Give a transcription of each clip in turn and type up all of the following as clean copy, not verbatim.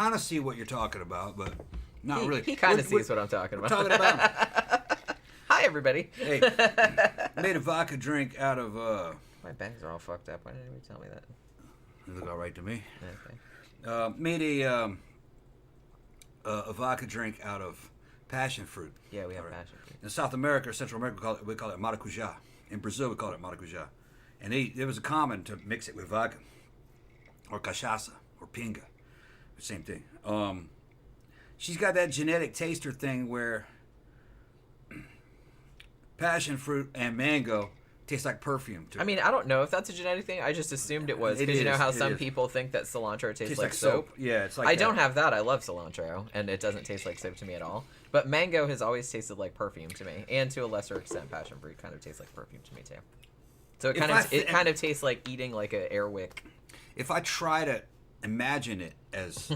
kind of see what you're talking about, but not really. He kind of sees what I'm talking about. Talking about. Hi, everybody. Hey, made a vodka drink out of. My bags are all fucked up. Why didn't you tell me that? They look all right to me. Okay. Made a vodka drink out of passion fruit. Yeah, we have passion fruit. In South America or Central America, we call it maracujá. In Brazil, we call it maracujá. And it was common to mix it with vodka or cachaça or pinga. Same thing. She's got that genetic taster thing where passion fruit and mango taste like perfume to her. I mean, I don't know if that's a genetic thing. I just assumed it was. Because you know how some people think that cilantro tastes like soap? Yeah, it's like I don't have that. I love cilantro, and it doesn't taste like soap to me at all. But mango has always tasted like perfume to me, and to a lesser extent, passion fruit kind of tastes like perfume to me too. So it kind of tastes like eating like an air wick. If I try to imagine it as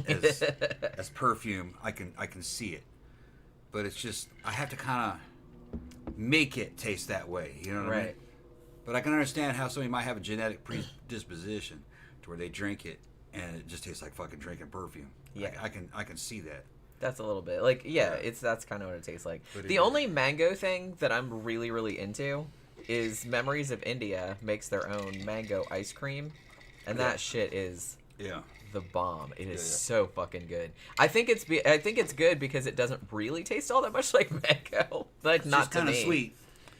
as perfume, I can see it, but it's just I have to kind of make it taste that way. You know what I mean? But I can understand how somebody might have a genetic predisposition to where they drink it and it just tastes like fucking drinking perfume. Yeah, I can see that. That's a little bit like that's kind of what it tastes like. The only mango thing that I'm really really into is Memories of India makes their own mango ice cream, and that shit is the bomb. It is so fucking good. I think it's good because it doesn't really taste all that much like mango. Like it's not just to kind me. of sweet.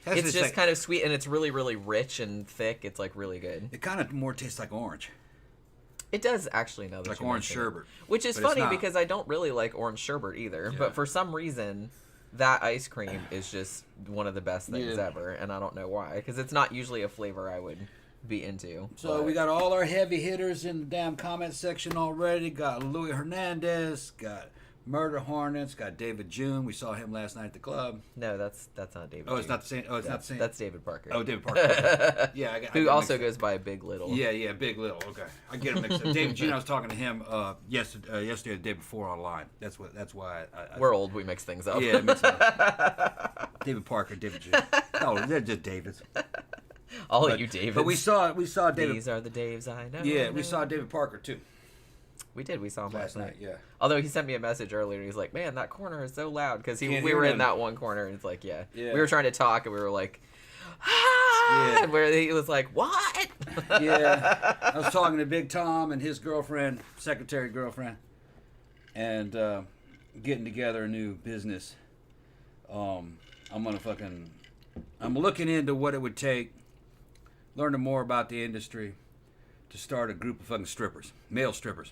It's just kind of sweet, and it's really really rich and thick. It's like really good. It kind of more tastes like orange. It does actually now that like you orange mention sherbet, it. Which is funny because I don't really like orange sherbet either. But for some reason, that ice cream is just one of the best things ever, and I don't know why. Because it's not usually a flavor I would be into. So we got all our heavy hitters in the damn comment section already. Got Louis Hernandez, got Murder Hornets, got David June. We saw him last night at the club. No, that's not David. Oh, it's not the same. Oh, it's not the same. That's David Parker. Oh, David Parker. Yeah, who also goes by Big Little. Yeah, Big Little. Okay, I get him mixed up. David June. I was talking to him yesterday, the day before online. That's why. We're old. We mix things up. Yeah, mix it up. David Parker, David June. Oh, they're just Davids. All of you Davids. But we saw David. These are the Daves I know. Yeah, we saw David Parker too. We did. We saw him last night. Yeah. Although he sent me a message earlier, and he's like, "Man, that corner is so loud." Because we were in that one corner, and it's like, yeah. We were trying to talk, and we were like, ah! And where he was like, what? Yeah. I was talking to Big Tom and his girlfriend, secretary girlfriend, and getting together a new business. I'm looking into what it would take, learning more about the industry, to start a group of fucking strippers. Male strippers.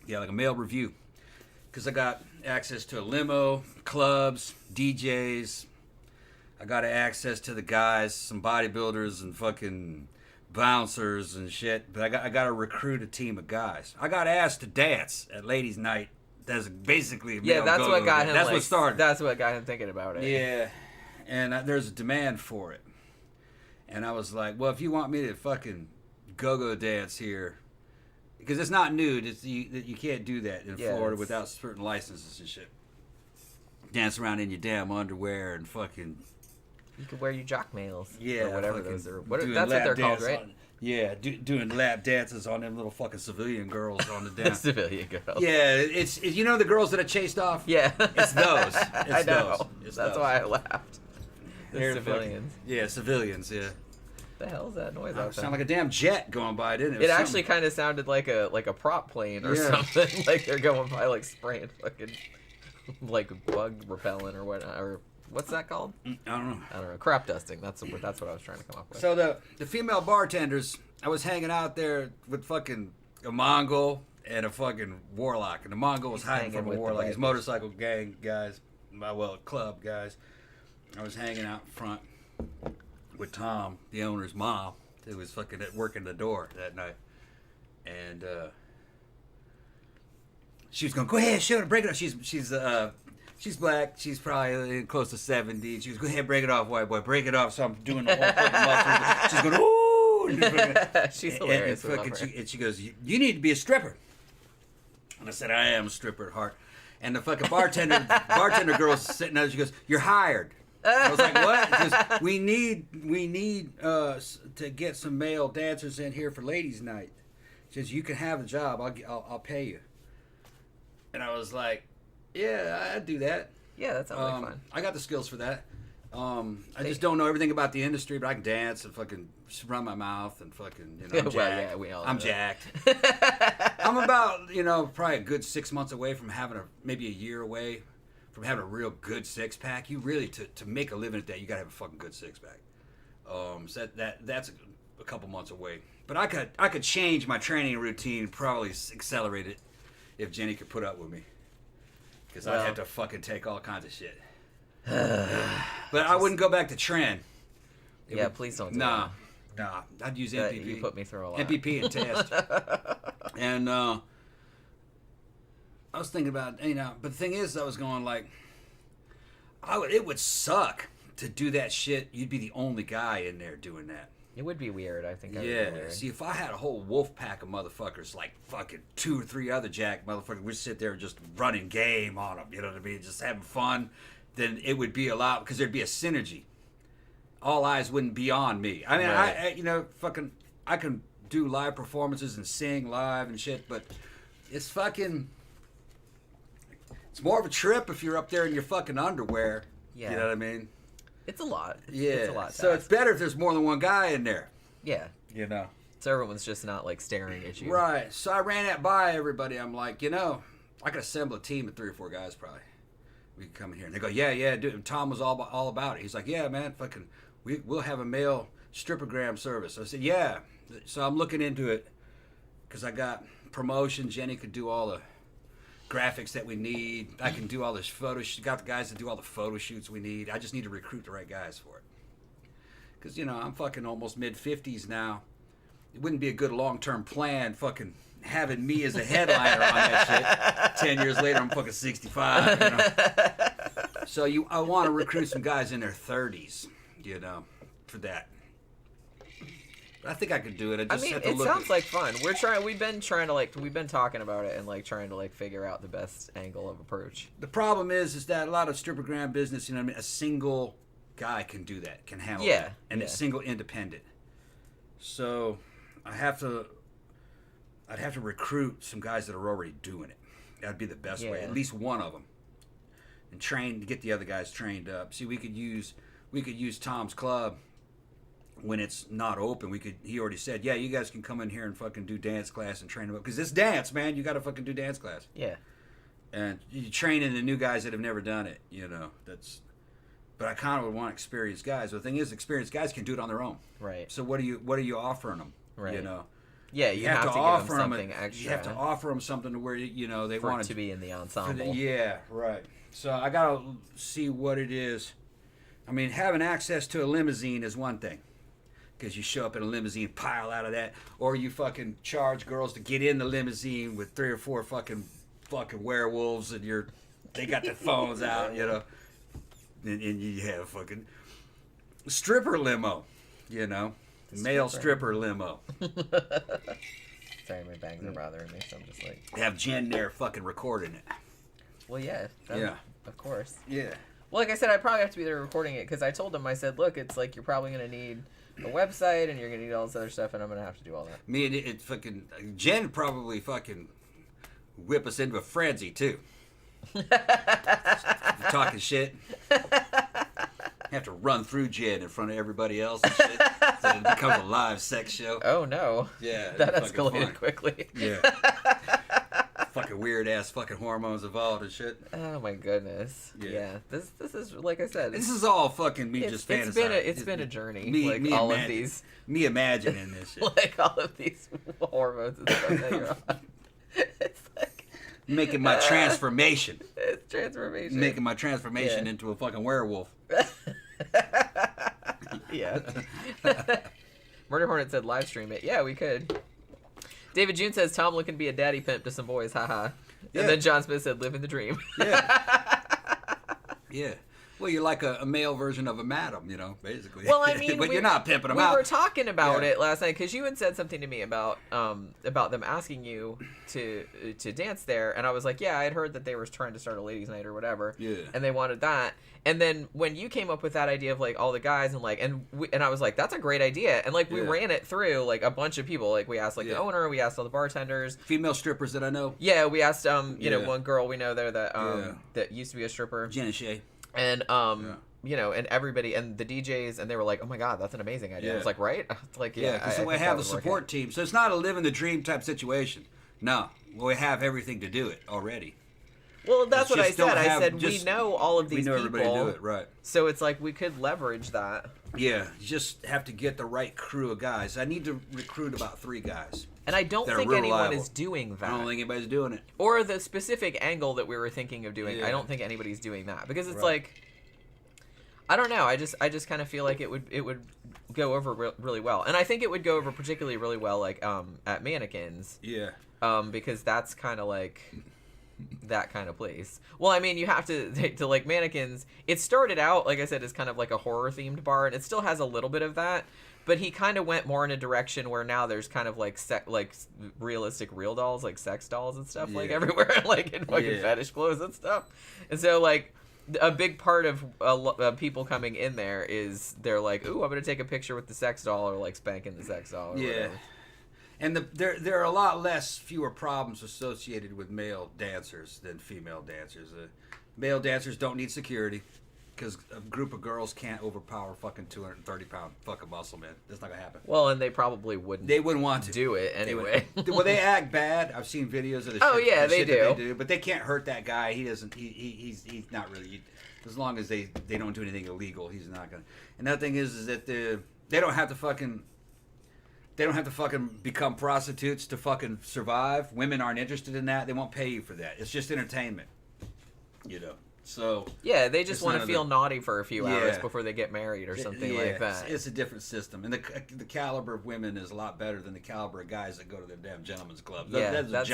Yeah, like a male review. Because I got access to a limo, clubs, DJs. I got access to the guys, some bodybuilders and fucking bouncers and shit. But I got to recruit a team of guys. I got asked to dance at ladies' night. That's basically a male that's what got him. That's what started. That's what got him thinking about it. Yeah, and there's a demand for it. And I was like, well, if you want me to fucking go-go dance here, because it's not nude. You can't do that in Florida without certain licenses and shit. Dance around in your damn underwear and fucking. You could wear your jock mails. Yeah, or whatever those are. That's what they're called, right? Doing lap dances on them little fucking civilian girls on the damn. Civilian girls. Yeah, it's the girls that are chased off. Yeah, it's those. I know. That's why I laughed. They're civilians. Civilians. Yeah. The hell is that noise out there? Sound like a damn jet going by, didn't it? It actually kind of sounded like a prop plane or something. Like they're going by, like spraying fucking like bug repellent or what, or what's that called? I don't know. Crop dusting. That's what I was trying to come up with. So the female bartenders, I was hanging out there with fucking a Mongol and a fucking warlock, and the Mongol was hiding from a warlock. He's motorcycle gang guys, club guys. I was hanging out front with Tom, the owner's mom, who was fucking working the door that night. And she was going, go ahead, shoot it, break it off. She's black. She's probably close to 70. She was, go ahead, break it off, white boy. Break it off. So I'm doing the whole fucking muscle. She's going, ooh. She's hilarious. And she goes, you need to be a stripper. And I said, I am a stripper at heart. And the fucking bartender girl's sitting there. She goes, you're hired. I was like, what? Because we need to get some male dancers in here for ladies' night. She says, you can have a job. I'll pay you. And I was like, yeah, I'd do that. Yeah, that sounds like fun. I got the skills for that. I just don't know everything about the industry, but I can dance and fucking run my mouth and fucking, I'm jacked. Well, yeah, we all know I'm jacked. I'm about, probably a good 6 months away from having maybe a year away from having a real good six-pack. You really, to make a living at that, you got to have a fucking good six-pack. So that's a couple months away. But I could change my training routine, probably accelerate it if Jenny could put up with me. Because I'd have to fucking take all kinds of shit. But I wouldn't go back to trend. Please don't do that. Nah. I'd use MPP. You put me through a lot. MPP and test. And I was thinking about, but the thing is, I was going like, it would suck to do that shit. You'd be the only guy in there doing that. It would be weird, I think. Yeah. See, if I had a whole wolf pack of motherfuckers, like fucking 2 or 3 other jack motherfuckers, we'd sit there just running game on them, you know what I mean? Just having fun. Then it would be a lot, because there'd be a synergy. All eyes wouldn't be on me. I mean, right. I can do live performances and sing live and shit, but it's more of a trip if you're up there in your fucking underwear. Yeah. You know what I mean? It's a lot. Yeah. It's a lot. So it's better if there's more than one guy in there. Yeah. So everyone's just not like staring at you. Right. So I ran that by everybody. I'm like, I could assemble a team of 3 or 4 guys probably. We could come in here. And they go, yeah, dude. And Tom was all about it. He's like, yeah, man, fucking, we'll have a male strippergram service. I said, yeah. So I'm looking into it because I got promotion. Jenny could do all the graphics that we need. I can do all this got the guys to do all the photo shoots we need. I just need to recruit the right guys for it. Because, I'm fucking almost mid-50s now. It wouldn't be a good long-term plan fucking having me as a headliner on that shit. 10 years later, I'm fucking 65, So I want to recruit some guys in their 30s, for that. But I think I could do it. It sounds like fun. We've been talking about it and like trying to like figure out the best angle of approach. The problem is that a lot of strippergram business, a single guy can do that, can handle that. And it's single independent. So I'd have to recruit some guys that are already doing it. That'd be the best way. At least one of them. And to get the other guys trained up. See, we could use Tom's club when it's not open. He already said, yeah, you guys can come in here and fucking do dance class and train them up. Because it's dance, man. You got to fucking do dance class. Yeah. And you're training the new guys that have never done it, But I kind of would want experienced guys. The thing is, experienced guys can do it on their own. Right. So what are you offering them? Right. Yeah, you have to offer them something extra. You have to offer them something to where they want to be in the ensemble. Right. So I gotta see what it is. I mean, having access to a limousine is one thing, because you show up in a limousine, pile out of that, or you fucking charge girls to get in the limousine with 3 or 4 fucking werewolves, and they got their phones out, and you have fucking stripper limo, male stripper limo. Sorry, my bags are bothering me, so I'm just like... Have Jen there fucking recording it. Well, yeah. Of course. Yeah. Well, like I said, I probably have to be there recording it, because I told them, I said, look, it's like you're probably going to need a website, and you're going to need all this other stuff, and I'm going to have to do all that. Me and it fucking... Jen probably fucking whip us into a frenzy, too. Talking shit. Have to run through Jen in front of everybody else and shit. So it becomes a live sex show. Oh, no. Yeah. That escalated quickly. Yeah. Fucking weird ass fucking hormones involved and shit. Oh my goodness. Yeah. This is, like I said, this is all fucking me just fantasizing. It's been a journey. Me all of these. Me imagining this shit. Like all of these hormones and stuff that you're on. It's like making my transformation. It's transformation. Making my transformation into a fucking werewolf. Yeah. Murder Hornet said live stream it. Yeah, we could. David June says Tomlin can be a daddy pimp to some boys, haha. And then John Smith said living the dream. Yeah. Yeah. Well, you're like a male version of a madam, basically. Well, I mean, but you're not pimping them out. We were talking about it last night because you had said something to me about them asking you to dance there, and I was like, yeah, I had heard that they were trying to start a ladies' night or whatever, and they wanted that. And then when you came up with that idea of like all the guys and like and I was like, that's a great idea, and like we ran it through like a bunch of people. Like we asked like the owner, we asked all the bartenders, female strippers that I know. Yeah, we asked one girl we know there that used to be a stripper, Jenna Shea. And and everybody and the DJs, and they were like, "Oh my god, that's an amazing idea." I was like, "Right?" It's like, because we have a support team, so it's not a living the dream type situation. No, we have everything to do it already. Well, that's what I said. I said we know all of these people. We know everybody do it, right? So it's like we could leverage that. Yeah, you just have to get the right crew of guys. I need to recruit about 3 guys. And I don't think anyone is doing that. I don't think anybody's doing it. Or the specific angle that we were thinking of doing. I don't think anybody's doing that because it's like, I don't know. I just kind of feel like it would go over really well, and I think it would go over particularly really well like at Mannequins. Yeah. Because that's kind of like that kind of place. Well, I mean, you have to like Mannequins. It started out, like I said, as kind of like a horror themed bar, and it still has a little bit of that. But he kind of went more in a direction where now there's kind of like realistic real dolls, like sex dolls and stuff, like everywhere, like in fucking fetish clothes and stuff. And so like a big part of people coming in there is they're like, ooh, I'm gonna take a picture with the sex doll or like spanking the sex doll. Or whatever. And there are a lot fewer problems associated with male dancers than female dancers. Male dancers don't need security because a group of girls can't overpower fucking 230-pound fucking muscle man. That's not gonna happen. Well, and they probably wouldn't. They wouldn't want to do it anyway. Well, they act bad. I've seen videos of the shit that they do, but they can't hurt that guy. He doesn't. He's not really. As long as they don't do anything illegal, he's not gonna. Another thing is that they don't have to fucking. They don't have to fucking become prostitutes to fucking survive. Women aren't interested in that. They won't pay you for that. It's just entertainment. So yeah, they just want to feel naughty for a few hours before they get married or something like that. It's a different system, and the caliber of women is a lot better than the caliber of guys that go to their damn gentlemen's clubs. Yeah, that's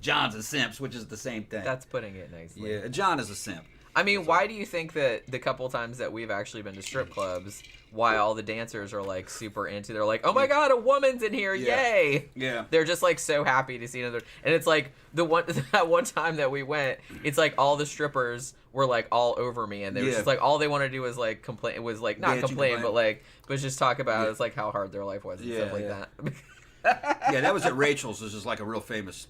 John's and simps, which is the same thing. That's putting it nicely. Yeah, John is a simp. I mean, why do you think that the couple times that we've actually been to strip clubs, why all the dancers are like super into? They're like, oh my god, a woman's in here, yay! Yeah. They're just like so happy to see another. And it's like that one time that we went, it's like all the strippers were like all over me, and they were just like all they wanted to do was like complain. It was like not complain, but just talk about it's like how hard their life was and stuff like that. Yeah, that was at Rachel's. This is like a real famous.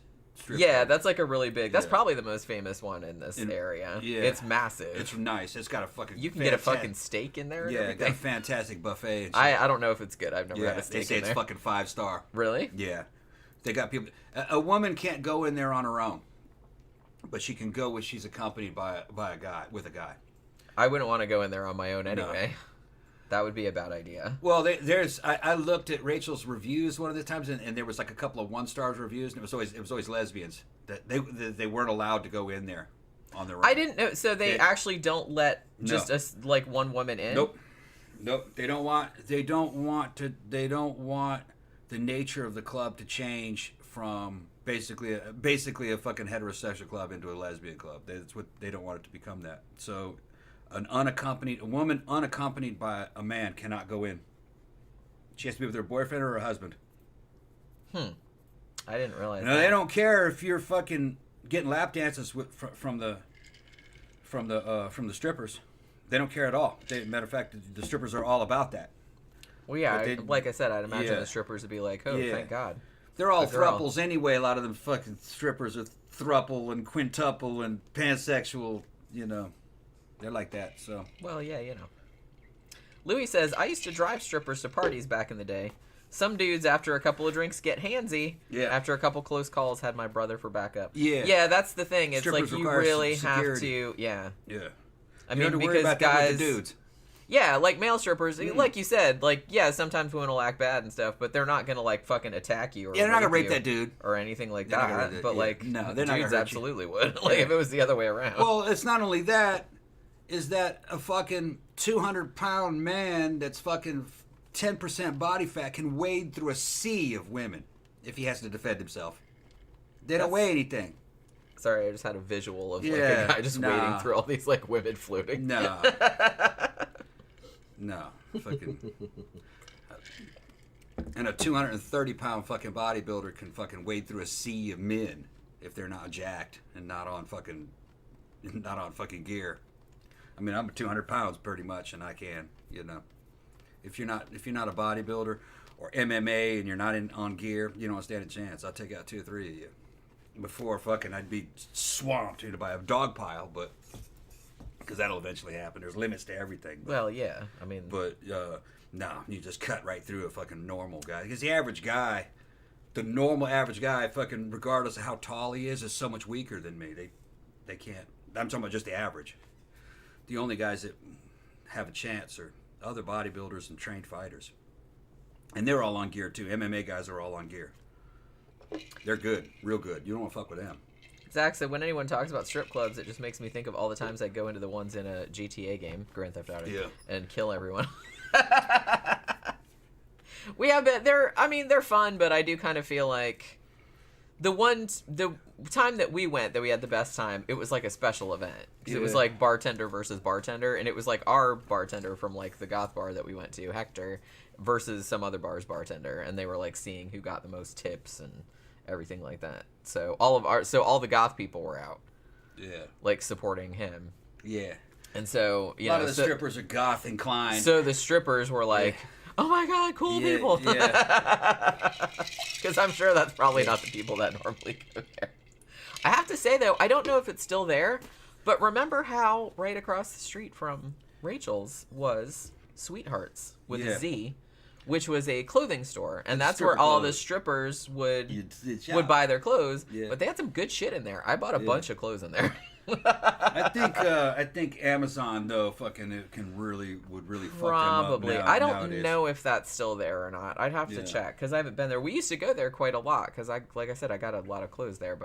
Yeah, that's like a really big. That's probably the most famous one in this area. Yeah, it's massive. It's nice. It's got a fucking. You can get a fucking steak in there. Yeah, got a fantastic buffet. And I don't know if it's good. I've never had a steak. They say it's fucking 5-star. Really? Yeah, they got people. A woman can't go in there on her own, but she can go when she's accompanied by a guy with a guy. I wouldn't want to go in there on my own anyway. No. That would be a bad idea. Well, I looked at Rachel's reviews one of the times, and there was like a couple of 1-star reviews, and it was always lesbians that they weren't allowed to go in there on their own. I didn't know. So they actually don't let just like one woman in. Nope. They don't want the nature of the club to change from basically a fucking heterosexual club into a lesbian club. That's what they don't want it to become that. So. A woman unaccompanied by a man cannot go in. She has to be with her boyfriend or her husband. I didn't realize. No, they don't care if you're fucking getting lap dances from the strippers. They don't care at all. Matter of fact, the strippers are all about that. Well, yeah, like I said, I'd imagine the strippers would be like, "Oh, thank God." They're all thruples anyway. A lot of them fucking strippers are thruple and quintuple and pansexual. They're like that, so. Well, yeah, Louis says, I used to drive strippers to parties back in the day. Some dudes, after a couple of drinks, get handsy. Yeah. After a couple close calls, had my brother for backup. Yeah. Yeah, that's the thing. It's strippers like you really have to, Yeah. I mean, because guys. Dudes. Yeah, like male strippers, like you said, like, sometimes women will act bad and stuff, but they're not going to, like, fucking attack you or they're not going to rape that dude. Or anything like that. But, like, no, they're dudes absolutely would. Like, if it was the other way around. Well, it's not only that. Is that a fucking 200-pound man that's fucking 10% body fat can wade through a sea of women if he has to defend himself? They don't weigh anything. Sorry, I just had a visual of like a guy just wading through all these like women floating. No. No. Fucking. And a 230-pound fucking bodybuilder can fucking wade through a sea of men if they're not jacked and not on fucking gear. I mean, I'm 200 pounds pretty much, and I can, you know. If you're not a bodybuilder or MMA and you're not on gear, you don't stand a chance. I'll take out 2 or 3 of you. Before fucking I'd be swamped by a dog pile, but because that'll eventually happen. There's limits to everything. But, well, yeah, I mean, but no, you just cut right through a fucking normal guy. Because the average guy, the normal average guy, fucking regardless of how tall he is so much weaker than me. They can't. I'm talking about just the average. The only guys that have a chance are other bodybuilders and trained fighters, and they're all on gear too. MMA guys are all on gear. They're good, real good. You don't want to fuck with them. Zach said, when anyone talks about strip clubs, it just makes me think of all the times I go into the ones in a GTA game, Grand Theft Auto, and kill everyone. We have been, they're fun, but I do kind of feel like the time that we went, that we had the best time, it was like a special event. Because it was like bartender versus bartender, and it was like our bartender from like the goth bar that we went to, Hector, versus some other bar's bartender, and they were like seeing who got the most tips and everything like that. So all the goth people were out, like supporting him. Yeah, and so a lot of the strippers are goth inclined. So the strippers were like, "Oh my god, cool people!" Yeah, because I'm sure that's probably not the people that normally go there. I have to say though, I don't know if it's still there, but remember how right across the street from Rachel's was Sweethearts with a Z, which was a clothing store, and that's where all the strippers would buy their clothes. Yeah. But they had some good shit in there. I bought a bunch of clothes in there. I think Amazon though would really probably fuck them up I don't nowadays. know if that's still there or not. I'd have to check because I haven't been there. We used to go there quite a lot because like I said, I got a lot of clothes there,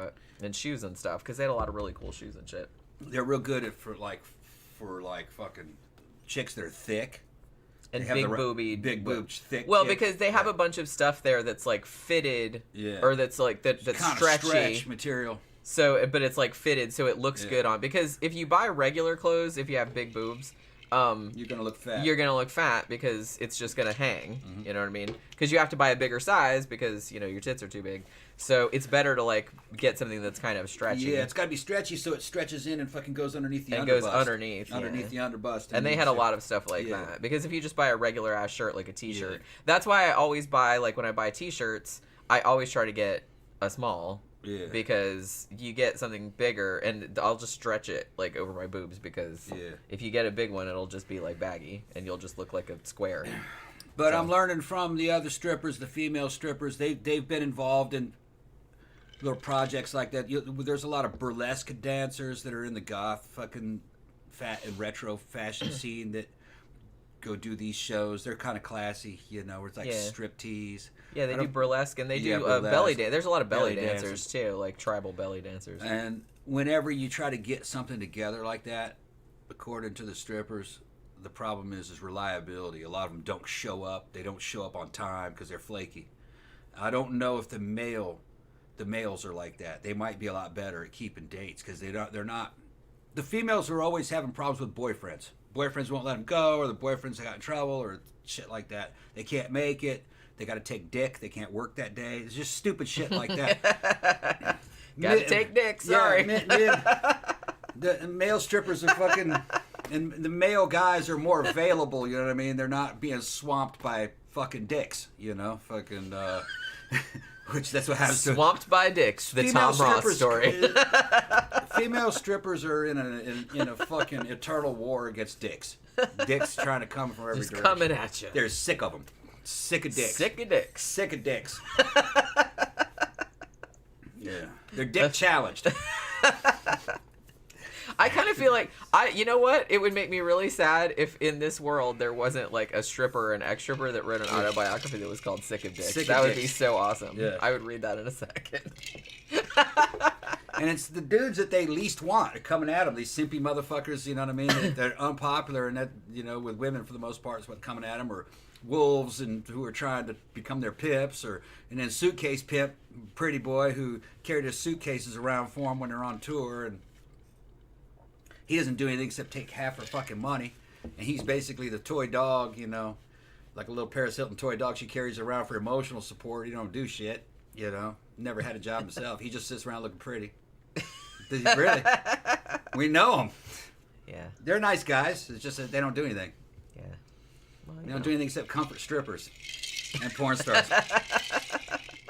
and shoes and stuff because they had a lot of really cool shoes and shit. They're real good for fucking chicks that are thick. And big boobied. Big boobs, thick. Well, because they have a bunch of stuff there that's like fitted, or that's like that's stretchy stretch material. So, but it's like fitted, so it looks good on. Because if you buy regular clothes, if you have big boobs, you're gonna look fat. You're gonna look fat because it's just gonna hang. Mm-hmm. You know what I mean? Because you have to buy a bigger size because your tits are too big. So it's better to like get something that's kind of stretchy. Yeah, it's gotta be stretchy so it stretches in and fucking goes underneath the underbust. And goes underneath the underbust. And they had a lot of stuff like that. Because if you just buy a regular ass shirt like a t-shirt, that's why I always buy, like when I buy t-shirts, I always try to get a small. Yeah. Because you get something bigger, and I'll just stretch it like over my boobs because if you get a big one, it'll just be like baggy, and you'll just look like a square. But I'm learning from the other strippers, the female strippers. They've been involved in little projects like that. There's a lot of burlesque dancers that are in the goth fucking fat and retro fashion scene that go do these shows. They're kind of classy, where it's like striptease. Yeah, they do burlesque, and they do belly dance. There's a lot of belly dancers, too, like tribal belly dancers. And whenever you try to get something together like that, according to the strippers, the problem is reliability. A lot of them don't show up. They don't show up on time because they're flaky. I don't know if the males are like that. They might be a lot better at keeping dates because they're not. The females are always having problems with boyfriends. Boyfriends won't let them go, or the boyfriends got in trouble, or shit like that. They can't make it. They got to take dick. They can't work that day. It's just stupid shit like that. Got to take dick. Sorry. The male strippers are fucking, and the male guys are more available. You know what I mean? They're not being swamped by fucking dicks. Fucking. Which that's what happens. Swamped by dicks. The Tom Ross story. Female strippers are in a fucking eternal war against dicks. Dicks trying to come from every direction. Coming at you. They're sick of them. Sick of dicks. Sick of dicks. Sick of dicks. Yeah. They're dick challenged. I kind of feel like you know what? It would make me really sad if in this world there wasn't like a stripper or an ex-stripper that wrote an autobiography that was called Sick of Dicks. That would be so awesome. Yeah. I would read that in a second. And it's the dudes that they least want are coming at them. These simpy motherfuckers, you know what I mean? They're unpopular, and that, you know, with women for the most part is what's coming at them, or wolves and who are trying to become their pips, and then suitcase pimp, pretty boy who carried his suitcases around for them when they're on tour, and he doesn't do anything except take half her fucking money, and he's basically the toy dog, you know, like a little Paris Hilton toy dog she carries around for emotional support. He don't do shit, you know. Never had a job himself. He just sits around looking pretty. Really? We know them. Yeah. They're nice guys. It's just that they don't do anything. Yeah. Well, They don't do anything except comfort strippers and porn stars.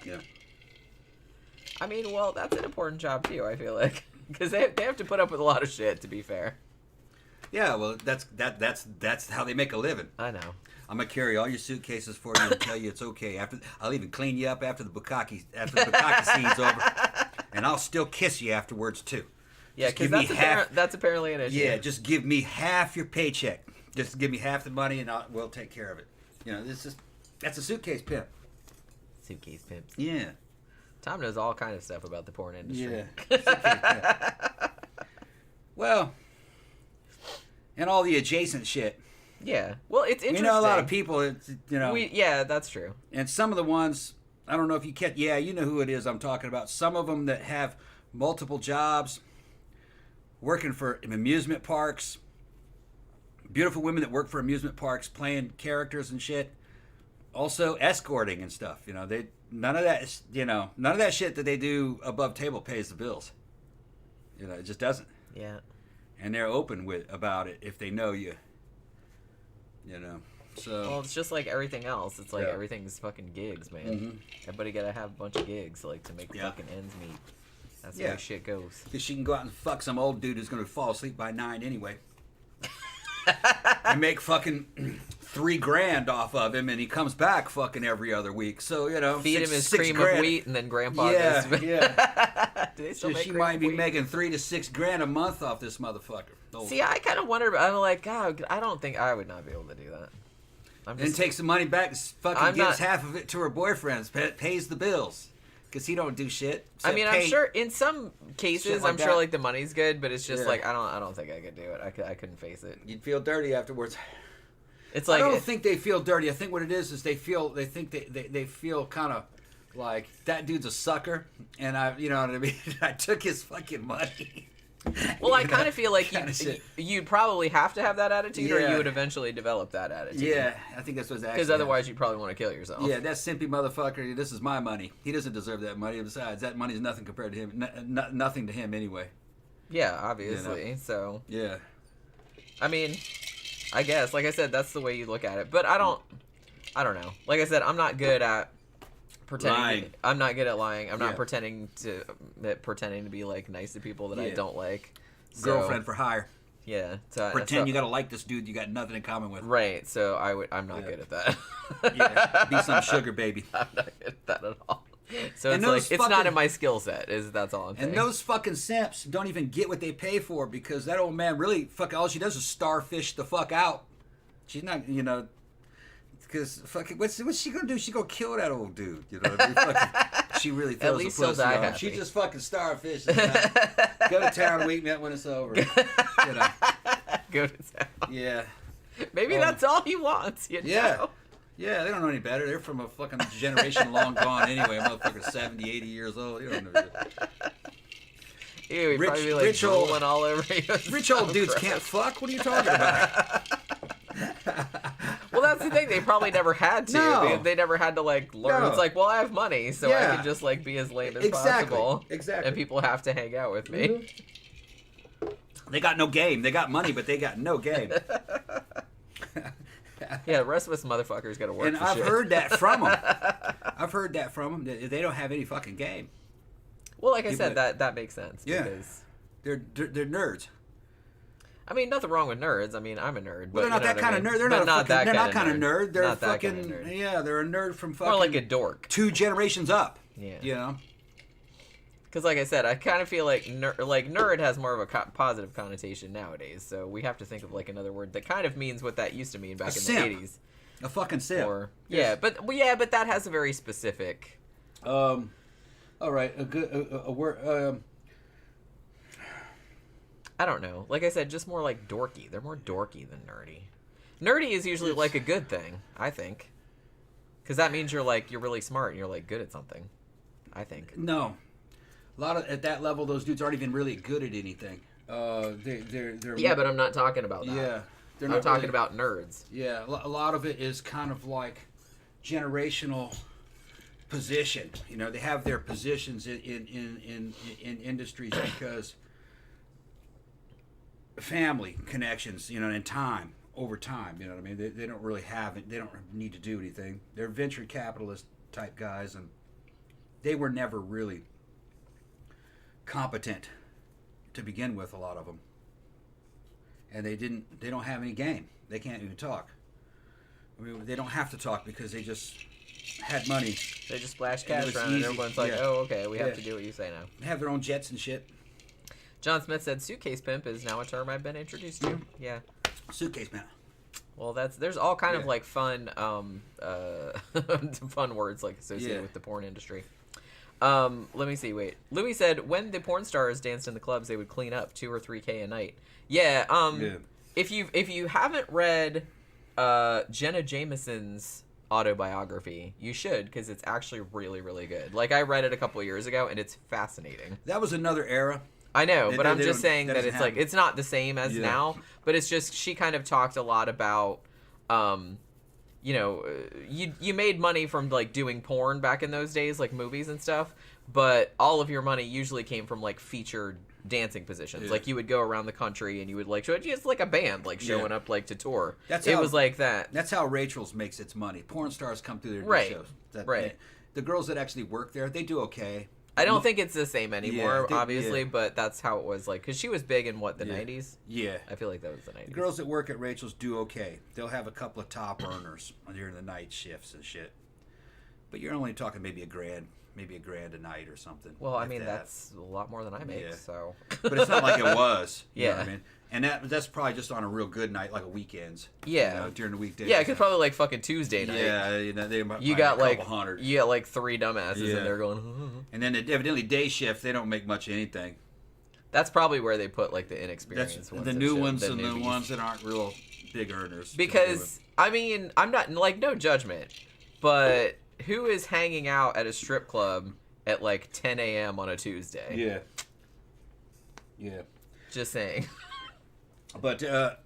Yeah. I mean, well, that's an important job too, I feel like. Because they have to put up with a lot of shit, to be fair. Yeah, well, that's how they make a living. I know. I'm gonna carry all your suitcases for you and tell you it's okay. I'll even clean you up after the bukkake scene's over, and I'll still kiss you afterwards too. Yeah, because that's apparently an issue. Yeah, just give me half your paycheck. Just give me half the money, and we'll take care of it. You know, that's a suitcase pimp. Suitcase pimps. Yeah. Tom knows all kind of stuff about the porn industry. Yeah. Well, and all the adjacent shit. Yeah. Well, it's interesting. We know a lot of people. It's, you know. Yeah, that's true. And some of the ones, I don't know if you catch. Yeah, you know who it is I'm talking about. Some of them that have multiple jobs, working for amusement parks. Beautiful women that work for amusement parks, playing characters and shit. Also escorting and stuff. You know, none of that shit that they do above table pays the bills. You know, it just doesn't. Yeah. And they're open about it if they know you. You know, so. Well, it's just like everything else. It's like everything's fucking gigs, man. Mm-hmm. Everybody gotta have a bunch of gigs, like, to make fucking ends meet. That's the way shit goes. Because she can go out and fuck some old dude who's gonna fall asleep by 9 anyway. And make fucking $3,000 off of him, and he comes back fucking every other week. So, you know, feed him his cream of wheat, and then Grandpa goes. Yeah. Do they still so make she cream might of be wheat? making $3,000 to $6,000 a month off this motherfucker. See, I kind of wonder. I'm like, God, I don't think I would not be able to do that. Then takes the money back, fucking gives half of it to her boyfriends, pays the bills. Because he don't do shit. I mean, I'm sure in some cases, like I'm sure like the money's good, but it's just like I don't think I could do it. I couldn't face it. You'd feel dirty afterwards. It's like I don't think they feel dirty. I think what it is they think they feel kind of like that dude's a sucker, and you know what I mean. I took his fucking money. Well, I kind of feel like you'd probably have to have that attitude, or you would eventually develop that attitude. Yeah, I think that's what's actually. Because otherwise, you'd probably want to kill yourself. Yeah, that simpy motherfucker. This is my money. He doesn't deserve that money. Besides, that money is nothing compared to him. Nothing to him anyway. Yeah, obviously. You know? So. Yeah. I mean, I guess, like I said, that's the way you look at it. But I don't know. Like I said, I'm not good at pretending. I'm not good at lying. I'm not pretending to be like nice to people that I don't like. So, girlfriend for hire. Yeah. Pretend you gotta like this dude you got nothing in common with. Right. So I'm not good at that. Yeah. Be some sugar baby. I'm not good at that at all. So it's like it's not in my skill set. That's all I'm saying. And those fucking simps don't even get what they pay for, because that old man really all she does is starfish the fuck out. She's not, you know. Because fucking, what's she gonna do? She gonna kill that old dude. You know what I mean? Fucking, she really throws the pussy on him. She just fucking starfish. Go to town and wake me up when it's over. You know. Go to town. Yeah. Maybe that's all he wants. You know? Yeah, they don't know any better. They're from a fucking generation long gone anyway. A motherfucker 70, 80 years old. You don't know. Ew, he'd probably be like rich old, drooling all over you. Rich old dudes can't fuck. What are you talking about? Well, that's the thing. They probably never had to. No. They never had to like learn. No. It's like, well, I have money, so I can just like be as lame as possible. Exactly. And people have to hang out with me. Mm-hmm. They got no game. They got money, but they got no game. Yeah, the rest of us motherfuckers got to work. And I've heard that from them. They don't have any fucking game. Well, like I said, that makes sense. Yeah. Because they're nerds. I mean, nothing wrong with nerds. I mean, I'm a nerd. Well, they're not that kind of nerd. They're not kind of nerd. They're a fucking they're a nerd from fucking more like a dork. 2 generations up. Yeah. You know. Because, like I said, I kind of feel like nerd has more of a positive connotation nowadays. So we have to think of like another word that kind of means what that used to mean back in the 80s. A fucking simp. But that has a very specific. All right, a word. I don't know. Like I said, just more like dorky. They're more dorky than nerdy. Nerdy is usually like a good thing, I think. Because that means you're really smart and you're like good at something. I think. No. A lot of, at that level, those dudes aren't even really good at anything. They're yeah, but I'm not talking about that. Yeah. I'm talking about nerds. Yeah, a lot of it is kind of like generational position. You know, they have their positions in industries because family connections, you know, and time over time. You know what I mean? They don't really have it. They don't need to do anything. They're venture capitalist type guys, and they were never really competent to begin with. A lot of them. And they don't have any game. They can't even talk. I mean, they don't have to talk because they just had money. They just splash cash around and everyone's like, oh, okay, we have to do what you say now. They have their own jets and shit. John Smith said, suitcase pimp is now a term I've been introduced to. Yeah. Suitcase man. Well, there's all kind of like fun fun words like associated with the porn industry. Let me see, wait. Louis said, when the porn stars danced in the clubs, they would clean up 2 or 3K a night. Yeah, if you haven't read Jenna Jameson's autobiography, you should, because it's actually really, really good. Like, I read it a couple of years ago, and it's fascinating. That was another era. I know, but I'm just saying that it's like, it's not the same as now, but it's just, she kind of talked a lot about, you know, you made money from, like, doing porn back in those days, like movies and stuff, but all of your money usually came from, like, featured dancing positions. Yeah. Like, you would go around the country and you would, like, show it just like a band, like, showing up, like, to tour. It was like that. That's how Rachel's makes its money. Porn stars come through their shows. The girls that actually work there, they do okay. I don't think it's the same anymore, obviously, but that's how it was, like, because she was big in, what, the 90s? Yeah. I feel like that was the 90s. The girls that work at Rachel's do okay. They'll have a couple of top earners during the night shifts and shit. But you're only talking maybe $1,000 a night or something. Well, I mean, that's a lot more than I make, so. But it's not like it was. You know what I mean? And that's probably just on a real good night, like a weekends. Yeah. You know, during the weekdays. Yeah, it's probably like fucking Tuesday night. Yeah, you know, they might you got like 100. You got like 3 dumbasses and they're going. And then evidently day shift, they don't make much of anything. That's probably where they put like the inexperienced ones. The new ones and the ones that aren't real big earners. Because I mean, I'm not like no judgment, but who is hanging out at a strip club at like 10 a.m. on a Tuesday? Yeah. Yeah. Just saying. But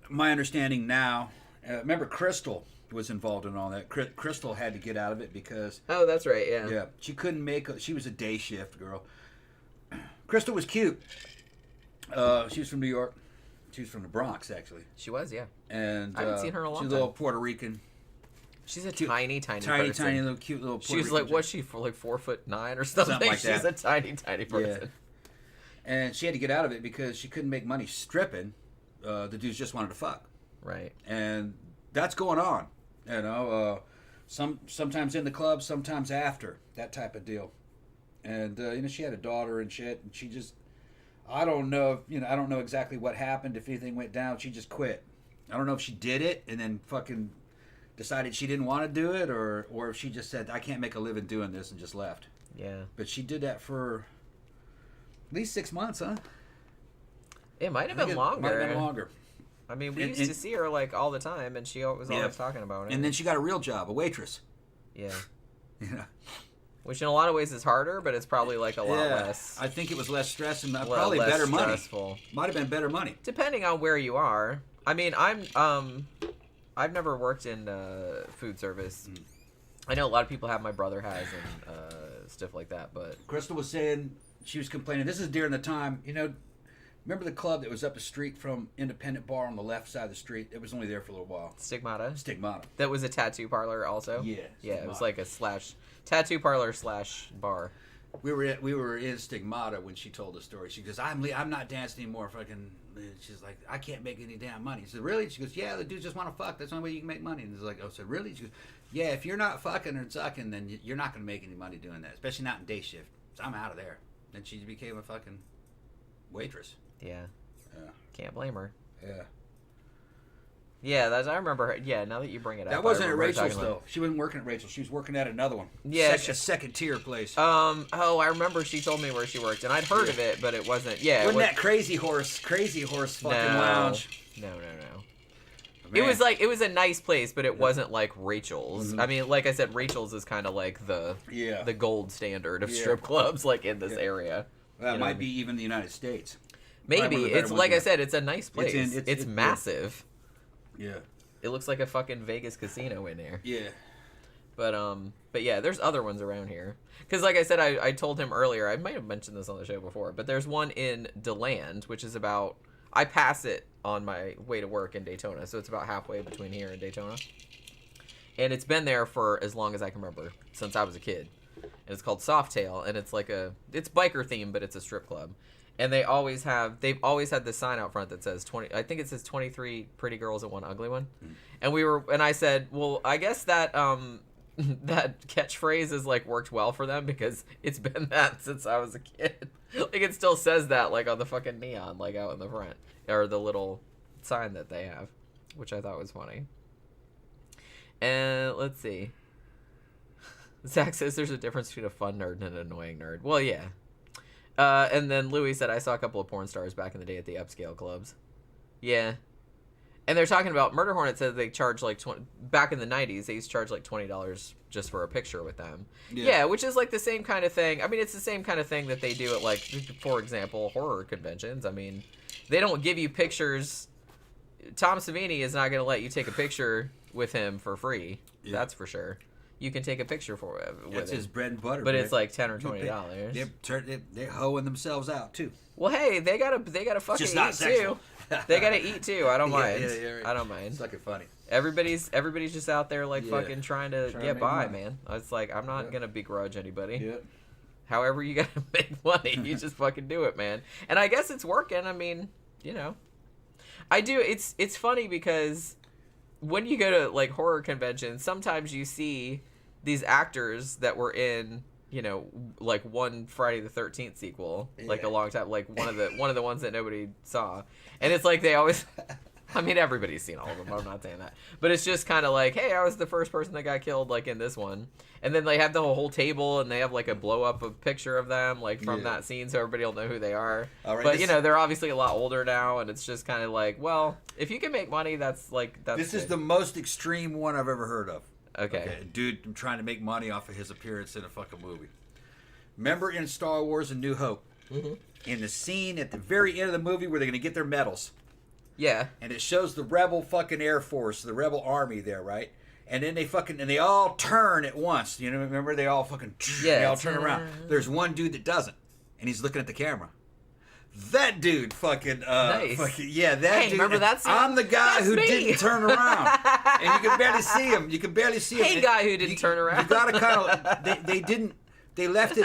my understanding now, remember Crystal was involved in all that. Crystal had to get out of it because... Oh, that's right, yeah. Yeah, she couldn't she was a day shift girl. Crystal was cute. She was from New York. She was from the Bronx, actually. She was, yeah. And I haven't seen her in a long time. She's a little Puerto Rican. She's a cute, tiny person. Tiny, little cute little Puerto Rican. She's like, what's she, for like 4'9" or something? Like that. She's a tiny person. Yeah. And she had to get out of it because she couldn't make money stripping. The dudes just wanted to fuck. Right. And that's going on. You know, sometimes in the club, sometimes after. That type of deal. And, you know, she had a daughter and shit. And she just, I don't know exactly what happened. If anything went down, she just quit. I don't know if she did it and then fucking decided she didn't want to do it. Or if she just said, I can't make a living doing this and just left. Yeah. But she did that for at least 6 months, huh? It might have been longer. Might have been longer. I mean, we used to see her like all the time, and she was always talking about it. And then she got a real job, a waitress. Yeah. Yeah. Which in a lot of ways is harder, but it's probably like a lot less. I think it was less stress and probably better money. Stressful. Might have been better money. Depending on where you are. I mean, I've never worked in food service. I know a lot of people have. My brother has and stuff like that. But Crystal was saying she was complaining. This is during the time, you know. Remember the club that was up the street from Independent Bar on the left side of the street? It was only there for a little while. Stigmata? Stigmata. That was a tattoo parlor also? Yeah. Yeah, it was like a tattoo parlor / bar. We were in Stigmata when she told the story. She goes, I'm not dancing anymore. Fucking. She's like, I can't make any damn money. He said, really? She goes, yeah, the dudes just want to fuck. That's the only way you can make money. And he's like, oh, so really? She goes, yeah, if you're not fucking or sucking, then you're not going to make any money doing that, especially not in day shift. So I'm out of there. And she became a fucking waitress. Yeah. Can't blame her. Yeah. Yeah, I remember her. Yeah, now that you bring it up. That wasn't at Rachel's, though. She wasn't working at Rachel's. She was working at another one. Yeah. A second-tier place. I remember she told me where she worked, and I'd heard of it, but it wasn't. Yeah. Wasn't that Crazy Horse fucking lounge? No. Man. It was a nice place, but it wasn't like Rachel's. I mean, like I said, Rachel's is kind of like the gold standard of strip clubs, like in this area. Well, it might be even the United States. Maybe. It's like I said, it's a nice place. It's massive. Yeah. It looks like a fucking Vegas casino in there. Yeah. But yeah, there's other ones around here. Because like I said, I told him earlier, I might have mentioned this on the show before, but there's one in DeLand, which is about, I pass it on my way to work in Daytona, so it's about halfway between here and Daytona. And it's been there for as long as I can remember, since I was a kid. And it's called Softail, and it's like it's biker themed, but it's a strip club. And they've always had this sign out front that says 20, I think it says 23 pretty girls and one ugly one. And I said, well, I guess that that catchphrase has like worked well for them because it's been that since I was a kid. Like it still says that like on the fucking neon, like out in the front, or the little sign that they have, which I thought was funny. And let's see. Zach says there's a difference between a fun nerd and an annoying nerd. Well, yeah. And then Louis said, I saw a couple of porn stars back in the day at the upscale clubs. Yeah. And they're talking about, Murder Hornet said they charge like back in the 90s, they used to charge like $20 just for a picture with them. Yeah, which is like the same kind of thing. I mean, it's the same kind of thing that they do at like, for example, horror conventions. I mean, they don't give you pictures. Tom Savini is not going to let you take a picture with him for free. Yeah. That's for sure. You can take a picture with That's his bread and butter. But man. It's like $10 or $20. They're hoeing themselves out too. Well, hey, they gotta fucking eat too. They gotta eat too. I don't mind. Right. I don't mind. It's fucking funny. Everybody's just out there like fucking trying to get by, money. Man. It's like I'm not gonna begrudge anybody. Yeah. However you gotta make money, you just fucking do it, man. And I guess it's working. I mean, you know, I do. It's funny because when you go to like horror conventions, sometimes you see these actors that were in, you know, like one Friday the 13th sequel, like a long time, like one of the ones that nobody saw, and it's like they always, I mean, everybody's seen all of them. I'm not saying that, but it's just kind of like, hey, I was the first person that got killed, like in this one, and then they have the whole table and they have like a blow up of picture of them, like from that scene, so everybody will know who they are. Right, but you know, they're obviously a lot older now, and it's just kind of like, well, if you can make money, that's. This is the most extreme one I've ever heard of. Okay. Dude trying to make money off of his appearance in a fucking movie. Remember in Star Wars A New Hope, in the scene at the very end of the movie where they're going to get their medals. Yeah. And it shows the rebel fucking Air Force, the rebel army there, right? And then they all turn at once. You know, remember they all fucking, they all turn around. There's one dude that doesn't, and he's looking at the camera. That dude fucking, nice. That dude. Remember that scene? I'm the guy who didn't turn around. And you can barely see him. Hey, guy who didn't turn around. You gotta kind of, they left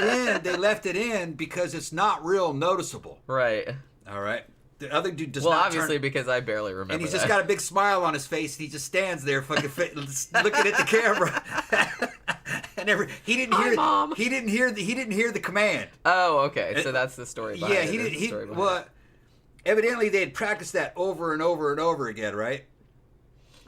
it in because it's not real noticeable. Right. All right. The other dude does not turn. Well, obviously, because I barely remember. And he's just got a big smile on his face, and he just stands there, fucking looking at the camera. And he didn't hear the command. Oh, okay. So that's the story behind it. Yeah, he didn't. Well, evidently they had practiced that over and over and over again, right?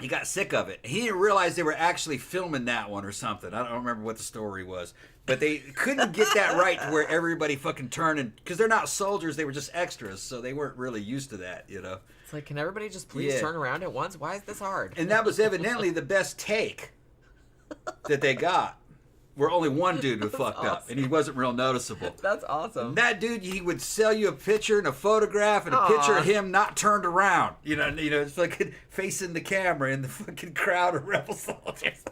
He got sick of it. He didn't realize they were actually filming that one or something. I don't remember what the story was. But they couldn't get that right to where everybody fucking turned. Because they're not soldiers, they were just extras. So they weren't really used to that, you know. It's like, can everybody just please turn around at once? Why is this hard? And that was evidently the best take that they got. Where only one dude was fucked up, and he wasn't real noticeable. That's awesome. And that dude, he would sell you a picture and a photograph and a picture of him not turned around. You know, it's like facing the camera in the fucking crowd of rebel soldiers.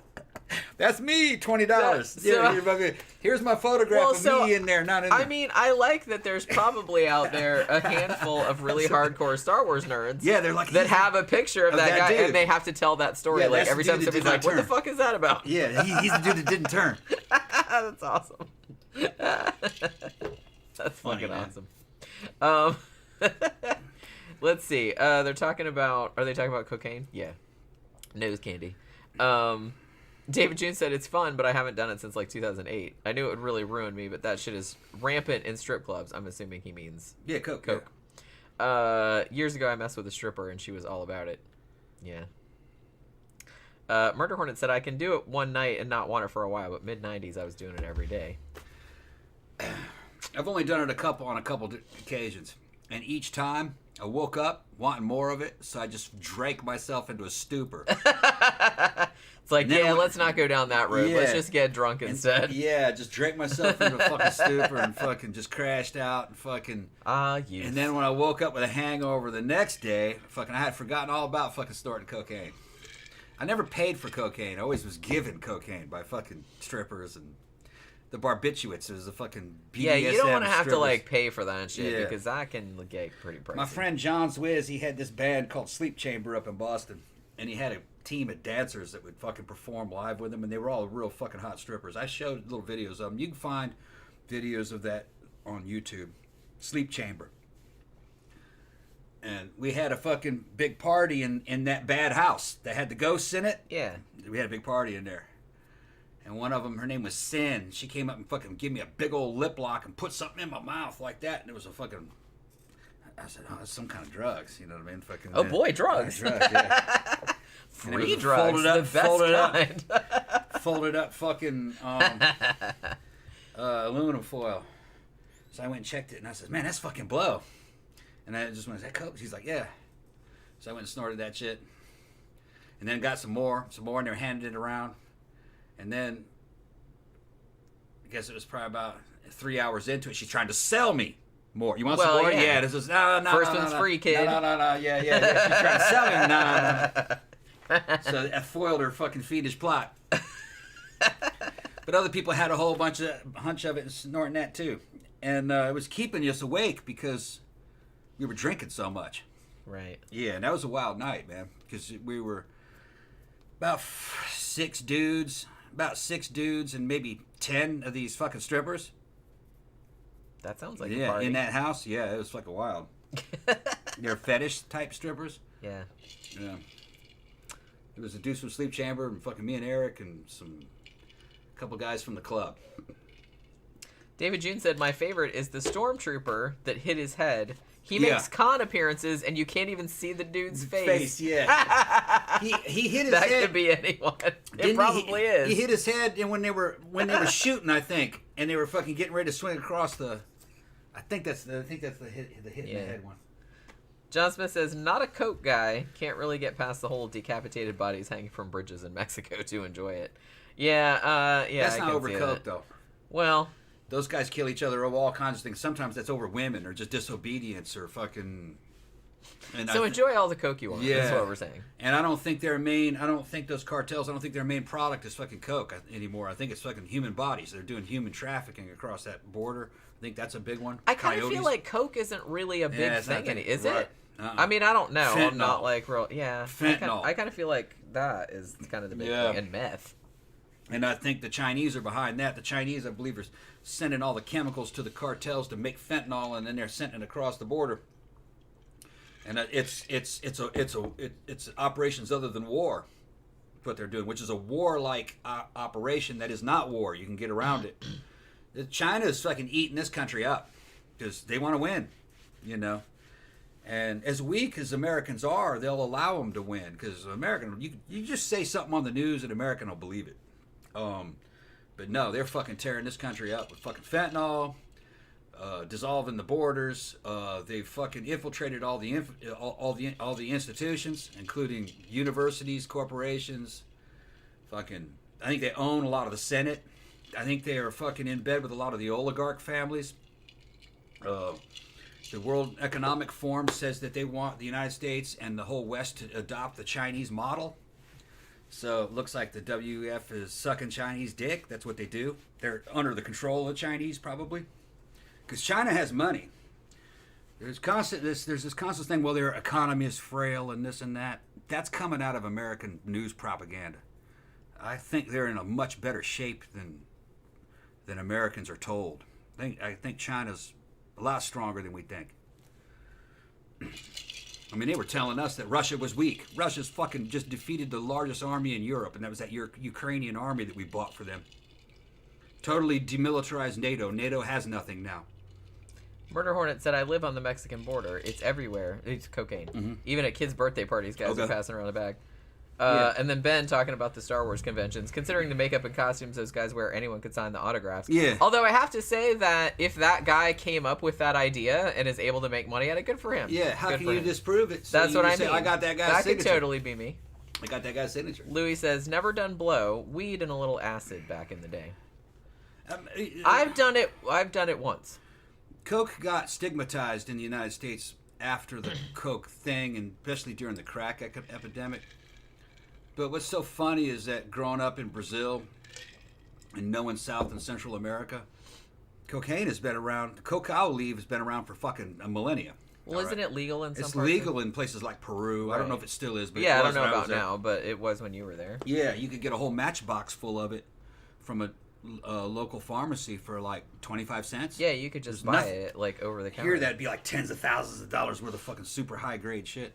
That's me, $20. Here's my photograph of me in there, not in there. I mean, I like that there's probably out there a handful of really hardcore Star Wars nerds. Yeah, they're like that have a picture of that guy, dude. And they have to tell that story. Like every time somebody's like, "What the fuck is that about?" Yeah, he's the dude that didn't turn. That's awesome. That's fucking awesome. Let's see. Are they talking about cocaine? Yeah. Nose candy. David June said, it's fun, but I haven't done it since like 2008. I knew it would really ruin me, but that shit is rampant in strip clubs. I'm assuming he means coke. Yeah. Years ago, I messed with a stripper, and she was all about it. Yeah. Murder Hornet said, I can do it one night and not want it for a while, but mid-90s I was doing it every day. I've only done it on a couple occasions. And each time, I woke up wanting more of it, so I just drank myself into a stupor. It's like, let's not go down that road. Yeah. Let's just get drunk instead. Yeah, just drank myself into a fucking stupor and fucking just crashed out and fucking... youth. And then when I woke up with a hangover the next day, fucking I had forgotten all about fucking snorting cocaine. I never paid for cocaine. I always was given cocaine by fucking strippers and the barbiturates. There's a fucking BDSM Yeah, you don't want to have strippers. to like pay for that shit Yeah. because that can get pretty pricey. My friend John Zwiz, he had this band called Sleep Chamber up in Boston, and he had a team of dancers that would fucking perform live with him, and they were all real fucking hot strippers. I showed little videos of them. You can find videos of that on YouTube. Sleep Chamber. And we had a fucking big party in that bad house that had the ghosts in it. Yeah. We had a big party in there. And one of them, her name was Sin. She came up and fucking gave me a big old lip lock and put something in my mouth like that. And it was a fucking... I said, oh, it's some kind of drugs. You know what I mean? Fucking, Oh, boy, drugs. Drugs, yeah. Free drugs, folded up, the best folded kind. Up, folded up fucking aluminum foil. So I went and checked it, and I said, man, that's fucking blow. And I just went, is that coke? She's like, yeah. So I went and snorted that shit. And then got some more, and they were handing it around. And then, I guess it was probably about 3 hours into it, she's trying to sell me more. You want some more? Yeah, this is, no. First one's free, kid. No, yeah. She's trying to sell me. No. So I foiled her fucking fiendish plot. But other people had a whole hunch of it and snorting that too. And it was keeping us awake because we were drinking so much. Right. Yeah, and that was a wild night, man. Because we were about six dudes and maybe 10 of these fucking strippers. That sounds like a party. In that house. Yeah, it was fucking wild. They're fetish type strippers. Yeah. Yeah. It was a dude from Sleep Chamber and fucking me and Eric and a couple guys from the club. David June said, my favorite is the stormtrooper that hit his head. He makes con appearances and you can't even see the dude's face. Yeah. he hit his that head. That could be anyone. It probably is. He hit his head and when they were shooting, I think, and they were fucking getting ready to swing across the I think that's the hit in the head one. John Smith says, not a coke guy. Can't really get past the whole decapitated bodies hanging from bridges in Mexico to enjoy it. Yeah, That's not over coke, though. Well, those guys kill each other over all kinds of things. Sometimes that's over women or just disobedience or fucking... So enjoy all the coke you want. Yeah. That's what we're saying. And I don't think those cartels, I don't think their main product is fucking coke anymore. I think it's fucking human bodies. They're doing human trafficking across that border. I think that's a big one. I kind of feel like coke isn't really a big thing. Is it? Uh-uh. I mean, I don't know. Fentanyl. I'm not like real. Yeah. Fentanyl. I kind of feel like that is kind of the big thing. And meth. And I think the Chinese are behind that. The Chinese, I believe, are sending all the chemicals to the cartels to make fentanyl, and then they're sending it across the border. And it's operations other than war, what they're doing, which is a war-like operation that is not war. You can get around it. China is fucking eating this country up because they want to win, you know. And as weak as Americans are, they'll allow them to win because you just say something on the news and American will believe it. But no, they're fucking tearing this country up with fucking fentanyl, dissolving the borders. They've fucking infiltrated all the institutions, including universities, corporations. Fucking, I think they own a lot of the Senate. I think they are fucking in bed with a lot of the oligarch families. The World Economic Forum says that they want the United States and the whole West to adopt the Chinese model. So it looks like the WEF is sucking Chinese dick. That's what they do. They're under the control of the Chinese, probably. Because China has money. There's this constant thing, well, their economy is frail and this and that. That's coming out of American news propaganda. I think they're in a much better shape than Americans are told. I think China's a lot stronger than we think. I mean, they were telling us that Russia was weak. Russia's fucking just defeated the largest army in Europe, and that was that Ukrainian army that we bought for them. Totally demilitarized NATO. NATO has nothing now. Murder Hornet said, I live on the Mexican border. It's everywhere. It's cocaine. Mm-hmm. Even at kids' birthday parties, guys are passing around a bag. And then Ben talking about the Star Wars conventions. Considering the makeup and costumes those guys wear, anyone could sign the autographs. Yeah. Although I have to say that if that guy came up with that idea and is able to make money at it, good for him. Yeah, how can you disprove it? So that's what I mean. I got that guy's signature. That could totally be me. I got that guy's signature. Louis says, never done blow, weed and a little acid back in the day. I've done it once. Coke got stigmatized in the United States after the Coke thing, and especially during the crack epidemic. But what's so funny is that growing up in Brazil and knowing South and Central America, cocaine has been around. Cacao leaf has been around for fucking a millennia. Well, isn't it legal in some parts? It's legal in places like Peru. Right. I don't know if it still is. But yeah, I don't know about now, but it was when you were there. Yeah, you could get a whole matchbox full of it from a local pharmacy for like 25 cents. Yeah, you could just buy it like over the counter. Here, that'd be like tens of thousands of dollars worth of fucking super high grade shit.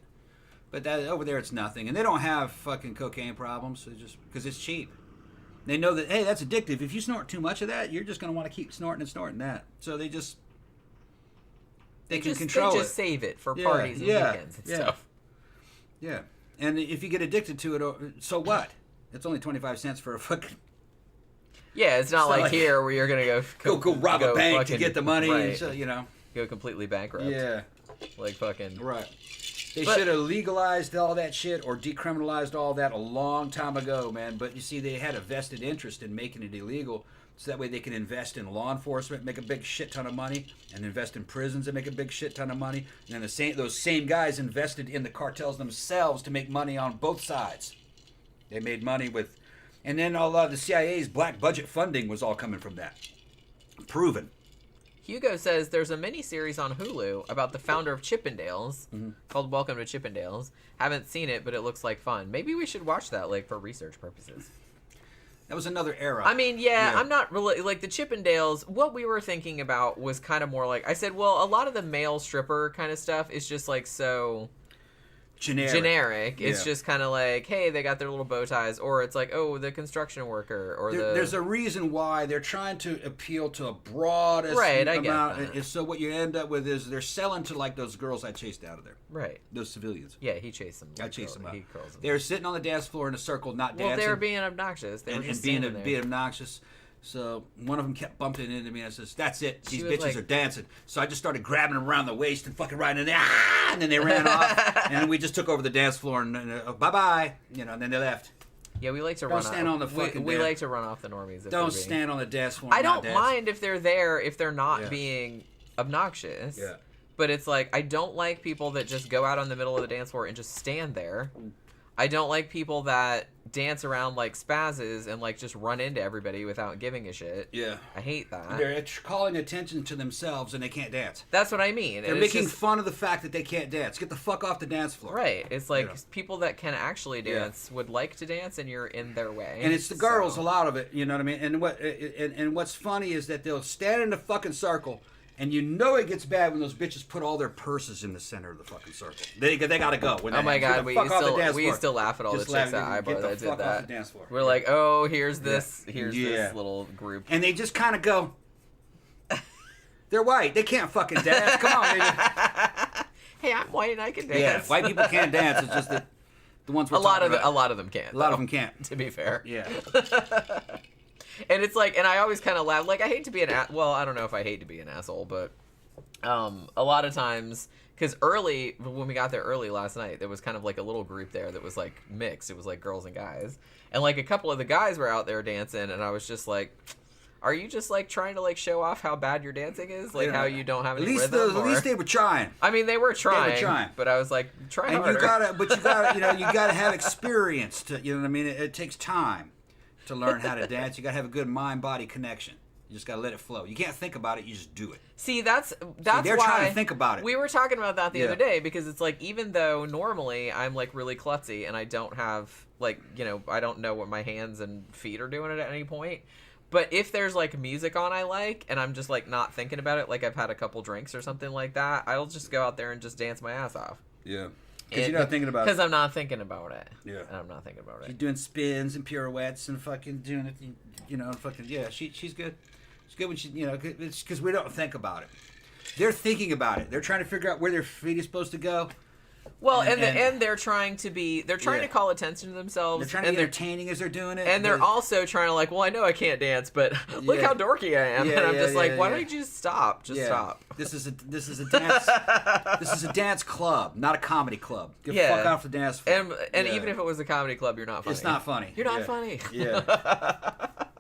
But that over there, it's nothing, and they don't have fucking cocaine problems. So just because it's cheap, they know that hey, that's addictive. If you snort too much of that, you're just gonna want to keep snorting and snorting that. So they can control it. They just save it for parties and weekends and stuff. Yeah, and if you get addicted to it, so what? It's only 25 cents for a fucking. Yeah, it's not like here where you're gonna go rob a bank to get the money, right. And so, you know, go completely bankrupt. Yeah, like fucking right. They should have legalized all that shit or decriminalized all that a long time ago, man. But you see, they had a vested interest in making it illegal, so that way they can invest in law enforcement, make a big shit ton of money, and invest in prisons and make a big shit ton of money. And then those same guys invested in the cartels themselves to make money on both sides. They made money with. And then a lot of the CIA's black budget funding was all coming from that. Proven. Hugo says there's a mini-series on Hulu about the founder of Chippendales called Welcome to Chippendales. Haven't seen it, but it looks like fun. Maybe we should watch that like for research purposes. That was another era. I mean, yeah, I'm not really... Like, the Chippendales, what we were thinking about was kind of more like... I said, well, a lot of the male stripper kind of stuff is just like so... Generic. It's just kind of like, hey, they got their little bow ties, or it's like, oh, the construction worker, or there's a reason why they're trying to appeal to a broadest amount. And so what you end up with is they're selling to like those girls I chased out of there. Right. Those civilians. Yeah, he chased them. I chased them out. He curls them. They were sitting on the dance floor in a circle, not dancing. Well, they were being obnoxious. They were just being obnoxious. So one of them kept bumping into me and I says, that's it. These bitches are dancing. So I just started grabbing them around the waist and fucking riding in there. And then they ran off. And we just took over the dance floor and bye-bye. You know, and then they left. Yeah, we like to run off. Don't stand on the fucking We like to run off the normies. Don't stand on the dance floor. I don't mind if they're there, if they're not being obnoxious. Yeah. But it's like, I don't like people that just go out on the middle of the dance floor and just stand there. I don't like people that dance around like spazzes and like just run into everybody without giving a shit. Yeah. I hate that. They're calling attention to themselves and they can't dance. That's what I mean. They're making fun of the fact that they can't dance. Get the fuck off the dance floor. Right. It's like people that can actually dance would like to dance and you're in their way. And it's the girls, a lot of it, you know what I mean? And what's funny is that they'll stand in a fucking circle. And you know it gets bad when those bitches put all their purses in the center of the fucking circle. They gotta go. Oh my god, we used to laugh at all the chicks at iBar that did that. We're like, oh, here's this little group. And they just kind of go, they're white. They can't fucking dance. Come on, baby. Hey, I'm white and I can dance. Yeah, white people can't dance. It's just that the ones we're talking about. A lot of them can't. A lot of them can't. To be fair. Yeah. And it's like, and I always kind of laugh. Like, I hate to be well, I don't know if I hate to be an asshole, but a lot of times, because when we got there early last night, there was kind of like a little group there that was like mixed. It was like girls and guys. And like a couple of the guys were out there dancing, and I was just like, are you just like trying to like show off how bad your dancing is? Like how you don't have any rhythm? At least they were trying. I mean, they were trying. But I was like, try harder. You gotta have experience to, you know what I mean? It takes time to learn how to dance. You gotta have a good mind-body connection. You just gotta let it flow. You can't think about it. You just do it. See, that's they're why trying to think about it. We were talking about that the other day, because it's like, even though normally I'm like really klutzy and I don't have like, you know, I don't know what my hands and feet are doing at any point. But if there's like music on I like, and I'm just like not thinking about it, like I've had a couple drinks or something like that, I'll just go out there and just dance my ass off. Yeah. Because you're not thinking about it. Because I'm not thinking about it. Yeah. And I'm not thinking about it. She's doing spins and pirouettes and fucking doing it, you know, fucking, yeah, she's good. She's good when she, you know, it's because we don't think about it. They're thinking about it. They're trying to figure out where their feet is supposed to go. Well, and they're trying to call attention to themselves. They're trying to be entertaining as they're doing it. And they're also trying to like, well, I know I can't dance, but look how dorky I am. And I'm just like, why don't you just stop? Just stop. This is a dance. This is a dance club, not a comedy club. Get the fuck off the dance floor. And even if it was a comedy club, you're not funny. It's not funny. You're not funny. Yeah.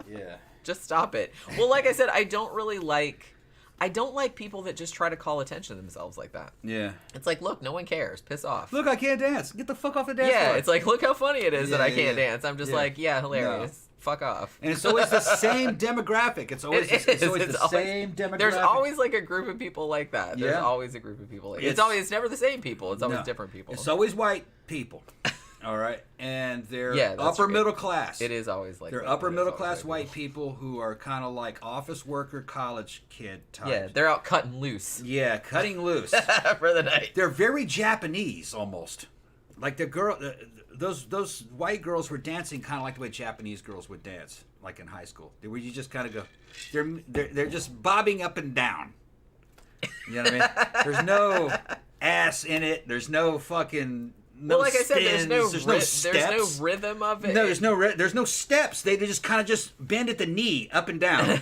Yeah. Just stop it. Well, like I said, I don't like people that just try to call attention to themselves like that. Yeah. It's like, look, no one cares. Piss off. Look, I can't dance. Get the fuck off the dance floor. Yeah, it's like, look how funny it is that I can't dance. I'm just like, hilarious. No. Fuck off. And it's always the same demographic. It's always the same demographic. There's always like a group of people like that. There's always a group of people like that. It's never the same people. It's always different people. It's always white people. All right, and they're upper middle class. It is always like they're upper middle class white people who are kind of like office worker, college kid types. Yeah, they're out cutting loose. Yeah, cutting loose for the night. They're very Japanese almost. Like those white girls were dancing kind of like the way Japanese girls would dance, like in high school. Where you just kind of go, they're just bobbing up and down. You know what I mean? There's no ass in it. There's no fucking. No like spins, I said, there's no rhythm of it. No, there's no steps. They just kind of just bend at the knee, up and down.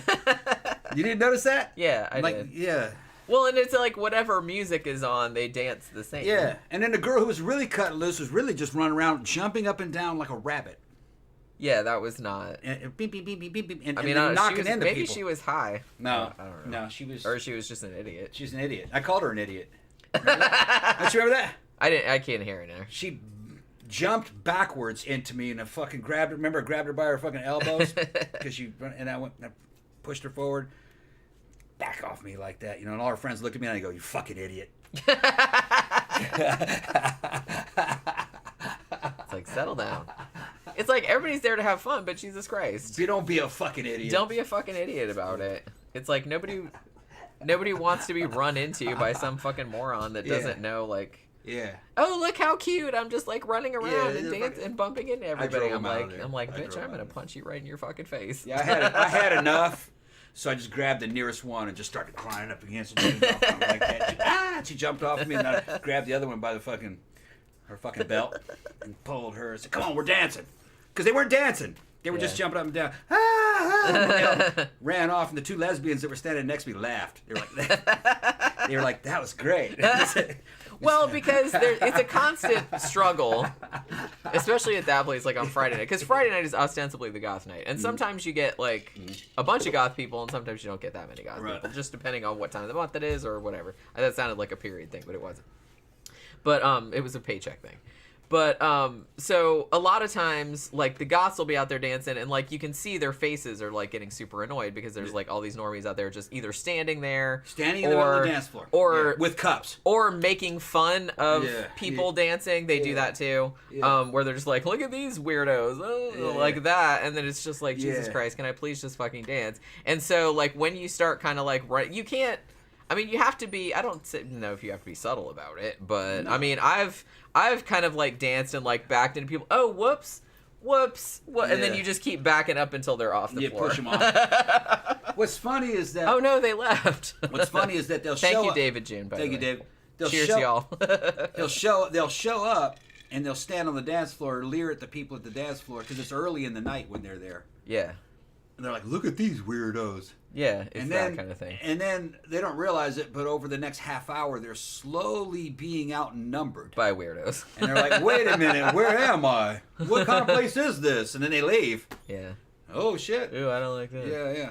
You didn't notice that? Yeah, I did. Yeah. Well, and it's like whatever music is on, they dance the same. Yeah, and then the girl who was really cut loose was really just running around, jumping up and down like a rabbit. Yeah, that was not. And beep, beep, beep, beep, beep, beep, and knocking into maybe people. She was high. No, I don't know. No, she was. Or she was just an idiot. She's an idiot. I called her an idiot. Don't you remember that? I can't hear it now. She jumped backwards into me and I fucking grabbed her. Remember, I grabbed her by her fucking elbows because I pushed her forward. Back off me like that, and all her friends looked at me and I go, "You fucking idiot." It's like, settle down. It's like everybody's there to have fun, but Jesus Christ, you don't be a fucking idiot. Don't be a fucking idiot about it. It's like nobody wants to be run into by some fucking moron that doesn't know, like. Yeah. Oh, look how cute! I'm just like running around and dancing and bumping into everybody. I'm like, bitch, I'm gonna punch you right in your fucking face. Yeah, I had enough, so I just grabbed the nearest one and just started climbing up against her. Like that. She jumped off me, and I grabbed the other one by her fucking belt and pulled her. And said, "Come on, we're dancing," because they weren't dancing. They were just jumping up and down. Ran off, and the two lesbians that were standing next to me laughed. They were like, "That was great." Well, because it's a constant struggle, especially at that place, like on Friday night. Because Friday night is ostensibly the goth night. And sometimes you get, like, a bunch of goth people, and sometimes you don't get that many goth people, just depending on what time of the month it is or whatever. That sounded like a period thing, but it wasn't. But it was a paycheck thing. But, so a lot of times, like, the goths will be out there dancing, and, like, you can see their faces are, like, getting super annoyed because there's, like, all these normies out there just either standing there. Standing in the middle of the dance floor. Or with cups. Or making fun of people dancing. They do that, too. Where they're just like, look at these weirdos. Like that. And then it's just like, Jesus Christ, can I please just fucking dance? And so, like, when you start kind of, like, you can't. I mean, you have to be. I don't know if you have to be subtle about it, but no. I mean, I've kind of like danced and like backed into people. Oh, whoops, and then you just keep backing up until they're off the floor. You push them off. What's funny is that. Oh no, they left. What's funny is that they'll show. Thank you, David June. Thank you, David. Cheers, y'all. They'll show up and they'll stand on the dance floor, leer at the people at the dance floor because it's early in the night when they're there. Yeah. And they're like, "Look at these weirdos." Yeah, it's that kind of thing. And then they don't realize it, but over the next half hour, they're slowly being outnumbered. By weirdos. And they're like, "Wait a minute, where am I? What kind of place is this?" And then they leave. Yeah. Oh, shit. Ooh, I don't like that. Yeah.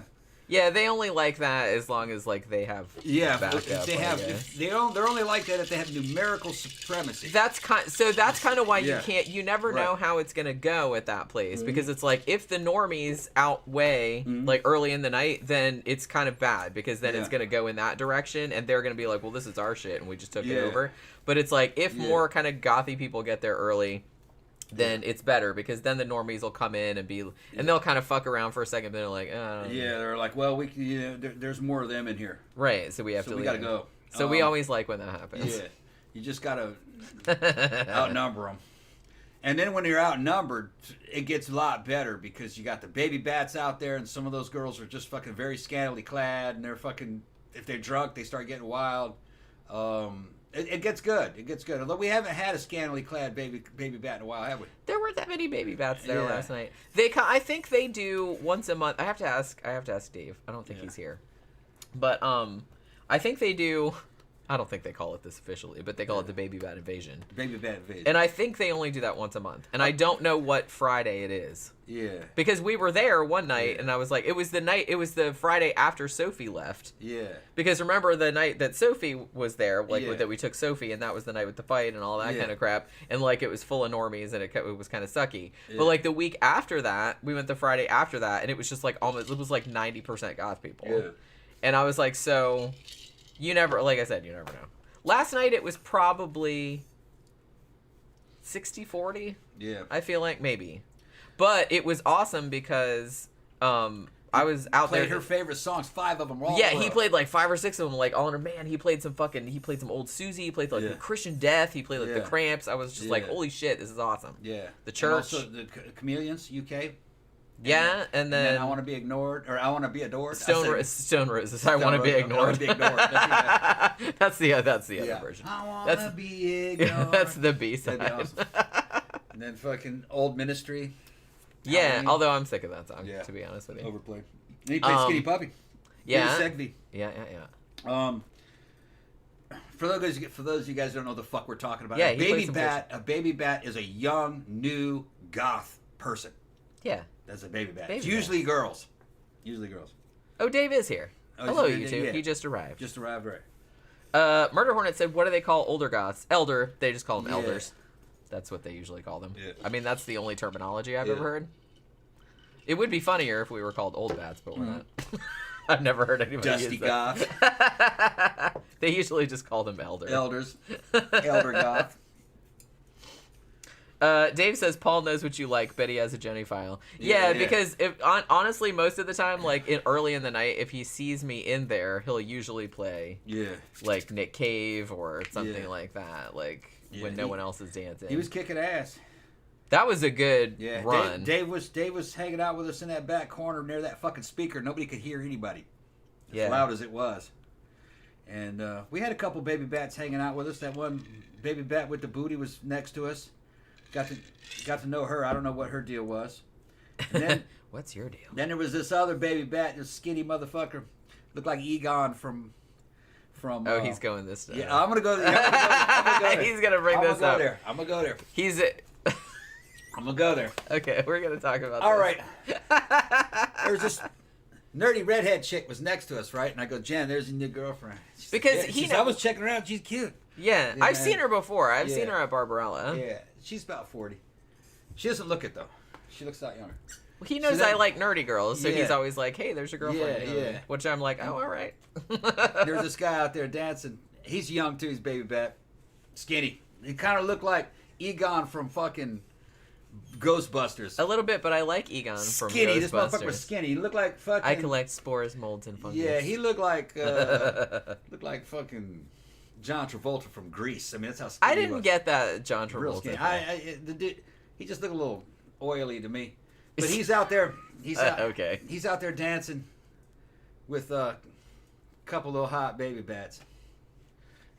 Yeah, they only like that as long as like they have backup. They're only like that if they have numerical supremacy. That's kind of why you never know how it's gonna go at that place because it's like if the normies outweigh like early in the night, then it's kind of bad because then it's gonna go in that direction and they're gonna be like, well, this is our shit and we just took it over. But it's like if more kind of gothy people get there early, then it's better because then the normies will come in and they'll kind of fuck around for a second. But they're like, they're like, well, there's more of them in here, right? So we gotta go. So we always like when that happens. Yeah, you just gotta outnumber them. And then when you're outnumbered, it gets a lot better because you got the baby bats out there, and some of those girls are just fucking very scantily clad, and they're fucking. If they're drunk, they start getting wild. It gets good. It gets good. Although we haven't had a scantily clad baby bat in a while, have we? There weren't that many baby bats there last night. I think they do once a month. I have to ask Dave. I don't think he's here. But I think they do. I don't think they call it this officially, but they call it the baby bat invasion. Baby bat invasion. And I think they only do that once a month. And I don't know what Friday it is. Yeah. Because we were there one night, and I was like, it was the Friday after Sophie left. Yeah. Because remember the night that Sophie was there, that we took Sophie, and that was the night with the fight and all that kind of crap. And, like, it was full of normies, and it was kind of sucky. Yeah. But, like, the week after that, we went the Friday after that, and it was just, like, it was, like, 90% goth people. Yeah. And I was like, so... like I said, you never know. Last night it was probably 60-40. Yeah. I feel like maybe. But it was awesome because I was out there. Played her favorite songs, 5 of them all. Yeah, he played like 5 or 6 of them, like all in her band. He played some Old Susie. He played like Christian Death. He played like the Cramps. I was just like, holy shit, this is awesome. Yeah. The Church. And also the Chameleons, UK. Yeah, and then I Want to Be Ignored, or I Want to Be Adored. Stone Roses. I Want to Be Ignored. That's the other version. I want to be ignored. That's the B-side. That'd be awesome. And then fucking Old Ministry. Yeah, Halloween. Although I'm sick of that song, to be honest with you. Overplayed. And he played Skinny Puppy. Yeah. Yeah. For those of you guys who don't know the fuck we're talking about, a baby bat is a young, new goth person. Yeah. That's a baby bat. It's usually girls. Oh, Dave is here. Hello, you two. Yeah. He just arrived. Right. Murder Hornet said, what do they call older goths? Elder. They just call them elders. That's what they usually call them. Yeah. I mean, that's the only terminology I've ever heard. It would be funnier if we were called old bats, but we're not. I've never heard anybody Dusty use that. goth. They usually just call them elder. Elders. Elder goth. Dave says Paul knows what you like, but he has a Jenny file. Yeah, because honestly, most of the time, like early in the night, if he sees me in there, he'll usually play like Nick Cave or something like that, like when no one else is dancing. He was kicking ass. That was a good run. Dave was hanging out with us in that back corner near that fucking speaker. Nobody could hear anybody, as loud as it was. And we had a couple baby bats hanging out with us. That one baby bat with the booty was next to us. Got to know her. I don't know what her deal was. And then, what's your deal? Then there was this other baby bat, this skinny motherfucker, looked like Egon from. Oh, he's going this time. Yeah, I'm gonna go there. He's gonna bring this up. I'm gonna go there. I'm gonna go there. Okay, we're gonna talk about. All right. There's this nerdy redhead chick was next to us, right? And I go, Jen, there's your new girlfriend. I was checking her out. She's cute. Yeah, I've seen her before. I've seen her at Barbarella. Yeah, she's about 40. She doesn't look it, though. She looks a lot younger. Well, he knows I like nerdy girls, so he's always like, hey, there's your girlfriend. Yeah. Which I'm like, oh, all right. There's this guy out there dancing. He's young, too. He's baby bat. Skinny. He kind of looked like Egon from fucking Ghostbusters. A little bit, but I like Egon from Skinny. Ghostbusters. This motherfucker was skinny. He looked like fucking... I collect spores, molds, and fungus. Yeah, he looked like fucking... John Travolta from Grease. I mean, that's how skinny I didn't get that John Travolta. Real skinny. The dude, he just looked a little oily to me. But he's out there. He's out there dancing with a couple little hot baby bats.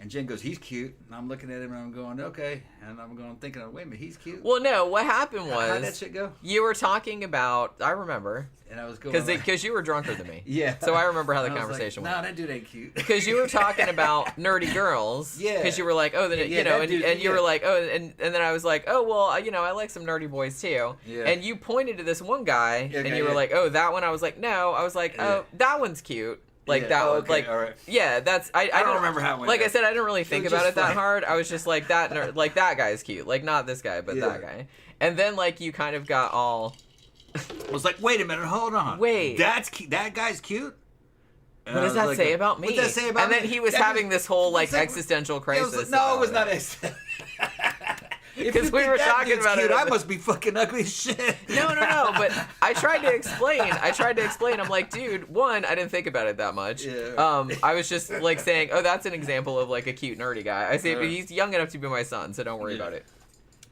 And Jen goes, he's cute. And I'm looking at him and I'm going, okay. And I'm going thinking, wait a minute, he's cute. Well, no, what happened was... How'd that shit go? You were talking about... I remember. And I was going... Because you were drunker than me. Yeah. So I remember how the conversation went. No, that dude ain't cute. Because you were talking about nerdy girls. Yeah. Because you were like, oh, you were like, oh, and then I was like, oh, well, I like some nerdy boys too. Yeah. And you pointed to this one guy, and you were like, oh, that one? I was like, no. I was like, oh, that one's cute. Like that one, like, all right. Yeah, that's I don't remember how it went. Like I said, I didn't really think about it that hard. I was just like that, like that guy's cute, like not this guy, but that guy. And then like you kind of got all. I was like, wait a minute, hold on. Wait, that guy's cute. And what does that say about me? What does that say about me? And then he was having this whole like existential crisis. No, it was not. Because we were talking about it. I must be fucking ugly as shit. No. But I tried to explain. I'm like, dude, one, I didn't think about it that much. Yeah. I was just like saying, oh, that's an example of like a cute nerdy guy. I say, but he's young enough to be my son, so don't worry about it.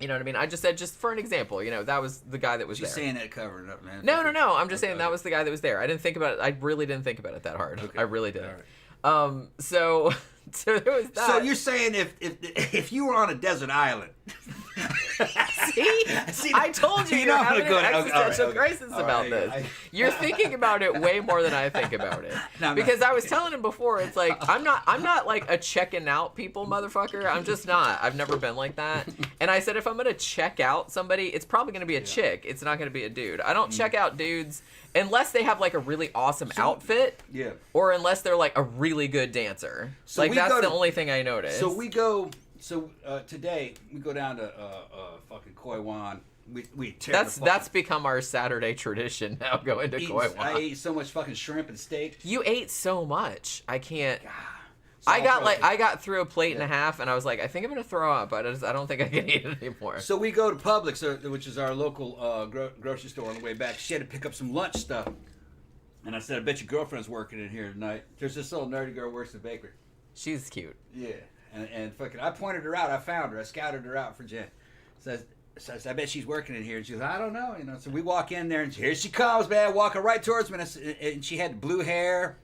You know what I mean? I just said, just for an example, that was the guy that was there. She's saying that covering up, man. No. I'm just saying that was the guy that was there. I didn't think about it. I really didn't think about it that hard. Okay. I really didn't. So there was that. So you're saying if you were on a desert island. See, I told you you're having an existential crisis about this. You're thinking about it way more than I think about it. Because I was telling him before, it's like I'm not like a checking out people motherfucker. I'm just not. I've never been like that. And I said if I'm gonna check out somebody, it's probably gonna be a chick. It's not gonna be a dude. I don't check out dudes unless they have like a really awesome outfit. Yeah. Or unless they're like a really good dancer. So like that's the only thing I noticed. So we go. So today we go down to fucking Koi Wan. We tear that's become our Saturday tradition now. Going to Koi Wan. I ate so much fucking shrimp and steak. You ate so much. I can't. I got through a plate and a half, and I was like, I think I'm gonna throw up. I don't think I can eat it anymore. So we go to Publix, which is our local grocery store. On the way back, she had to pick up some lunch stuff, and I said, I bet your girlfriend's working in here tonight. There's this little nerdy girl who works at the bakery. She's cute. Yeah. And fucking, I pointed her out. I found her. I scouted her out for Jen. So I said, I bet she's working in here. And she was, I don't know. So we walk in there, and here she comes, man, walking right towards me. And she had blue hair.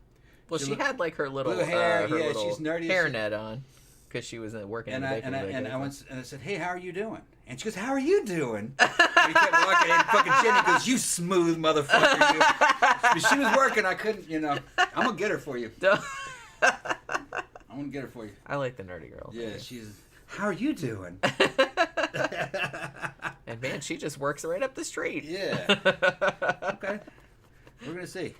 Well, she had like her little blue hair. her yeah, little she's nerdy. Hairnet on, because she was working in the bakery. And I said, hey, how are you doing? And she goes, how are you doing? And he kept walking, and fucking Jenny goes, you smooth motherfucker. You. But she was working. I couldn't, I'm gonna get her for you. I'm gonna get her for you. I like the nerdy girl. Yeah, she's. How are you doing? And man, she just works right up the street. Yeah. Okay. We're gonna see.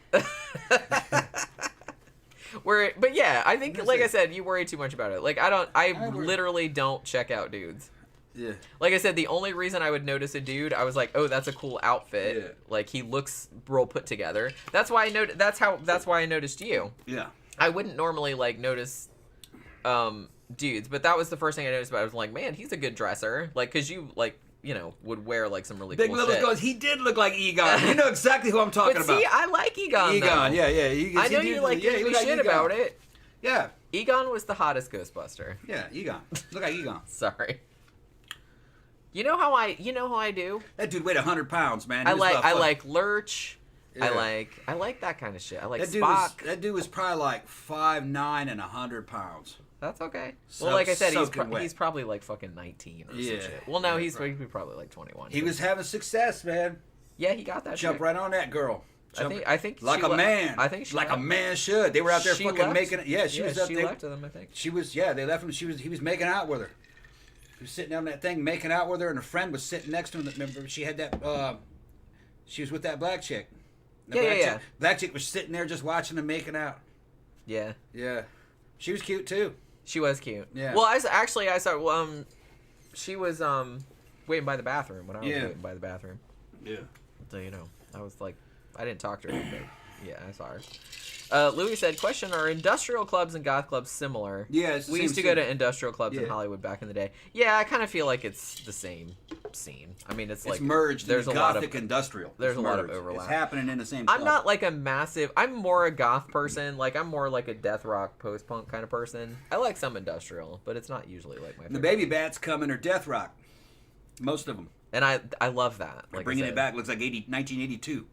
But yeah, I think, like I said, you worry too much about it. Like I literally don't check out dudes. Yeah. Like I said, the only reason I would notice a dude, I was like, oh, that's a cool outfit. Yeah. Like he looks real put together. That's why I noticed you. Yeah. I wouldn't normally like notice dudes, but that was the first thing I noticed about it. I was like, man, he's a good dresser. Like, cause you like, would wear like some really Big cool Little shit. goes, he did look like Egon. You know exactly who I'm talking about. See, I like Egon. Egon, though. yeah. I know you like giving me shit about it. Yeah. Egon was the hottest Ghostbuster. Yeah, Egon. Look like Egon. Sorry. You know how I do? That dude weighed 100 pounds, man. I like Lurch. Yeah. I like that kind of shit. I like Spock. That dude was probably like 5'9" and 100 pounds. That's okay. Well, like I said, he's probably like fucking 19 or some shit. Well, no, he's probably like 21. He was having success, man. Yeah, he got that. Jump right on that girl. I think like a man. I think like a man should. They were out there fucking making it. Yeah, she was up there. She left to them, I think. She was. Yeah, they left him. He was making out with her. He was sitting on that thing making out with her, and her friend was sitting next to him. Remember, she had that. She was with that black chick. Yeah. Black chick was sitting there just watching them making out. Yeah. Yeah. She was cute too. She was cute. Yeah. Well, I saw. She was waiting by the bathroom when I was waiting by the bathroom. Yeah. So I was like, I didn't talk to her, but yeah, I saw her. Louis said, question, are industrial clubs and goth clubs similar? Yeah, we used to go to industrial clubs in Hollywood back in the day. Yeah, I kind of feel like it's the same scene. I mean, it's like merged. There's a gothic industrial. There's a lot of overlap. It's happening in the same club. I'm not like I'm more a goth person. Like, I'm more like a death rock, post-punk kind of person. I like some industrial, but it's not usually like my favorite. The baby bats come in are death rock. Most of them. And I love that. Like bringing it back looks like 1982.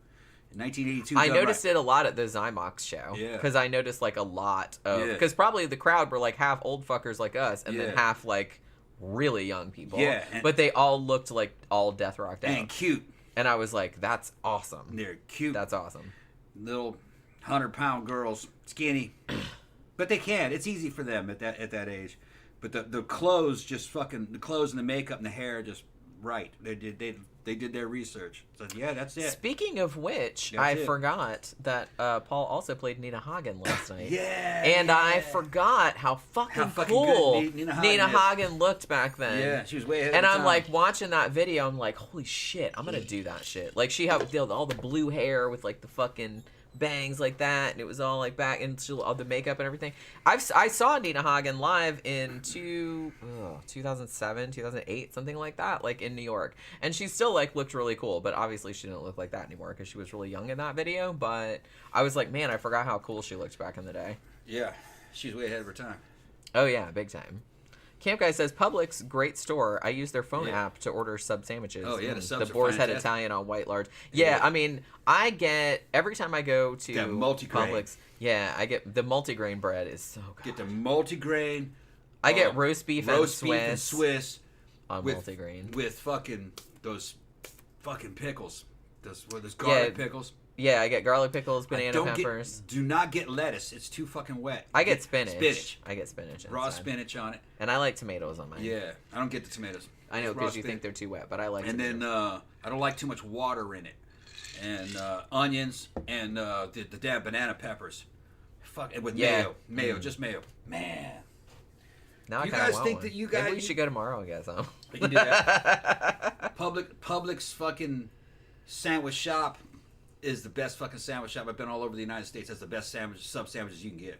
In 1982, I noticed it a lot at the Zymox show. Yeah. Because I noticed like a lot of... Because probably the crowd were like half old fuckers like us and then half like really young people. Yeah. But they all looked like all death rocked out. And cute. And I was like, that's awesome. They're cute. That's awesome. Little 100-pound girls, skinny. But they can. It's easy for them at that age. But the clothes just fucking... The clothes and the makeup and the hair just... Right. They did their research. So yeah, that's it. Speaking of which, I forgot that Paul also played Nina Hagen last night. Yeah. And I forgot how fucking cool good Nina Hagen looked back then. Yeah, she was way ahead and of I'm time. like watching that video, I'm like, holy shit, I'm gonna do that shit. Like she had all the blue hair with like the fucking bangs like that, and it was all like back into all the makeup and everything. I saw Nina Hagen live in 2007, 2008, something like that, like in New York, and she still like looked really cool, but obviously she didn't look like that anymore because she was really young in that video. But I was like, man, I forgot how cool she looked back in the day. Yeah, she's way ahead of her time. Oh yeah, big time. Camp Guy says, Publix, great store. I use their phone app to order sub sandwiches. Oh, yeah, the subs The are Boar's Head fantastic. Italian on white large. Yeah, I mean, I get, every time I go to Publix, I get, the multigrain bread is so good. Get the multigrain. I get roast beef and Swiss on multigrain. With those fucking pickles. Those garlic pickles. Yeah, I get garlic pickles, banana peppers. Do not get lettuce. It's too fucking wet. I get spinach. I get spinach. Raw spinach on it. And I like tomatoes on mine. Yeah, I don't get the tomatoes. I know because you think they're too wet, but I like tomatoes. And then I don't like too much water in it. And onions and the damn banana peppers. Fuck it with mayo, just mayo. Man. Now you guys think that you guys? Maybe we should go tomorrow, I guess. Huh? We can do that. Publix fucking sandwich shop is the best fucking sandwich shop. I've been all over the United States. That's the best sub sandwiches you can get.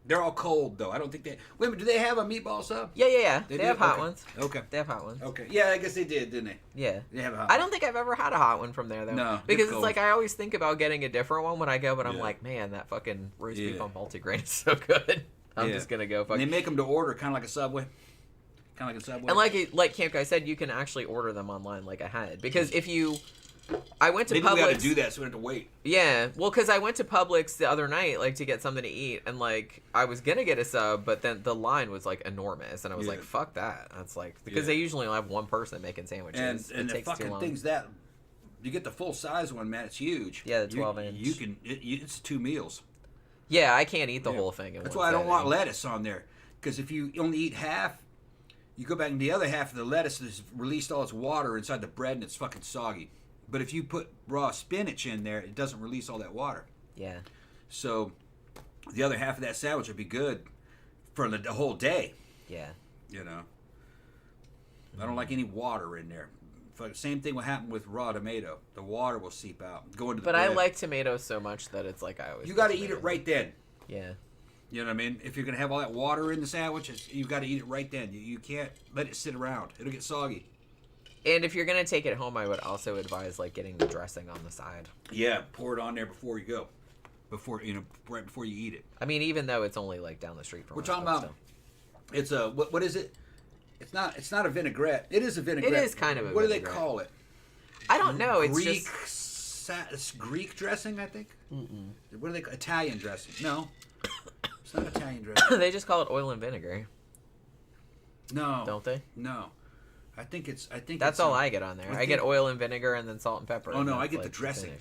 They're all cold though. I don't think they. Wait a minute, do they have a meatball sub? Yeah. They have hot ones. Okay. They have hot ones. Okay. Yeah, I guess they did, didn't they? Yeah. They have a hot I don't think I've ever had a hot one from there though. No. Because it's like I always think about getting a different one when I go, but I'm like, man, that fucking roast beef on multigrain is so good. I'm just gonna go fucking. And they make them to order, kind of like a Subway. And like Camp Guy said, you can actually order them online like ahead. Because if you... I went to Publix... Maybe we got to do that so we don't have to wait. Yeah. Well, because I went to Publix the other night like to get something to eat. And like, I was going to get a sub, but then the line was like enormous. And I was like, fuck that. That's like... Because they usually only have one person making sandwiches. And it takes the fucking too long. thing's that... You get the full size one, man. It's huge. Yeah, the 12-inch. You can... It's 2 meals. Yeah, I can't eat the whole thing. That's why I don't want lettuce on there. Because if you only eat half... You go back and the other half of the lettuce has released all its water inside the bread and it's fucking soggy. But if you put raw spinach in there, it doesn't release all that water. Yeah. So the other half of that sandwich would be good for the whole day. Yeah. You know. I don't like any water in there. Same thing will happen with raw tomato. The water will seep out. Go into the bread. I like tomatoes so much that it's like I always... You got to eat it right then. Yeah. You know what I mean? If you're going to have all that water in the sandwich, you've got to eat it right then. You can't let it sit around. It'll get soggy. And if you're going to take it home, I would also advise like getting the dressing on the side. Yeah, pour it on there before you go. Right before you eat it. I mean, even though it's only like down the street from us. We're talking about, it's a, what is it? It's not a vinaigrette. It is a vinaigrette. It is kind of a What vinaigrette. do they call it? I don't know. It's It's Greek dressing, I think. What do they call Italian dressing? No. It's not Italian dressing. They just call it oil and vinegar. No. Don't they? No. I think that's all I get on there. I get oil and vinegar and then salt and pepper. Oh no, I get the dressing.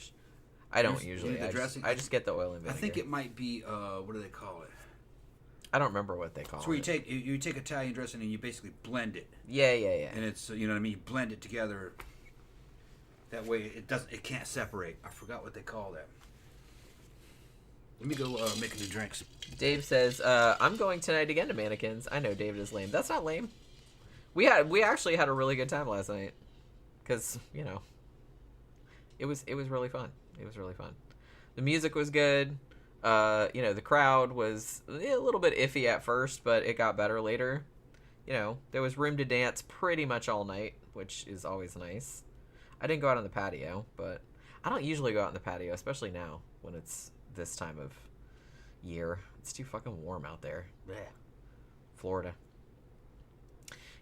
I don't usually. The dressing? I just get the oil and vinegar. I think it might be what do they call it? I don't remember what they call it. So you take Italian dressing and you basically blend it. Yeah. And it's you know what I mean. You blend it together. That way it can't separate. I forgot what they call that. Let me go make new drinks. Dave says, I'm going tonight again to Mannequins. I know David is lame. That's not lame. We actually had a really good time last night. Because, you know, it was really fun. It was really fun. The music was good. You know, the crowd was a little bit iffy at first, but it got better later. You know, there was room to dance pretty much all night, which is always nice. I didn't go out on the patio, but I don't usually go out on the patio, especially now when it's this time of year. It's too fucking warm out there. Blech. Florida.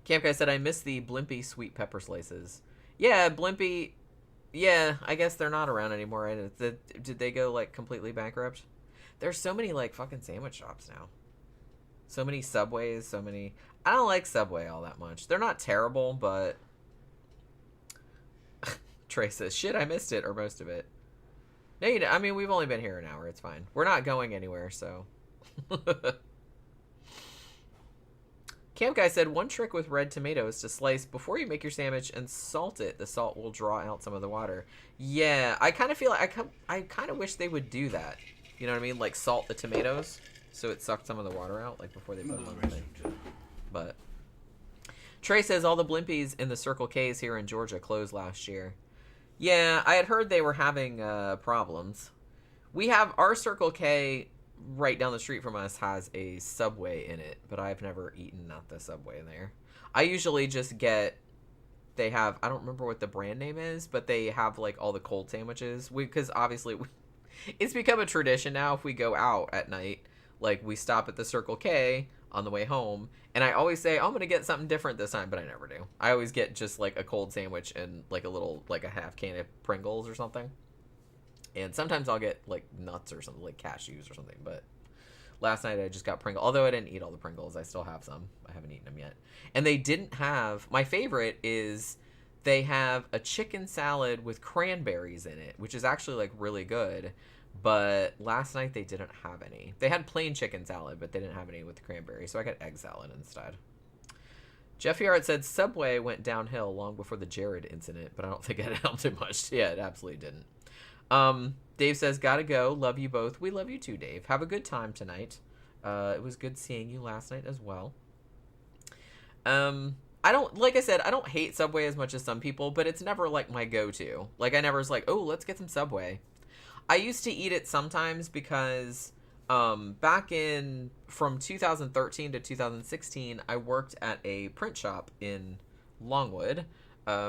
Camp Guy said, I miss the Blimpie sweet pepper slices. Yeah, Blimpie. Yeah, I guess they're not around anymore, right? Did they go, like, completely bankrupt? There's so many, like, fucking sandwich shops now. So many Subways, so many... I don't like Subway all that much. They're not terrible, but... Trey says, shit, I missed it, or most of it. No, I mean, we've only been here an hour. It's fine. We're not going anywhere, so... Camp Guy said, one trick with red tomato is to slice before you make your sandwich and salt it. The salt will draw out some of the water. Yeah, I kind of feel like I kind of wish they would do that. You know what I mean? Like salt the tomatoes so it sucked some of the water out, like before they put them on the thing. But Trey says all the Blimpies in the Circle K's here in Georgia closed last year. Yeah, I had heard they were having problems. We have our Circle K right down the street from us has a Subway in it, but I've never eaten at the Subway there. I usually just get, they have, I don't remember what the brand name is, but they have like all the cold sandwiches. Because obviously it's become a tradition now if we go out at night, like we stop at the Circle K, on the way home, and I always say, I'm going to get something different this time, but I never do. I always get just, like, a cold sandwich and, like, a half can of Pringles or something. And sometimes I'll get, like, nuts or something, like cashews or something, but last night I just got Pringles. Although I didn't eat all the Pringles, I still have some. I haven't eaten them yet. And they didn't have, my favorite is they have a chicken salad with cranberries in it, which is actually, like, really good. But last night they didn't have any. They had plain chicken salad, but they didn't have any with the cranberry, so I got egg salad instead. Jeffy Art said Subway went downhill long before the Jared incident, but I don't think it helped him much. Yeah, it absolutely didn't. Dave says, gotta go. Love you both. We love you too, Dave. Have a good time tonight. It was good seeing you last night as well. Like I said, I don't hate Subway as much as some people, but it's never, like, my go-to. Like, I never was like, oh, let's get some Subway. I used to eat it sometimes because back in, from 2013 to 2016, I worked at a print shop in Longwood,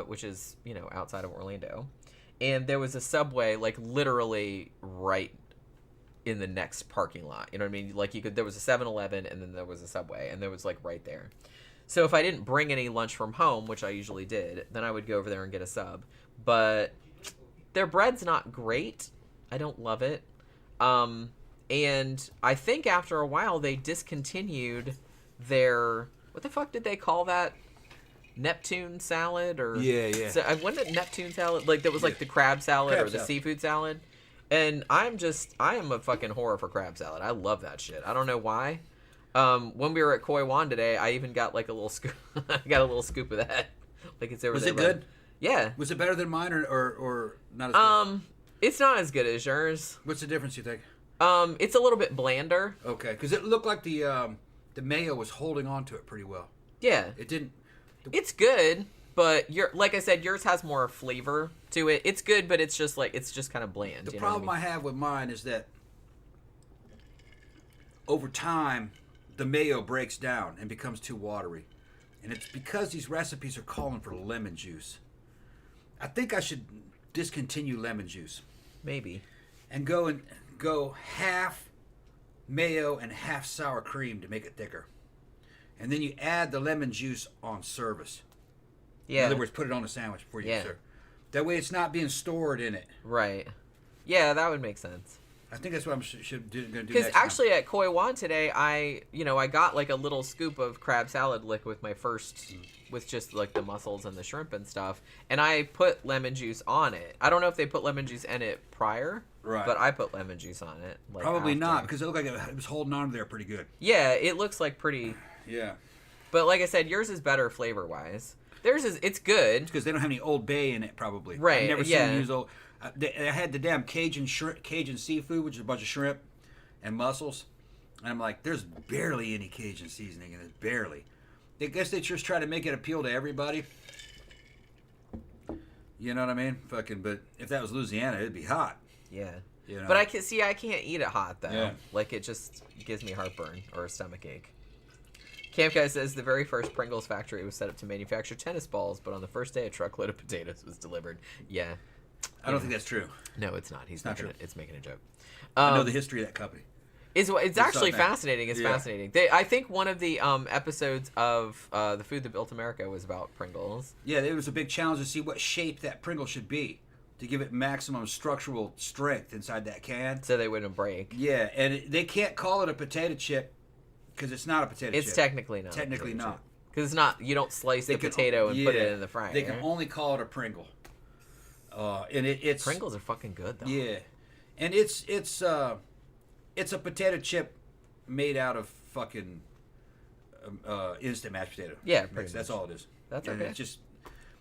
which is, you know, outside of Orlando. And there was a Subway, like, literally right in the next parking lot. You know what I mean? Like, there was a 7-Eleven, and then there was a Subway, and there was, like, right there. So if I didn't bring any lunch from home, which I usually did, then I would go over there and get a sub. But their bread's not great. I don't love it. And I think after a while they discontinued their, what the fuck did they call that? Neptune salad? Or Yeah. So, wasn't it Neptune salad? Like, that was like the crab salad or the seafood salad. And I am a fucking whore for crab salad. I love that shit. I don't know why. When we were at Koi Wan today, I even got like a little scoop. I got a little scoop of that. Like, it's over Was there. it good? Yeah. Was it better than mine or not as good? It's not as good as yours. What's the difference, you think? It's a little bit blander. Okay, because it looked like the mayo was holding on to it pretty well. Yeah. It didn't. It's good, but like I said, yours has more flavor to it. It's good, but it's just kind of bland. The problem I have with mine is that over time, the mayo breaks down and becomes too watery. And it's because these recipes are calling for lemon juice. I think I should discontinue lemon juice. Maybe. And go half mayo and half sour cream to make it thicker. And then you add the lemon juice on service. Yeah. In other words, put it on a sandwich before you serve. That way it's not being stored in it. Right. Yeah, that would make sense. I think that's what I'm going to do next time. Because actually at Koi Wan today, I got like a little scoop of crab salad lick with my first, with just like the mussels and the shrimp and stuff. And I put lemon juice on it. I don't know if they put lemon juice in it prior. Right. But I put lemon juice on it. Like, probably after. not, because it looked like it was holding on to there pretty good. Yeah, it looks like pretty. Yeah. But like I said, yours is better flavor-wise. Theirs is, it's good. It's because they don't have any Old Bay in it, probably. Right, I've never seen them use old. They had the damn Cajun seafood, which is a bunch of shrimp and mussels. And I'm like, there's barely any Cajun seasoning in it. Barely. I guess they just try to make it appeal to everybody. You know what I mean? Fucking, but if that was Louisiana, it'd be hot. Yeah. You know? But I can't eat it hot, though. Yeah. Like, it just gives me heartburn or a stomach ache. Camp Guy says the very first Pringles factory was set up to manufacture tennis balls, but on the first day, a truckload of potatoes was delivered. Yeah. I don't think that's true. No, it's not. He's not true. It's making a joke. I know the history of that company. It's actually fascinating. It's fascinating. I think one of the episodes of The Food That Built America was about Pringles. Yeah, it was a big challenge to see what shape that Pringle should be to give it maximum structural strength inside that can. So they wouldn't break. Yeah, and they can't call it a potato chip because it's not a potato chip. It's technically not. Technically not. Because it's not. You don't slice the potato and put it in the fryer. They can only call it a Pringle. And it's Pringles are fucking good though. Yeah, and it's a potato chip made out of fucking instant mashed potato. Yeah, pretty much. That's all it is. That's and okay. It's just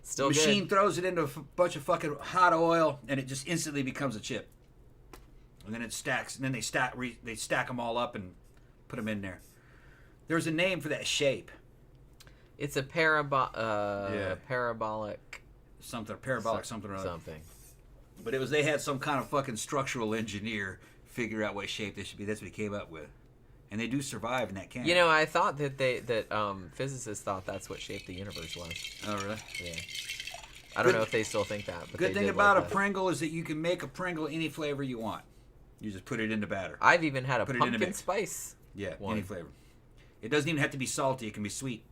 still machine good. throws it into a bunch of fucking hot oil, and it just instantly becomes a chip. And then it stacks, and then they stack them all up and put them in there. There's a name for that shape. It's a parabolic. Something parabolic, something or other. Something. But they had some kind of fucking structural engineer figure out what shape they should be. That's what he came up with, and they do survive in that can. You know, I thought that physicists thought that's what shape the universe was. Oh really? Yeah. I don't know if they still think that. But good thing about a Pringle is that you can make a Pringle any flavor you want. You just put it in the batter. I've even had a pumpkin spice. Yeah, one. any flavor. It doesn't even have to be salty. It can be sweet.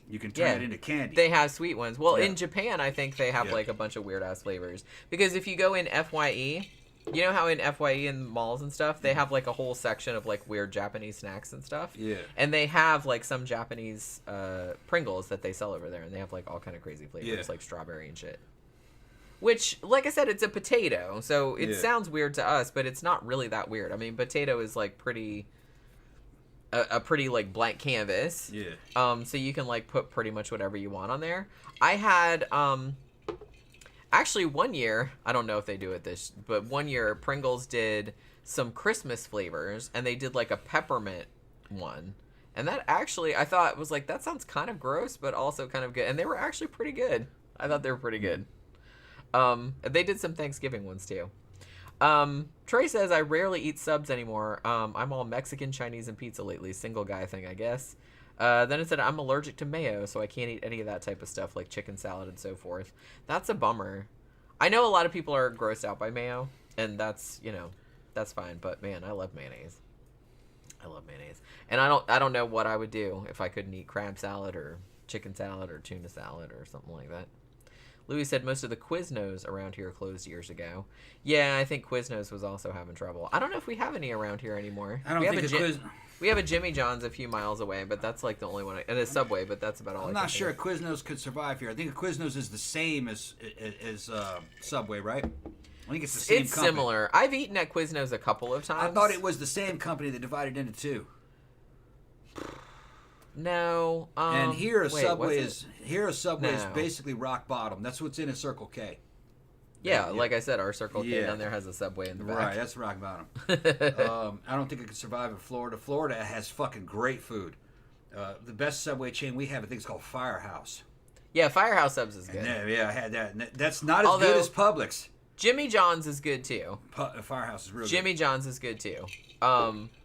You can turn it into candy. They have sweet ones. Well, in Japan, I think they have like a bunch of weird ass flavors. Because if you go in FYE, you know how in FYE and malls and stuff, they have like a whole section of like weird Japanese snacks and stuff. Yeah. And they have like some Japanese Pringles that they sell over there, and they have like all kind of crazy flavors, like strawberry and shit. Which, like I said, it's a potato, so it sounds weird to us, but it's not really that weird. I mean, potato is like pretty. A pretty like blank canvas. Yeah. So you can like put pretty much whatever you want on there. I had actually one year, I don't know if they do it but one year Pringles did some Christmas flavors, and they did like a peppermint one. And that actually I thought was like, that sounds kind of gross, but also kind of good. And they were actually pretty good. I thought they were pretty good. They did some Thanksgiving ones too. Trey says, I rarely eat subs anymore. I'm all Mexican, Chinese, and pizza lately. Single guy thing, I guess. Then it said, I'm allergic to mayo, so I can't eat any of that type of stuff, like chicken salad and so forth. That's a bummer. I know a lot of people are grossed out by mayo, and that's, that's fine. But, man, I love mayonnaise. I love mayonnaise. And I don't know what I would do if I couldn't eat crab salad or chicken salad or tuna salad or something like that. Louis said most of the Quiznos around here closed years ago. Yeah, I think Quiznos was also having trouble. I don't know if we have any around here anymore. I don't think we have a Jimmy John's a few miles away, but that's like the only one. And a Subway, but that's about all. I'm not sure Quiznos could survive here. I think Quiznos is the same as Subway, right? I think it's the same company. It's similar. I've eaten at Quiznos a couple of times. I thought it was the same company that divided into two. No. And here a Subway is basically rock bottom. That's what's in a Circle K. Yeah, like I said, our Circle K down there has a Subway in the back. Right, that's rock bottom. I don't think it could survive in Florida. Florida has fucking great food. The best Subway chain we have, I think, is called Firehouse. Yeah, Firehouse subs is good. Yeah, I had that. And that's not as good as Publix. Jimmy John's is good too. Firehouse is really Jimmy good. John's is good too.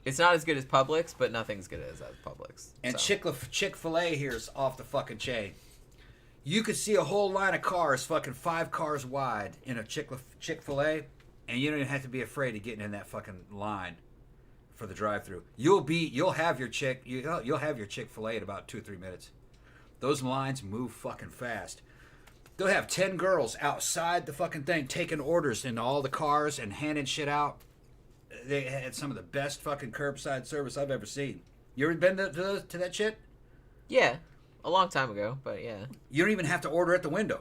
It's not as good as Publix, but nothing's good as Publix. And Chick-fil-A here is off the fucking chain. You could see a whole line of cars, fucking 5 cars wide, in a Chick-fil-A, and you don't even have to be afraid of getting in that fucking line for the drive-through. You'll have your Chick-fil-A in about 2 or 3 minutes. Those lines move fucking fast. They'll have 10 girls outside the fucking thing taking orders into all the cars and handing shit out. They had some of the best fucking curbside service I've ever seen. You ever been to that shit? Yeah, a long time ago, but yeah. You don't even have to order at the window.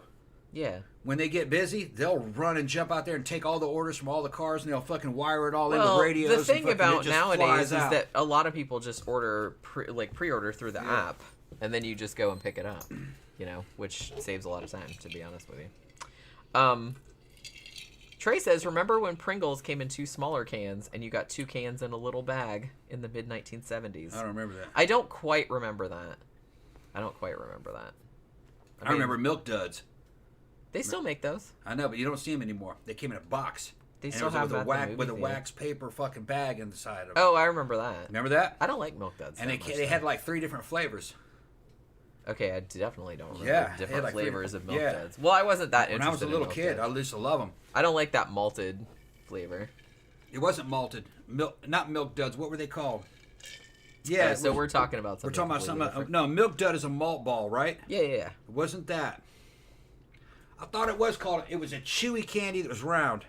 Yeah. When they get busy, they'll run and jump out there and take all the orders from all the cars, and they'll fucking wire it all into radios. The thing about nowadays is out. that a lot of people just pre-order through the app, and then you just go and pick it up. Which saves a lot of time, to be honest with you. Trey says, remember when Pringles came in 2 smaller cans and you got 2 cans in a little bag in the mid-1970s? I don't remember that. I don't quite remember that. I remember Milk Duds. They still make those. I know, but you don't see them anymore. They came in a box. They still have them with a wax paper fucking bag inside of them. Oh, I remember that. Remember that? I don't like Milk Duds. And they had like 3 different flavors. Okay, I definitely don't remember different flavors of Milk Duds. Well, I wasn't that interested. When I was a little kid, I used to love them. I don't like that malted flavor. It wasn't malted. Not Milk Duds. What were they called? Yeah. So we're talking about something. We're talking about something. No, Milk Dud is a malt ball, right? Yeah. It wasn't that. I thought it was called. It was a chewy candy that was round.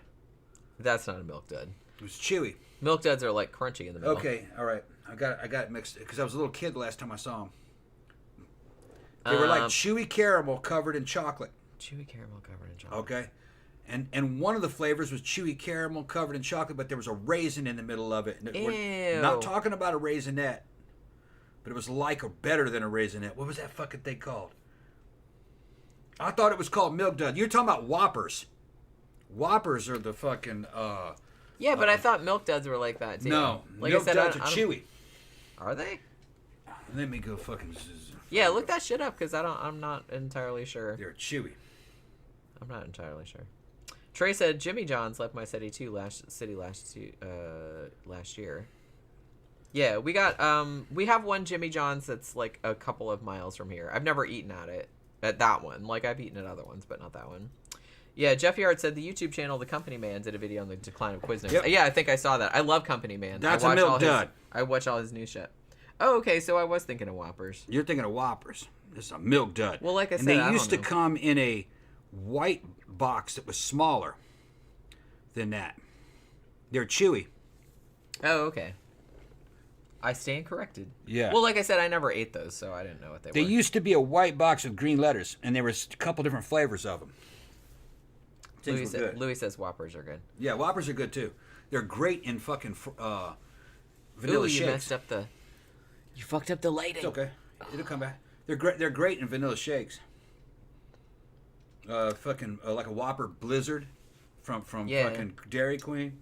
That's not a Milk Dud. It was chewy. Milk Duds are like crunchy in the middle. Okay, all right. I got it mixed because I was a little kid the last time I saw them. They were like chewy caramel covered in chocolate. Chewy caramel covered in chocolate. Okay. And one of the flavors was chewy caramel covered in chocolate, but there was a raisin in the middle of it. Ew. We're not talking about a raisinette, but it was like or better than a raisinette. What was that fucking thing called? I thought it was called Milk Dud. You're talking about Whoppers. Whoppers are the fucking... yeah, but I thought Milk Duds were like that, too. No. Like Milk Duds are chewy. Are they? Let me go fucking... Yeah, look that shit up, because I'm not entirely sure. They're chewy. I'm not entirely sure. Trey said, Jimmy John's left my city last year. Yeah, we have one Jimmy John's that's like a couple of miles from here. I've never eaten at that one. Like, I've eaten at other ones, but not that one. Yeah, Jeff Yard said the YouTube channel The Company Man did a video on the decline of Quiznos. Yep. Yeah, I think I saw that. I love Company Man. That's a Milk Dud. I watch all his new shit. Oh, okay. So I was thinking of Whoppers. You're thinking of Whoppers. This is a milk dud. Well, like I said, and they used to come in a white box that was smaller than that. They're chewy. Oh, okay. I stand corrected. Yeah. Well, like I said, I never ate those, so I didn't know what they were. They used to be a white box with green letters, and there was a couple different flavors of them. Louis says Whoppers are good. Yeah, Whoppers are good too. They're great in fucking vanilla shakes. You messed up the. You fucked up the lighting. It's okay. It'll come back. They're great. They're great in vanilla shakes. Like a Whopper Blizzard from fucking Dairy Queen.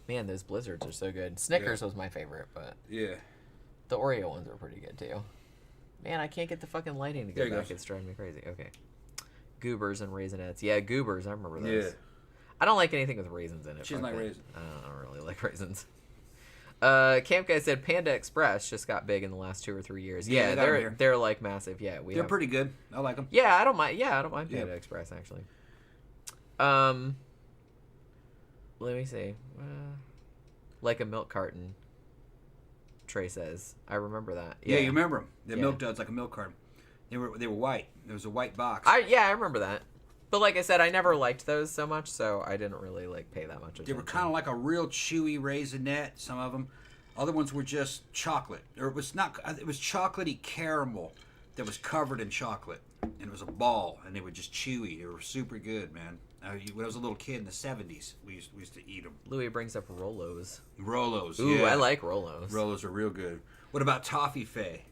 Man, those Blizzards are so good. Snickers was my favorite, but yeah, the Oreo ones are pretty good too. Man, I can't get the fucking lighting to go back. It's driving me crazy. Okay. Goobers and Raisinets. Yeah, Goobers. I remember those. Yeah. I don't like anything with raisins in it. She doesn't like raisins. I don't really like raisins. Camp Guy said Panda Express just got big in the last 2 or 3 years. Yeah, they're like massive. Yeah, they're pretty good. I like them. Yeah, I don't mind. Yeah, I don't mind Panda Express actually. Let me see. Like a milk carton. Trey says, I remember that. Yeah, you remember them? The milk duds like a milk carton. They were white. There was a white box. I remember that. But like I said, I never liked those so much, so I didn't really like pay that much attention. They were kind of like a real chewy raisinette. Some of them, other ones were just chocolate, or it was not. It was chocolatey caramel that was covered in chocolate, and it was a ball, and they were just chewy. They were super good, man. When I was a little kid in the 70s, we used to eat them. Louis brings up Rolos. Rolos, Ooh, yeah. I like Rolos. Rolos are real good. What about Toffee Fay?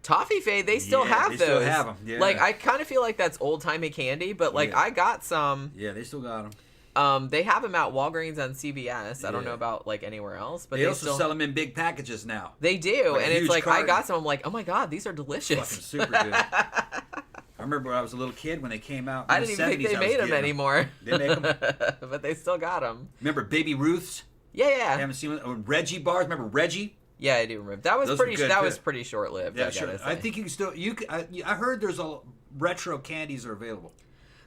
Toffee Fay, they still have those. They still have them, yeah. Like, I kind of feel like that's old-timey candy, but, like, I got some. Yeah, they still got them. They have them at Walgreens and CVS. I don't know about, like, anywhere else. But they also sell them in big packages now. They do, and it's like, carton. I got some, I'm like, oh my god, these are delicious. Fucking super good. I remember when I was a little kid when they came out. I didn't even think they made them anymore. They make them? But they still got them. Remember Baby Ruth's? Yeah. You haven't seen them? Reggie bars? Remember Reggie? Yeah, I do remember. That was pretty short lived. Yeah, sure. I think you can still I heard there's a retro candies are available.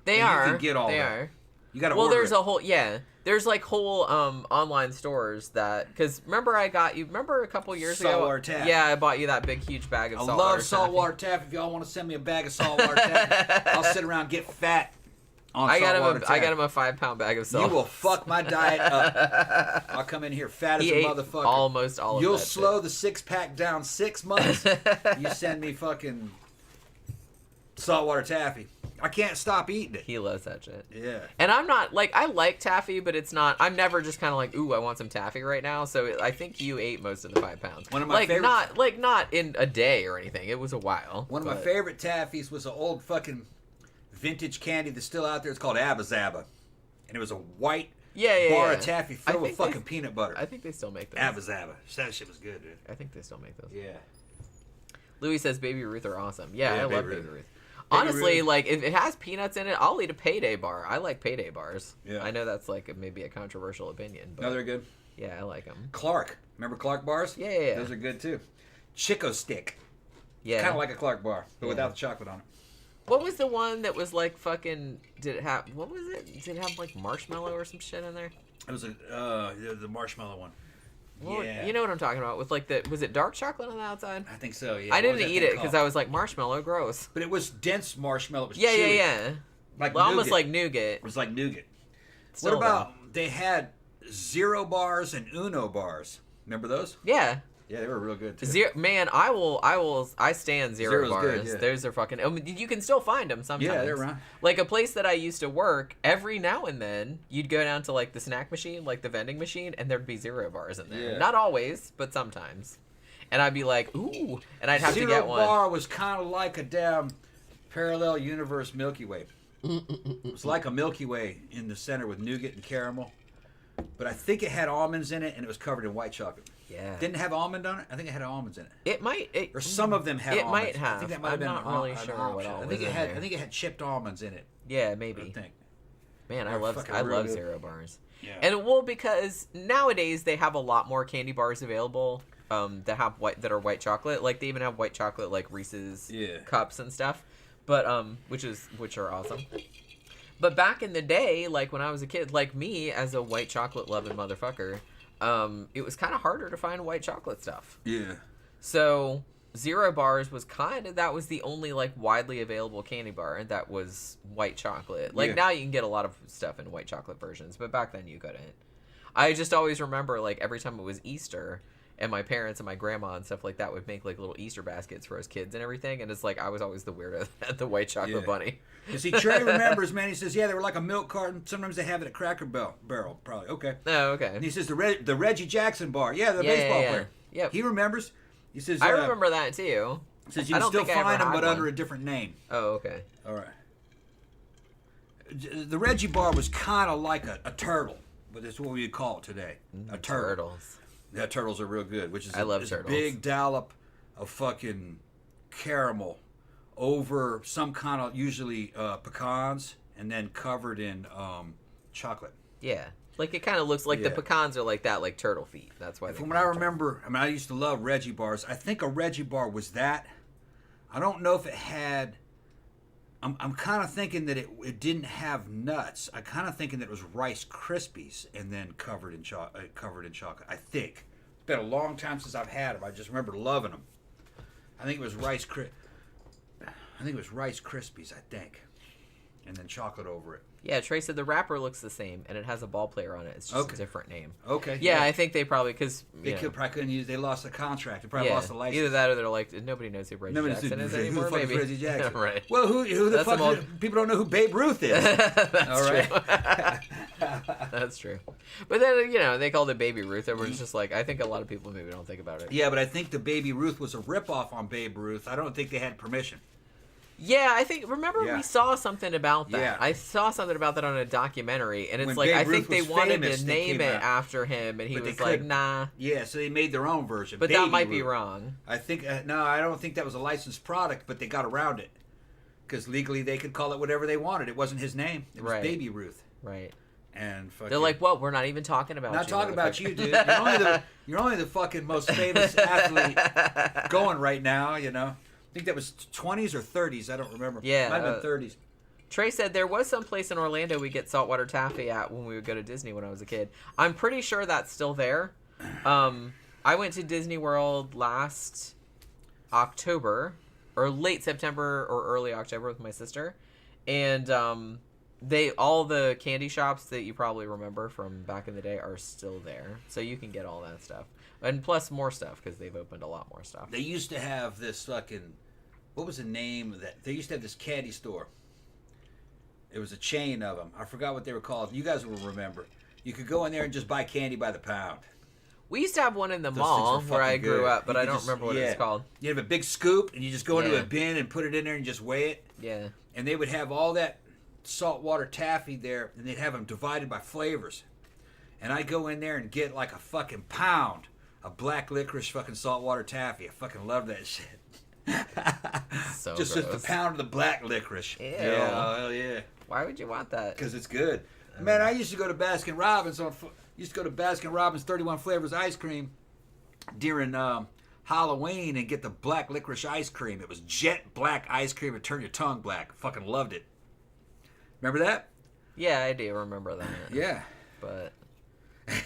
They are. You can get all they that. Are. You got to order there's a whole there's like whole online stores that cuz remember a couple years ago? Saltwater taffy. Yeah, I bought you that big huge bag of saltwater. I love saltwater taffy. If y'all want to send me a bag of saltwater taffy, I'll sit around and get fat. I got him a 5-pound bag of salt. You will fuck my diet up. I'll come in here fat as a motherfucker. Almost all of You'll that slow shit. the 6-pack down 6 months. You send me fucking saltwater taffy. I can't stop eating it. He loves that shit. Yeah. And I'm not like I like taffy, but it's not. I'm never just kind of like, ooh, I want some taffy right now. So I think you ate most of the 5 pounds. One of my favorites. Not in a day or anything. It was a while. One of my favorite taffies was an old fucking vintage candy that's still out there. It's called Abba Zabba, and it was a white bar of taffy filled with fucking peanut butter. I think they still make those. Abba Zabba. That shit was good, dude. I think they still make those. Yeah. Louis says Baby Ruth are awesome. Yeah, I love Baby Ruth. Honestly, like if it has peanuts in it, I'll eat a Payday bar. I like Payday bars. Yeah. I know that's like maybe a controversial opinion, but no, they're good. Yeah, I like them. Clark, remember Clark bars? Yeah. Those are good too. Chico Stick. Yeah. Kind of like a Clark bar, but without the chocolate on it. What was the one that was like fucking? Did it have? What was it? Did it have like marshmallow or some shit in there? It was the marshmallow one. Well, yeah. You know what I'm talking about? With like was it dark chocolate on the outside? I think so. Yeah. I didn't eat it because I was like marshmallow, gross. But it was dense marshmallow. It was chewy. Yeah. Like almost like nougat. It was like nougat. What about they had 0 bars and Uno bars? Remember those? Yeah. Yeah, they were real good too. Man, I stand 0 bars. Good, yeah. Those are fucking. You can still find them sometimes. Yeah, they're around. Like a place that I used to work, every now and then you'd go down to like the snack machine, like the vending machine, and there'd be 0 bars in there. Yeah. Not always, but sometimes. And I'd be like, ooh, and I'd have to get one. 0 bar was kind of like a damn parallel universe Milky Way. It was like a Milky Way in the center with nougat and caramel, but I think it had almonds in it, and it was covered in white chocolate. Yeah. Didn't it have almond on it? I think it had almonds in it. It might. Or some of them had almonds. It might have. I think that might have been not really sure what all I think it had. I think it had chipped almonds in it. Yeah, maybe. I think. Man, I love 0 bars. Yeah. And because nowadays they have a lot more candy bars available that are white chocolate. Like they even have white chocolate like Reese's cups and stuff. But which are awesome. But back in the day, like when I was a kid, like me as a white chocolate loving motherfucker, it was kind of harder to find white chocolate stuff. Yeah. So Zero Bars was that was the only like widely available candy bar that was white chocolate. Like now you can get a lot of stuff in white chocolate versions, but back then you couldn't. I just always remember like every time it was Easter and my parents and my grandma and stuff like that would make like little Easter baskets for us kids and everything, and it's like I was always the weirdo at the white chocolate bunny. You see, Trey remembers, man. He says, yeah, they were like a milk carton. Sometimes they have it at Cracker Barrel, probably. Okay. Oh, okay. And he says the Reggie Jackson bar. Yeah, the baseball player. Yep. He remembers. He says, I remember that too. Says you can still find them, but under a different name. Oh, okay. All right. The Reggie bar was kind of like a turtle, but that's what we would call it today. A turtle. Turtles. Yeah, turtles are real good. Which is I love turtles. A big dollop of fucking caramel over some kind of usually pecans, and then covered in chocolate. Yeah. Like it kind of looks like the pecans are like that, like turtle feet. That's why. From what I remember, I used to love Reggie bars. I think a Reggie bar was that. I don't know if it had. I'm kind of thinking that it didn't have nuts. I'm kind of thinking that it was Rice Krispies and then covered in chocolate. I think it's been a long time since I've had them. I just remember loving them. I think it was Rice Krispies. I think, and then chocolate over it. Yeah, Trey said the wrapper looks the same, and it has a ball player on it. It's just a different name. Okay. Yeah, I think they probably, because... They probably couldn't use... They lost the contract. They probably lost the license. Either that or they're like, nobody knows who Reggie Jackson is anymore, who the fuck maybe. is Reggie Jackson? Right. Well, who the fuck... People don't know who Babe Ruth is. That's all right? true. That's true. But then, they called it Baby Ruth. Everyone's just like, I think a lot of people maybe don't think about it. Yeah, but I think the Baby Ruth was a ripoff on Babe Ruth. I don't think they had permission. Yeah, I think, we saw something about that. Yeah. I saw something about that on a documentary, and it's When like, Babe I think Ruth they was wanted famous, to they name came it out. after him, and he But was they like, couldn't. nah. Yeah, so they made their own version. But Baby that might Ruth. be wrong. I think, no, I don't think that was a licensed product, but they got around it. Because legally they could call it whatever they wanted. It wasn't his name. It was Baby Ruth. Right. And fucking, they're like, well, we're not even talking about not you. talking about you, dude. You're only the fucking most famous athlete going right now, I think that was 20s or 30s. I don't remember. Yeah. Might have been 30s. Trey said there was some place in Orlando we get saltwater taffy at when we would go to Disney when I was a kid. I'm pretty sure that's still there. I went to Disney World last October, or late September or early October with my sister. And all the candy shops that you probably remember from back in the day are still there. So you can get all that stuff. And plus more stuff, because they've opened a lot more stuff. They used to have this fucking... What was the name of that? They used to have this candy store. It was a chain of them. I forgot what they were called. You guys will remember. You could go in there and just buy candy by the pound. We used to have one in the mall where I grew up, but I don't remember what it's called. You have a big scoop, and you just go into a bin and put it in there and just weigh it. Yeah. And they would have all that saltwater taffy there, and they'd have them divided by flavors. And I'd go in there and get like a fucking pound of black licorice fucking saltwater taffy. I fucking love that shit. So just gross. a pound of the black licorice. Ew. Yeah, hell yeah. Why would you want that? Because it's good. Man, I used to go to Baskin Robbins 31 flavors ice cream during Halloween and get the black licorice ice cream. It was jet black ice cream. It turned your tongue black. Fucking loved it. Remember that? Yeah, I do remember that. Yeah. But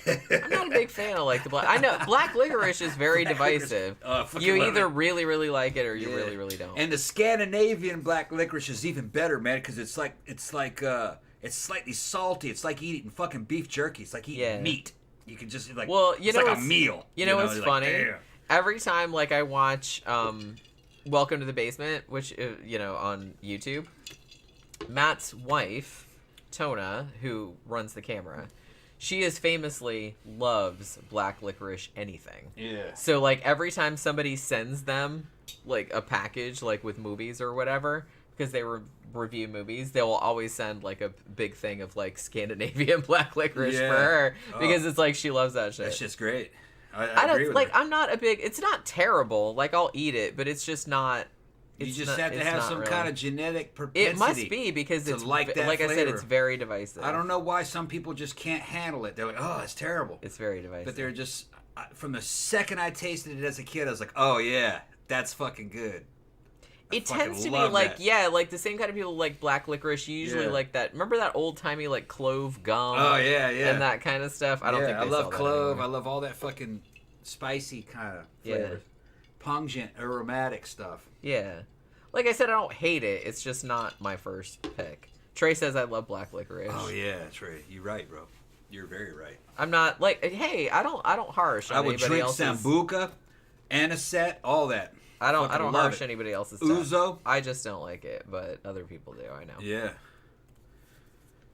I'm not a big fan of like the black. I know black licorice is very divisive. You either really, really like it or you really, really don't. And the Scandinavian black licorice is even better, man, because it's slightly salty. It's like eating fucking beef jerky. It's like eating meat. You can just like it's like a meal. You know what's funny? Like, every time like I watch Welcome to the Basement, which on YouTube, Matt's wife, Tona, who runs the camera, she famously loves black licorice anything. Yeah. So like every time somebody sends them like a package like with movies or whatever, because they review movies, they will always send like a big thing of like Scandinavian black licorice for her because it's like she loves that shit. That shit's great. I agree don't with like. her. I'm not a big. It's not terrible. Like I'll eat it, but it's just not. You just have to have some kind of genetic propensity. It must be because it's like that like flavor. I said, it's very divisive. I don't know why some people just can't handle it. They're like, oh, it's terrible. It's very divisive. But they're just from the second I tasted it as a kid, I was like, oh yeah, that's fucking good. It tends to be like like the same kind of people like black licorice. You usually like that. Remember that old-timey like clove gum? Oh yeah, and that kind of stuff. I don't think they I love sell that clove. anymore. I love all that fucking spicy kind of flavors. pungent, aromatic stuff. Yeah. Like I said, I don't hate it. It's just not my first pick. Trey says I love black licorice. Oh yeah, Trey, you're right, bro. You're very right. I'm not like, hey, I don't harsh on I would anybody drink else's. Sambuca, anisette, all that. I don't harsh it. anybody else's stuff. Ouzo. I just don't like it, but other people do. I know. Yeah.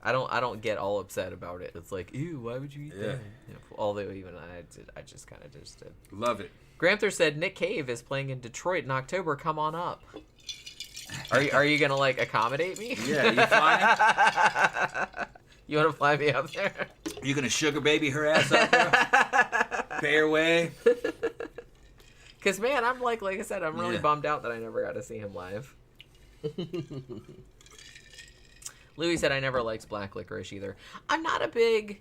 I don't get all upset about it. It's like, ew, why would you eat that? You know, although even I just kind of just did. Love it. Gramthars said Nick Cave is playing in Detroit in October. Come on up. Are you gonna like accommodate me? Yeah, you flying? You want to fly me up there? You gonna sugar baby her ass up there? Pay her way? Cause man, I'm like I said, I'm really bummed out that I never got to see him live. Louis said I never liked black licorice either. I'm not a big.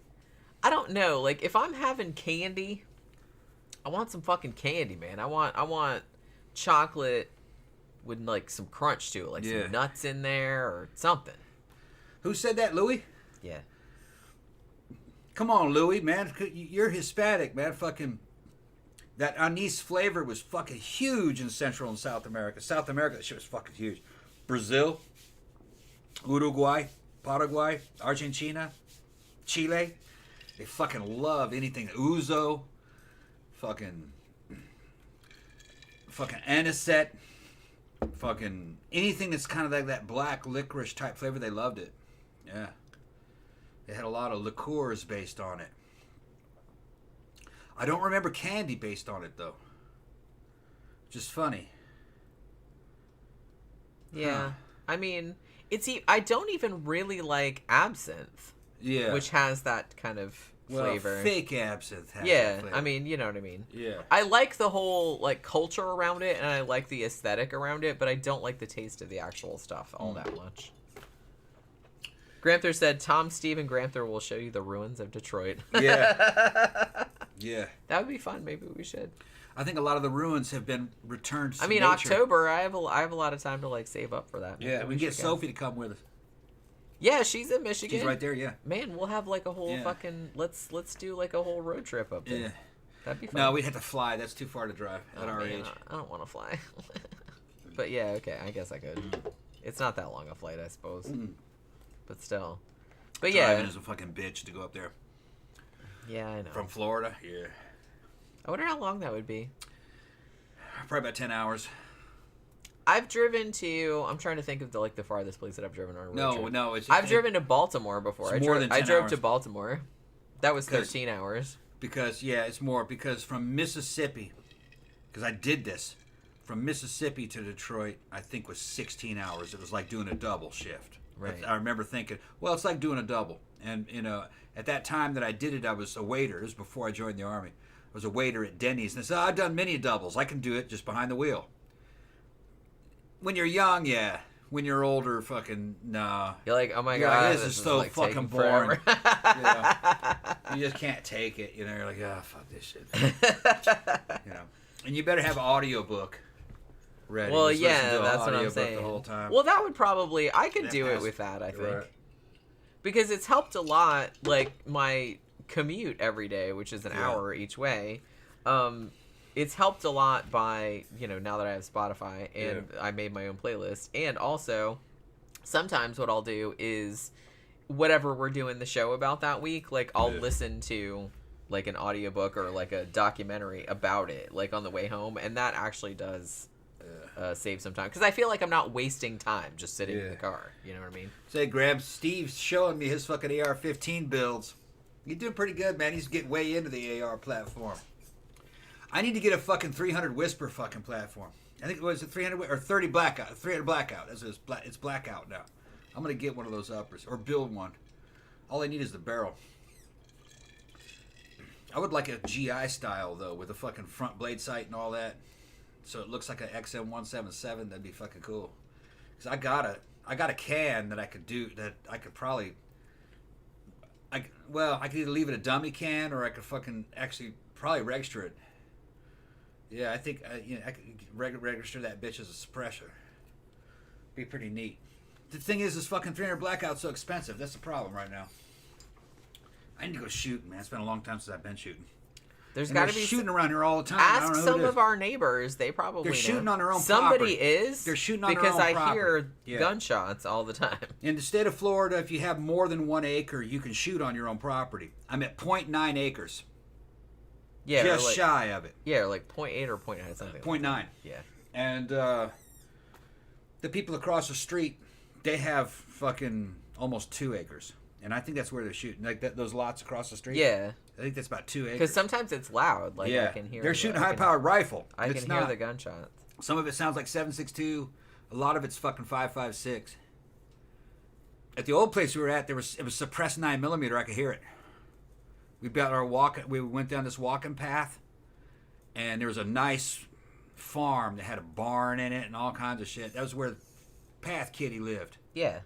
I don't know. Like if I'm having candy, I want some fucking candy, man. I want chocolate with like some crunch to it, like some nuts in there or something. Who said that, Louis? Yeah. Come on, Louis, man. You're Hispanic, man. Fucking that anise flavor was fucking huge in Central and South America. South America, that shit was fucking huge. Brazil, Uruguay, Paraguay, Argentina, Chile. They fucking love anything. Ouzo, fucking anisette, fucking anything that's kind of like that black licorice type flavor. They loved it. Yeah. They had a lot of liqueurs based on it. I don't remember candy based on it though. Just funny. Yeah. Huh. I mean, I don't even really like absinthe. Yeah. Which has that kind of flavor. Fake absinthe has that Yeah, flavor. I mean, you know what I mean. Yeah. I like the whole like culture around it, and I like the aesthetic around it, but I don't like the taste of the actual stuff all that much. Gramthar said, Tom, Steve, and Gramthar will show you the ruins of Detroit. Yeah. Yeah. That would be fun. Maybe we should. I think a lot of the ruins have been returned to nature. October, I have a lot of time to like save up for that. Yeah, we can get Sophie to come with us. Yeah, she's in Michigan. She's right there, yeah. Man, we'll have like a whole fucking let's do like a whole road trip up there. Yeah. That'd be fun. No, we'd have to fly. That's too far to drive at our age. I don't want to fly. But yeah, okay, I guess I could. It's not that long a flight, I suppose. But still. But Driving is a fucking bitch to go up there. Yeah, I know. From Florida? Yeah. I wonder how long that would be. Probably about 10 hours. I've driven to. I'm trying to think of the farthest place that I've driven on a road trip. No. I've driven to Baltimore before. It's more than 10 I drove hours. to Baltimore. That was 13 hours. Because it's more because from Mississippi, because I did this from Mississippi to Detroit, I think was 16 hours. It was like doing a double shift. Right. I remember thinking, well, it's like doing a double. And at that time that I did it, I was a waiter. It was before I joined the Army. I was a waiter at Denny's, and I said, I've done many doubles. I can do it just behind the wheel. When you're young, yeah. When you're older, fucking nah. You're like, oh my god, this is so like fucking boring. You just can't take it. You're like, fuck this shit. And you better have an audiobook ready. Well, Just listen yeah, to an that's what I'm audiobook saying. The whole time. Well, that would probably I could do it with that. I think because it's helped a lot. Like my commute every day, which is an hour each way. It's helped a lot by, now that I have Spotify and I made my own playlist. And also, sometimes what I'll do is whatever we're doing the show about that week, like I'll listen to like an audiobook or like a documentary about it, like on the way home. And that actually does save some time. Because I feel like I'm not wasting time just sitting in the car. You know what I mean? Say, Graham, Steve's showing me his fucking AR-15 builds. He's doing pretty good, man. He's getting way into the AR platform. I need to get a fucking 300 Whisper fucking platform. I think it was a 300 or 30 Blackout. 300 Blackout. It's Blackout now. I'm going to get one of those uppers or build one. All I need is the barrel. I would like a GI style, though, with a fucking front blade sight and all that. So it looks like an XM177. That'd be fucking cool. Because I got a can that I could do, that I could probably... I could either leave it a dummy can or I could fucking actually probably register it. Yeah, I think I could register that bitch as a suppressor. Be pretty neat. The thing is, this fucking 300 Blackout's so expensive. That's the problem right now. I need to go shooting, man. It's been a long time since I've been shooting. There's got to be shooting around here all the time. Ask some of our neighbors; they probably they're shooting on their own. Somebody property. is. They're shooting on because their own I hear gunshots all the time. In the state of Florida, if you have more than 1 acre, you can shoot on your own property. I'm at 0.9 acres. Yeah, just like, shy of it. Yeah, like 0.8 or 0.9 something. 0.9. Like yeah. And the people across the street, they have fucking almost 2 acres. And I think that's where they're shooting, like those lots across the street. Yeah, I think that's about 2 acres. Because sometimes it's loud. Like yeah, I can hear. They're shooting a high-powered rifle. I can hear the gunshots. Some of it sounds like 7.62. A lot of it's fucking 5.56. At the old place we were at, it was suppressed 9mm. I could hear it. We went down this walking path, and there was a nice farm that had a barn in it and all kinds of shit. That was where Path Kitty lived. Yeah.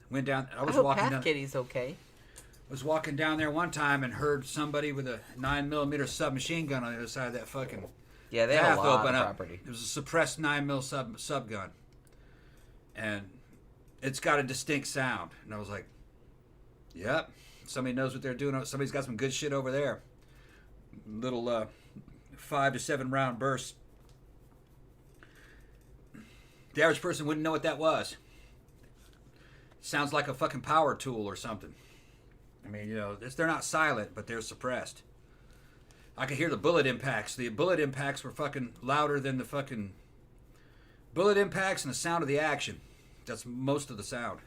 Went down. I hope Path Kitty's okay. I was walking down there one time and heard somebody with a 9mm submachine gun on the other side of that fucking yeah. They have a lot open of up. property. It was a suppressed 9mm sub gun, and it's got a distinct sound. And I was like, "Yep, somebody knows what they're doing. Somebody's got some good shit over there." Little 5 to 7 round bursts. The average person wouldn't know what that was. Sounds like a fucking power tool or something. I mean, they're not silent, but they're suppressed. I could hear the bullet impacts. The bullet impacts were fucking louder than the fucking bullet impacts and the sound of the action. That's most of the sound.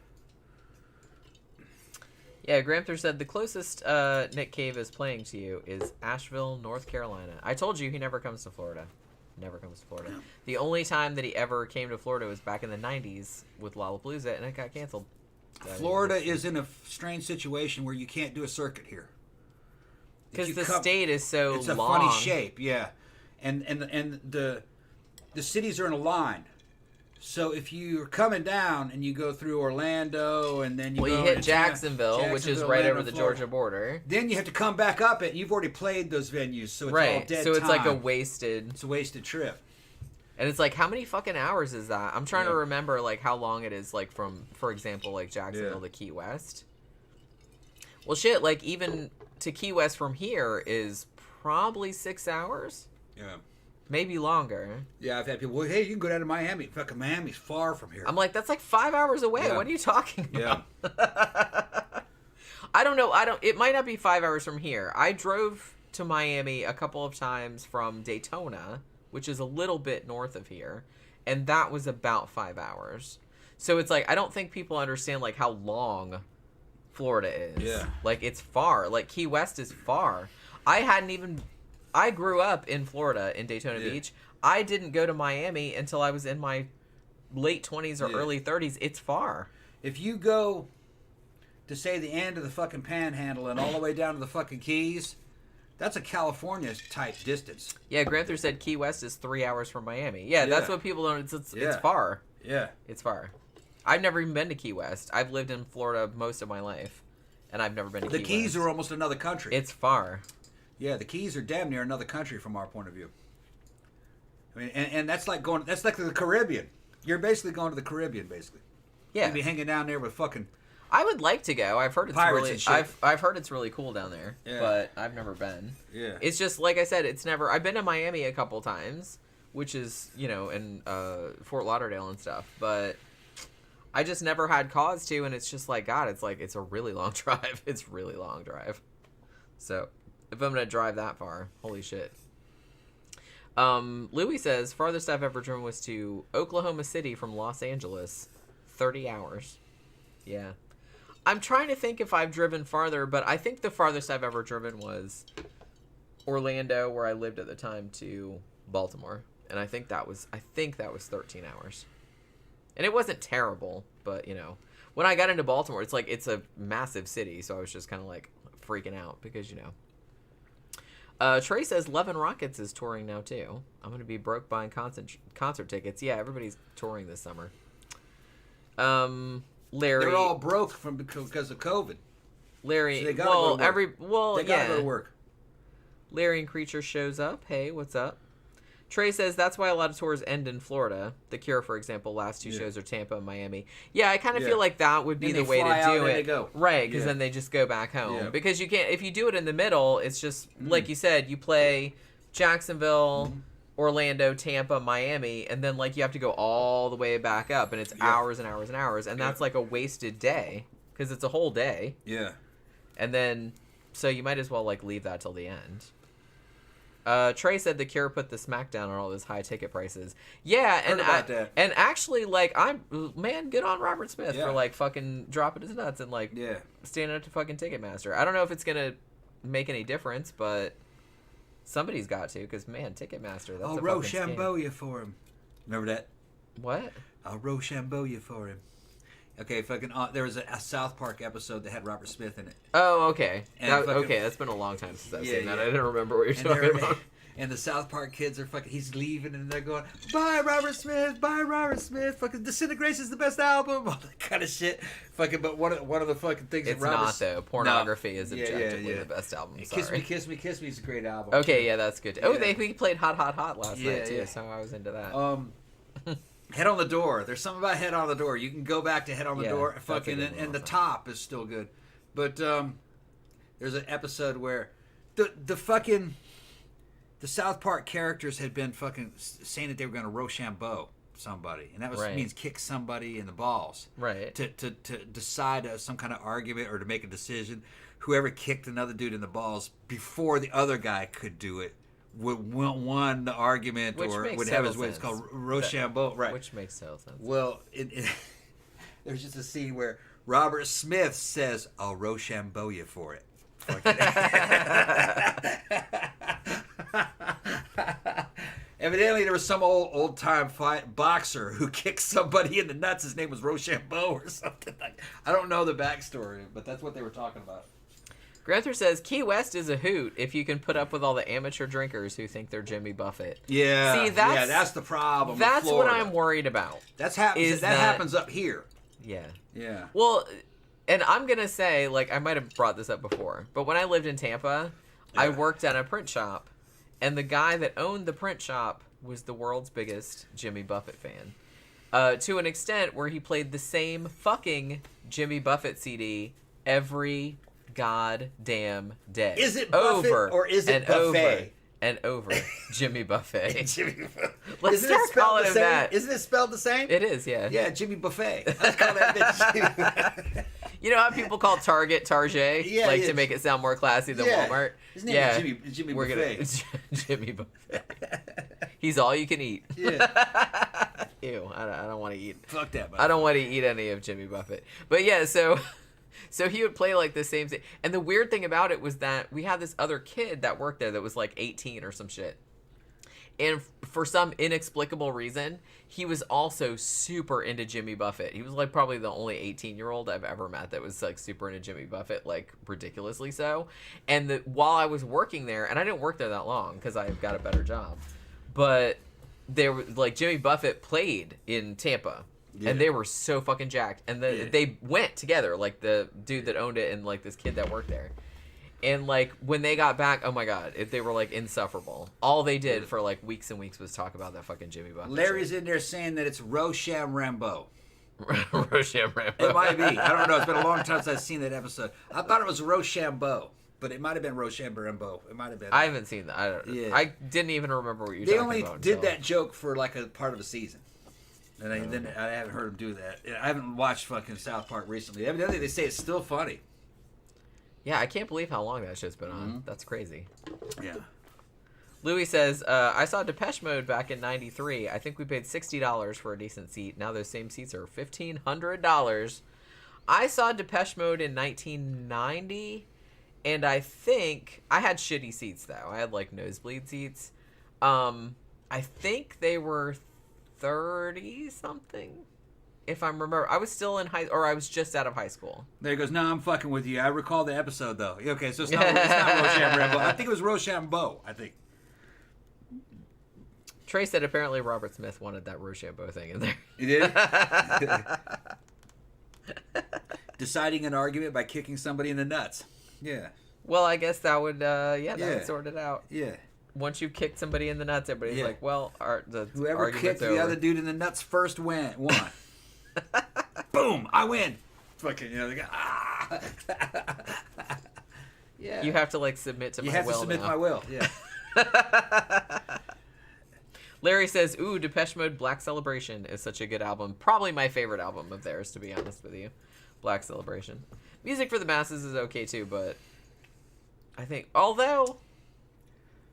Yeah, Gramthars said the closest Nick Cave is playing to you is Asheville, North Carolina. I told you he never comes to Florida. Never comes to Florida. Yeah. The only time that he ever came to Florida was back in the 90s with Lollapalooza, and it got canceled. Florida is in a strange situation where you can't do a circuit here. Because the state is so long. It's a funny shape, yeah. And the cities are in a line. So if you're coming down and you go through Orlando and then you hit Jacksonville, which is right over the Georgia border. Then you have to come back up it. You've already played those venues, so it's all dead so it's time. like a wasted. It's a wasted trip. And it's like, how many fucking hours is that? I'm trying to remember like how long it is, like from, for example, like Jacksonville to Key West. Well, shit, like even to Key West from here is probably 6 hours. Yeah. Maybe longer. Yeah, I've had people, well, hey, you can go down to Miami. Fucking Miami's far from here. I'm like, that's like 5 hours away. Yeah. What are you talking about? Yeah. I don't know. It might not be 5 hours from here. I drove to Miami a couple of times from Daytona, which is a little bit north of here, and that was about 5 hours. So it's like, I don't think people understand like how long Florida is. Yeah. Like it's far. Like Key West is far. I grew up in Florida in Daytona Beach. I didn't go to Miami until I was in my late 20s or early 30s. It's far. If you go to say the end of the fucking Panhandle and all the way down to the fucking Keys, that's a California type distance. Yeah, Granthar said Key West is 3 hours from Miami. Yeah, that's what people don't. It's far. Yeah, it's far. I've never even been to Key West. I've lived in Florida most of my life, and I've never been to Key West. The Keys are almost another country. It's far. Yeah, the Keys are damn near another country from our point of view. I mean, and that's like going. That's like the Caribbean. You're basically going to the Caribbean, basically. Yeah. You'd be hanging down there with fucking. I would like to go. I've heard it's pirates really. And shit. I've heard it's really cool down there. Yeah. But I've never been. Yeah. It's just like I said. It's never. I've been to Miami a couple times, which is in Fort Lauderdale and stuff, but I just never had cause to, and it's just like God. It's a really long drive. It's really long drive. So. If I'm going to drive that far, holy shit. Louis says, farthest I've ever driven was to Oklahoma City from Los Angeles. 30 hours. Yeah. I'm trying to think if I've driven farther, but I think the farthest I've ever driven was Orlando, where I lived at the time, to Baltimore. And I think that was 13 hours. And it wasn't terrible, but, when I got into Baltimore, it's like it's a massive city, so I was just kind of like freaking out because, Trey says Love and Rockets is touring now too. I'm going to be broke buying concert tickets. Yeah, everybody's touring this summer. Larry, they're all broke because of COVID. Larry, so they gotta go to work. they gotta go to work. Larry and Creature shows up. Hey, what's up? Trey says that's why a lot of tours end in Florida. The Cure, for example, last 2 shows are Tampa and Miami. Yeah, I kind of feel like that would be the way to do it. Right, because then they just go back home. Yeah. Because you can't, if you do it in the middle, it's just, like you said, you play Jacksonville, Orlando, Tampa, Miami, and then like you have to go all the way back up, and it's hours and hours and hours, and that's like a wasted day, because it's a whole day. Yeah. And then, so you might as well like leave that till the end. Trey said the Cure put the smackdown on all those high ticket prices. Yeah, and actually, like, good on Robert Smith for like fucking dropping his nuts and like standing up to fucking Ticketmaster. I don't know if it's gonna make any difference, but somebody's got to, because man, Ticketmaster. That's I'll Rochambeau you for him. Remember that? What? I'll Rochambeau you for him. Okay, fucking. There was a South Park episode that had Robert Smith in it. Oh, okay. Okay, that's been a long time since I've seen that. I didn't remember what you're talking about. And the South Park kids are fucking. He's leaving, and they're going, "Bye, Robert Smith. Bye, Robert Smith. Fucking Disintegration's the best album." All that kind of shit. Fucking. But one of the fucking things. It's not though. Pornography is objectively the best album. Sorry. Kiss Me, Kiss Me is a great album. Okay, yeah, that's good. Oh, we played Hot, Hot, Hot last night too, so I was into that. Head on the Door. There's something about Head on the Door. You can go back to Head on the Door. Fucking and the top is still good. But there's an episode where the fucking the South Park characters had been fucking saying that they were going to Rochambeau somebody, and that was means kick somebody in the balls. Right. To decide some kind of argument or to make a decision. Whoever kicked another dude in the balls before the other guy could do it won the argument, or would have his way. It's called Rochambeau, right? Which makes total sense. Well, there's just a scene where Robert Smith says, "I'll Rochambeau you for it." Evidently, there was some old-time boxer who kicked somebody in the nuts. His name was Rochambeau or something. I don't know the backstory, but that's what they were talking about. Granthar says, Key West is a hoot if you can put up with all the amateur drinkers who think they're Jimmy Buffett. Yeah. See, that's the problem. That's what I'm worried about. That happens up here. Yeah. Yeah. Well, and I'm going to say, like, I might have brought this up before, but when I lived in Tampa, I worked at a print shop, and the guy that owned the print shop was the world's biggest Jimmy Buffett fan. To an extent where he played the same fucking Jimmy Buffett CD every goddamn day. Is it Buffett or is it Buffet? Over Jimmy Buffet. Jimmy Buffet. Let's start calling him that. Isn't it spelled the same? It is, yeah. Yeah, Jimmy Buffet. Let's call that bitch. You know how people call Target Target? To make it sound more classy than Walmart? His name is Jimmy Buffet. Jimmy Buffet. He's all you can eat. Yeah. Ew, I don't want to eat. Fuck that. I don't want to eat any of Jimmy Buffett. But yeah, so he would play like the same thing. And the weird thing about it was that we had this other kid that worked there that was like 18 or some shit. And for some inexplicable reason, he was also super into Jimmy Buffett. He was like probably the only 18-year-old I've ever met that was like super into Jimmy Buffett, like ridiculously so. And while I was working there, and I didn't work there that long because I got a better job, but there was like Jimmy Buffett played in Tampa. Yeah. And they were so fucking jacked. And they went together, like the dude that owned it and like this kid that worked there. And like when they got back, oh my god, they were like insufferable. All they did for like weeks and weeks was talk about that fucking Jimmy Buffett. Larry's in there saying that it's Rochambeau. Rochambeau. It might be. I don't know. It's been a long time since I've seen that episode. I thought it was Rochambeau, but it might have been Rochambeau. It might have been. I haven't seen that. I didn't even remember what you're talking about. They only did that joke for like a part of a season. And then I haven't heard him do that. I haven't watched fucking South Park recently. Evidently, they say it's still funny. Yeah, I can't believe how long that shit's been on. Mm-hmm. That's crazy. Yeah. Louis says, I saw Depeche Mode back in 93. I think we paid $60 for a decent seat. Now those same seats are $1,500. I saw Depeche Mode in 1990, and I think... I had shitty seats, though. I had, like, nosebleed seats. I think they were 30-something. If I'm remember, I was still in I was just out of high school. There he goes. No, I'm fucking with you. I recall the episode though. Okay, so it's not Rochambeau. I think it was Rochambeau. I think. Trey said apparently Robert Smith wanted that Rochambeau thing in there. He did. Deciding an argument by kicking somebody in the nuts. Yeah. Well, I guess that would that would sort it out. Yeah. once you've kicked somebody in the nuts, everybody's like, well, whoever kicked the other dude in the nuts first won. Boom! I win. Fucking, they go, ah. Yeah. You have to like submit to my will. You have to submit to my will. Yeah. Larry says, "Ooh, Depeche Mode Black Celebration is such a good album. Probably my favorite album of theirs, to be honest with you. Black Celebration. Music for the Masses is okay too, but I think, although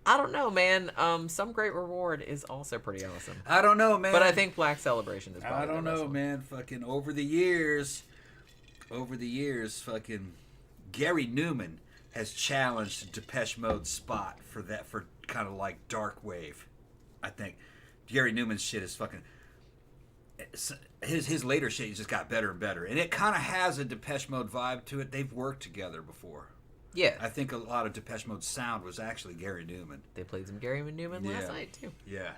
I don't know, man. Some Great Reward is also pretty awesome. I don't know, man. But I think Black Celebration is probably I don't know, man. Fucking over the years, fucking Gary Numan has challenged Depeche Mode's spot for kind of like dark wave. I think Gary Numan's shit is fucking. His later shit just got better and better, and it kind of has a Depeche Mode vibe to it. They've worked together before. Yeah, I think a lot of Depeche Mode's sound was actually Gary Numan. They played some Gary Numan last night too. Yeah,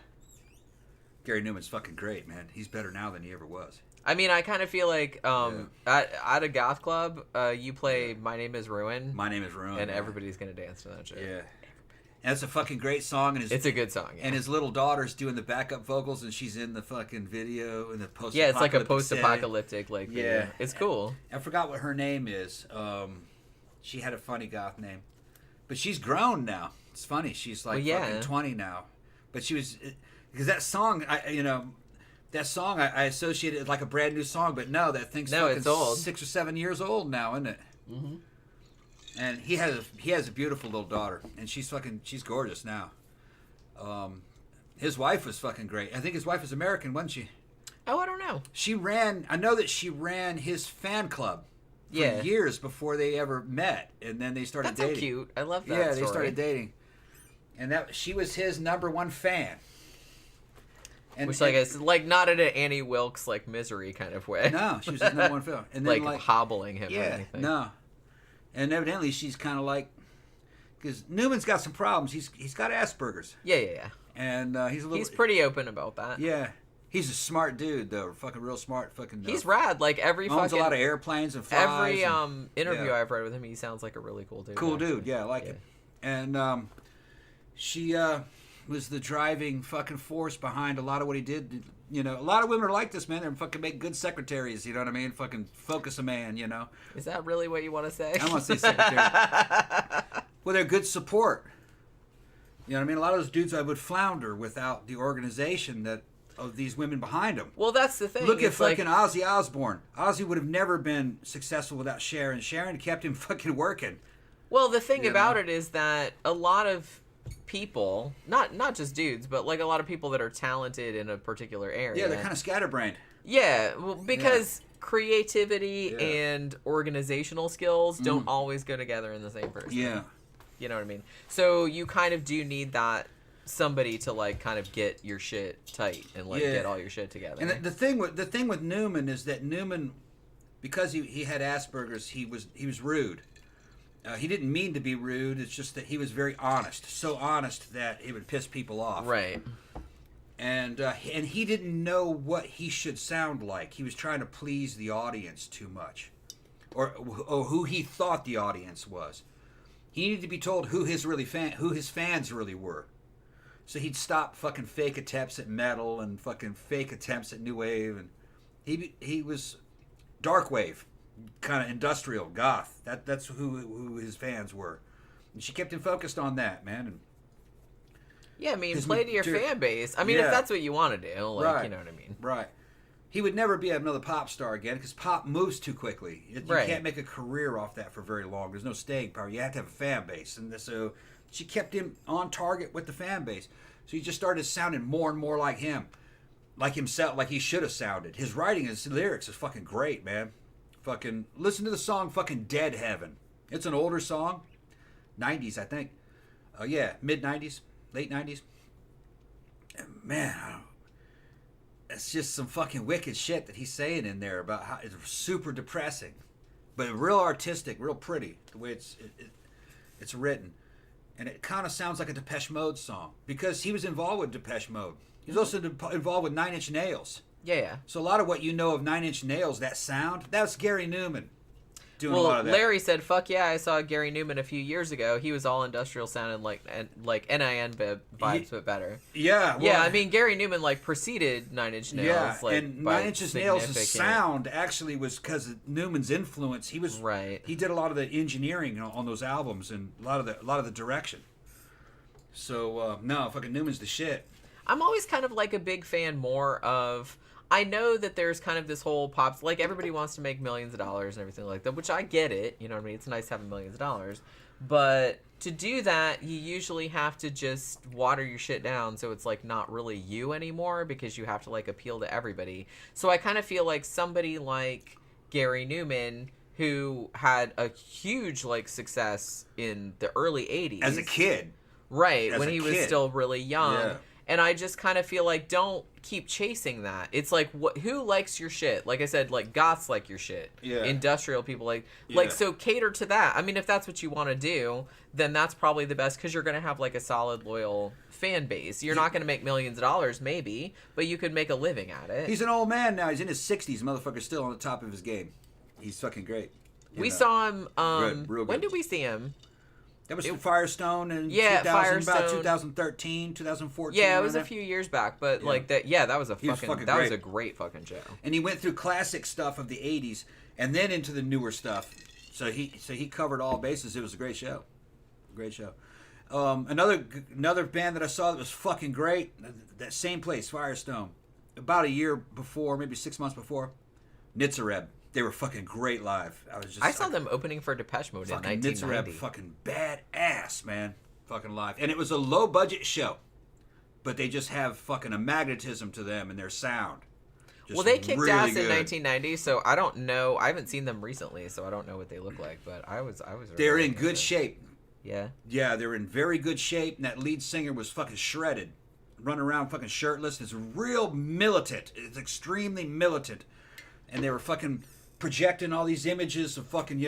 Gary Numan's fucking great, man. He's better now than he ever was. I mean, I kind of feel like at a goth club, you play "My Name Is Ruin." My Name Is Ruin, and everybody's gonna dance to that shit. Yeah. And it's a fucking great song, and it's a good song. Yeah. And his little daughter's doing the backup vocals, and she's in the fucking video in the post. Yeah, it's like a post-apocalyptic like video. Yeah, it's cool. I forgot what her name is. She had a funny goth name, but she's grown now. It's funny. She's like fucking 20 now, but she was because that song. That song I associated it like a brand new song, but no, that thing's fucking it's old. 6 or 7 years old now, isn't it? Mm-hmm. And he has a beautiful little daughter, and she's gorgeous now. His wife was fucking great. I think his wife was American, wasn't she? Oh, I don't know. I know that she ran his fan club for years before they ever met, and then they started dating. That's so cute. I love that Yeah, story. They started dating. And she was his #1 fan. And, which is like not in an Annie Wilkes like Misery kind of way. No, she was his #1 fan. And then like hobbling him or anything. No. And evidently she's kind of like, because Newman's got some problems. He's got Asperger's. Yeah. And he's pretty open about that. Yeah. He's a smart dude though, fucking real smart. Fucking. He's rad. Like owns a lot of airplanes and flies. Every interview I've read with him, he sounds like a really cool dude. Cool dude. Yeah, I like it. And she was the driving fucking force behind a lot of what he did. A lot of women are like this, man. They're fucking make good secretaries. You know what I mean? Fucking focus a man. Is that really what you want to say? I want to say secretary. Well, they're good support. You know what I mean? A lot of those dudes I would flounder without the organization of these women behind them. Well, that's the thing. Look at fucking Ozzy Osbourne. Ozzy would have never been successful without Sharon. Sharon kept him fucking working. Well, the thing about it is that a lot of people, not just dudes, but like a lot of people that are talented in a particular area. Yeah, they're kind of scatterbrained. Yeah, well, because creativity and organizational skills don't always go together in the same person. Yeah. You know what I mean? So you kind of do need that somebody to like kind of get your shit tight and like get all your shit together. And the thing with Newman is that Newman, because he had Asperger's, he was rude. He didn't mean to be rude. It's just that he was very honest. So honest that it would piss people off. Right. And he didn't know what he should sound like. He was trying to please the audience too much, or who he thought the audience was. He needed to be told who his fans really were. So he'd stop fucking fake attempts at metal and fucking fake attempts at new wave, and he was dark wave, kind of industrial goth. That's who his fans were, and she kept him focused on that, man. And yeah, I mean, play to your fan base. I mean, if that's what you want to do, like, you know what I mean. Right. He would never be another pop star again because pop moves too quickly. You can't make a career off that for very long. There's no staying power. You have to have a fan base, and so she kept him on target with the fan base. So he just started sounding more and more like him, like himself, like he should have sounded. His writing, his lyrics is fucking great, man. Fucking listen to the song "Fucking Dead Heaven." It's an older song, 90s, I think. Mid 90s, late 90s. And man, it's just some fucking wicked shit that he's saying in there about how it's super depressing, but real artistic, real pretty the way it's written. And it kind of sounds like a Depeche Mode song because he was involved with Depeche Mode. He was also involved with 9 Inch Nails. Yeah. So a lot of what you know of 9 Inch Nails, that sound, that's Gary Numan. doing a lot of that. Larry said, "Fuck yeah, I saw Gary Numan a few years ago. He was all industrial sounding like NIN vibes, but better." Yeah, well, yeah. I mean, Gary Newman preceded Nine Inch Nails. Yeah, like, and Nine Inch Nails' sound actually was because of Newman's influence. He was right. He did a lot of the engineering on those albums and a lot of the direction. So no, fucking Newman's the shit. I'm always kind of like a big fan more of. I know that there's kind of this whole pops, like everybody wants to make millions of dollars and everything like that, which I get it, you know what I mean? It's nice having millions of dollars. But to do that, you usually have to just water your shit down so it's like not really you anymore because you have to like appeal to everybody. So I kind of feel like somebody like Gary Numan, who had a huge like success in the early 80s. As a kid. Right, when he was still really young. Yeah. And I just kind of feel like don't keep chasing that. It's like who likes your shit? Like I said, like goths like your shit. Yeah. Industrial people like so cater to that. I mean, if that's what you want to do, then that's probably the best because you're going to have like a solid loyal fan base. You're not going to make millions of dollars maybe, but you could make a living at it. He's an old man now. He's in his 60s. Motherfucker's still on the top of his game. He's fucking great. We saw him real good. When did we see him? That was Firestone in about 2013, 2014. Yeah, it was a few years back, but like that. Yeah, that was was a great fucking show. And he went through classic stuff of the '80s and then into the newer stuff. So he covered all bases. It was a great show. Great show. Another band that I saw that was fucking great. That same place, Firestone. About a year before, maybe 6 months before, Nitzareb. They were fucking great live. I saw them opening for Depeche Mode in 1990. Fucking badass, man. Fucking live. And it was a low budget show. But they just have fucking a magnetism to them and their sound. Well, they kicked ass in 1990, so I don't know. I haven't seen them recently, so I don't know what they look like, but I was They're in good shape. Yeah? Yeah, they're in very good shape, and that lead singer was fucking shredded. Running around fucking shirtless. It's real militant. It's extremely militant. And they were fucking projecting all these images of fucking,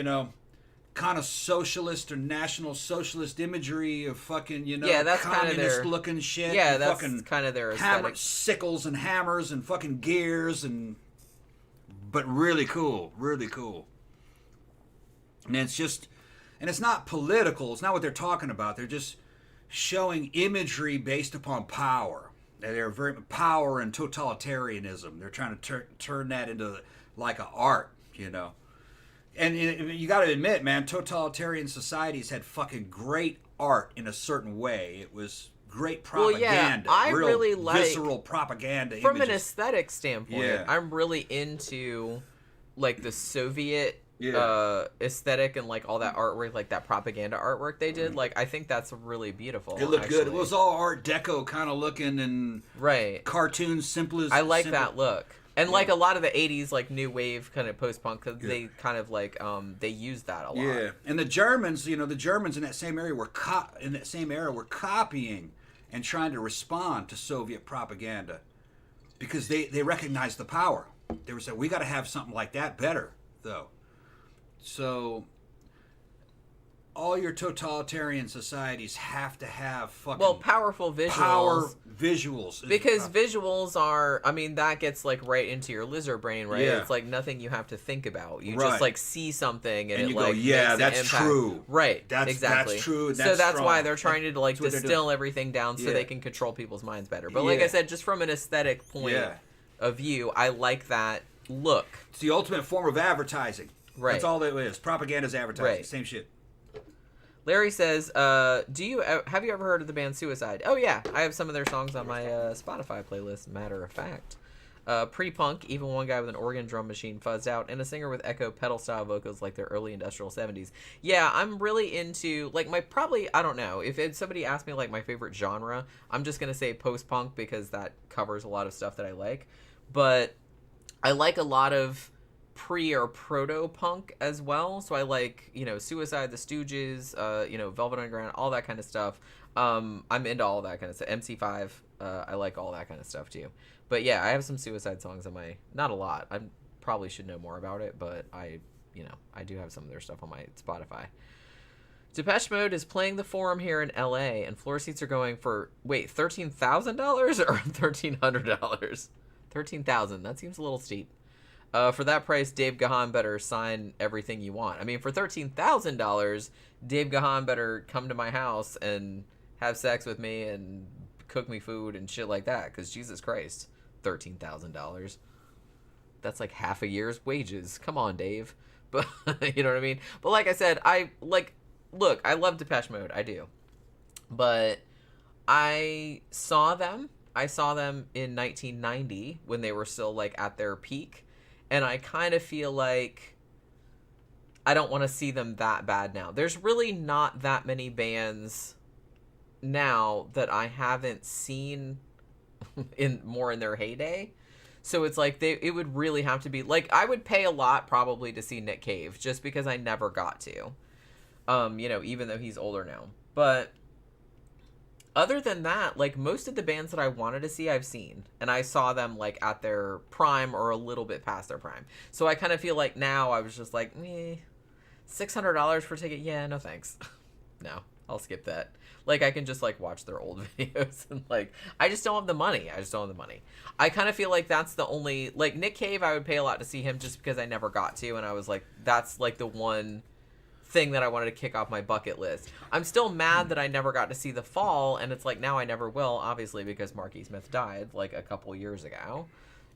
kind of socialist or national socialist imagery of fucking, that's communist kind of looking shit. Yeah, that's kind of their aesthetic. Sickles and hammers and fucking gears but really cool, And it's not political. It's not what they're talking about. They're just showing imagery based upon power. They're very power and totalitarianism. They're trying to turn that into like an art, And you got to admit, man, totalitarian societies had fucking great art in a certain way. It was great propaganda. Well, yeah, I really like visceral propaganda. From images. An aesthetic standpoint, I'm really into like the Soviet aesthetic and like all that artwork, like that propaganda artwork they did. Like I think that's really beautiful. It looked good. It was all Art Deco kind of looking and cartoon simplest. I like that look. And like a lot of the 80s like new wave kind of post-punk, they kind of like they used that a lot. Yeah. And the Germans, in that same area were copying and trying to respond to Soviet propaganda because they recognized the power. They were saying we got to have something like that better though. So all your totalitarian societies have to have fucking powerful visuals. Power visuals. Because visuals are, I mean, that gets like right into your lizard brain, right? Yeah. It's like nothing you have to think about. You just like see something and you it like go, yeah, makes that's true. Right. Exactly. That's true. So that's why they're trying to like distill everything down so they can control people's minds better. But like I said, just from an aesthetic point of view, I like that look. It's the ultimate form of advertising. Right. That's all it is. Propaganda's advertising. Right. Same shit. Larry says, have you ever heard of the band Suicide? Oh, yeah. I have some of their songs on my Spotify playlist, matter of fact. Pre-punk, even one guy with an organ drum machine fuzzed out, and a singer with echo pedal-style vocals like their early industrial 70s. Yeah, I'm really into, like, I don't know. If somebody asked me, like, my favorite genre, I'm just going to say post-punk because that covers a lot of stuff that I like. But I like a lot of pre or proto-punk as well, so I like Suicide, the Stooges, Velvet Underground, all that kind of stuff. I'm into all that kind of stuff. MC5, I like all that kind of stuff too. But yeah, I have some Suicide songs on my, not a lot, I probably should know more about it, but I do have some of their stuff on my Spotify. Depeche Mode is playing the Forum here in LA, and floor seats are going for $13,000 or $1,300? $13,000. That seems a little steep. For that price, Dave Gahan better sign everything you want. I mean, for $13,000, Dave Gahan better come to my house and have sex with me and cook me food and shit like that. Because Jesus Christ, $13,000. That's like half a year's wages. Come on, Dave. But you know what I mean? But like I said, look, I love Depeche Mode. I do. But I saw them in 1990 when they were still like at their peak. And I kind of feel like I don't want to see them that bad now. There's really not that many bands now that I haven't seen in their heyday. So it's like it would really have to be like I would pay a lot probably to see Nick Cave just because I never got to. Even though he's older now. But other than that, like most of the bands that I wanted to see, I've seen. And I saw them like at their prime or a little bit past their prime. So I kind of feel like now I was just like, $600 for a ticket? Yeah, no thanks. No, I'll skip that. Like I can just like watch their old videos and like, I just don't have the money. I kind of feel like that's the only, like Nick Cave, I would pay a lot to see him just because I never got to. And I was like, that's like the one thing that I wanted to kick off my bucket list. I'm still mad that I never got to see The Fall, and it's like now I never will, obviously because Marky Smith died like a couple years ago,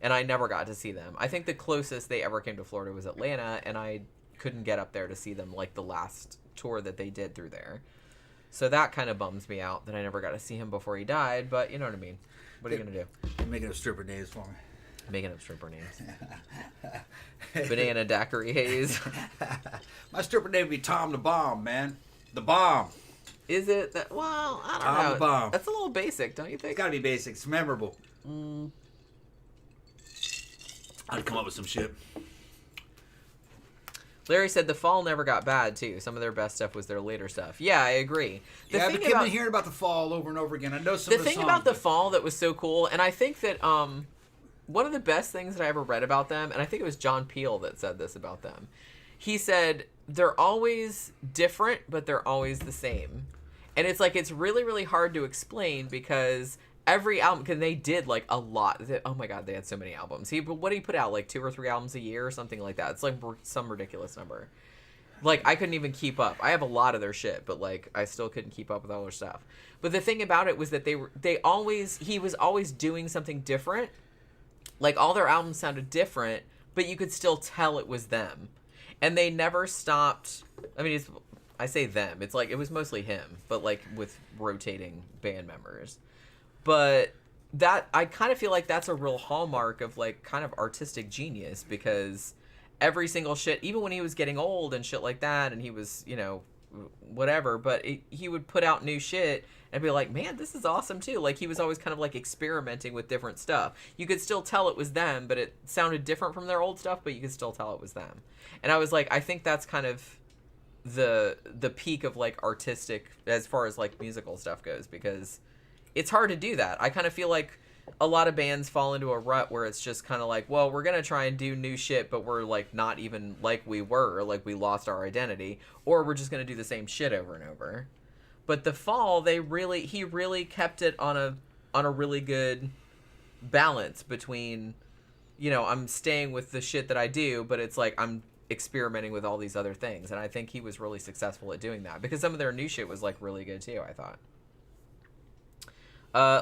and I never got to see them. I think the closest they ever came to Florida was Atlanta, and I couldn't get up there to see them like the last tour that they did through there. So that kind of bums me out that I never got to see him before he died, but you know what I mean. What are you gonna do? You're making up stripper names for me. Making up stripper names. Banana Daiquiri Haze. My stripper name would be Tom the Bomb, man. The Bomb. Is it that? Well, I don't know. Tom the Bomb. That's a little basic, don't you think? It's gotta be basic. It's memorable. I'd come up with some shit. Larry said The Fall never got bad, too. Some of their best stuff was their later stuff. Yeah, I agree. I've been hearing about The Fall over and over again. I know some of the songs. The thing about The Fall that was so cool, and I think that one of the best things that I ever read about them, and I think it was John Peel that said this about them, he said, they're always different, but they're always the same. And it's like, it's really, really hard to explain because every album, because they did like a lot. Oh my God, they had so many albums. What did he put out? Like 2 or 3 albums a year or something like that. It's like some ridiculous number. Like, I couldn't even keep up. I have a lot of their shit, but like, I still couldn't keep up with all their stuff. But the thing about it was that he was always doing something different. Like, all their albums sounded different, but you could still tell it was them. And they never stopped. I mean, I say them. It's like, it was mostly him, but like with rotating band members. But that, I kind of feel like that's a real hallmark of like kind of artistic genius, because every single shit, even when he was getting old and shit like that, and he was, whatever, but he would put out new shit and be like, man, this is awesome too. Like, he was always kind of like experimenting with different stuff. You could still tell it was them, but it sounded different from their old stuff, but you could still tell it was them. And I was like, I think that's kind of the peak of like artistic as far as like musical stuff goes, because it's hard to do that. I kind of feel like a lot of bands fall into a rut where it's just kind of like, well, we're going to try and do new shit, but we're like not even like we were, like we lost our identity, or we're just going to do the same shit over and over. But The Fall, he really kept it on a really good balance between, I'm staying with the shit that I do, but it's like I'm experimenting with all these other things. And I think he was really successful at doing that, because some of their new shit was like really good too, I thought.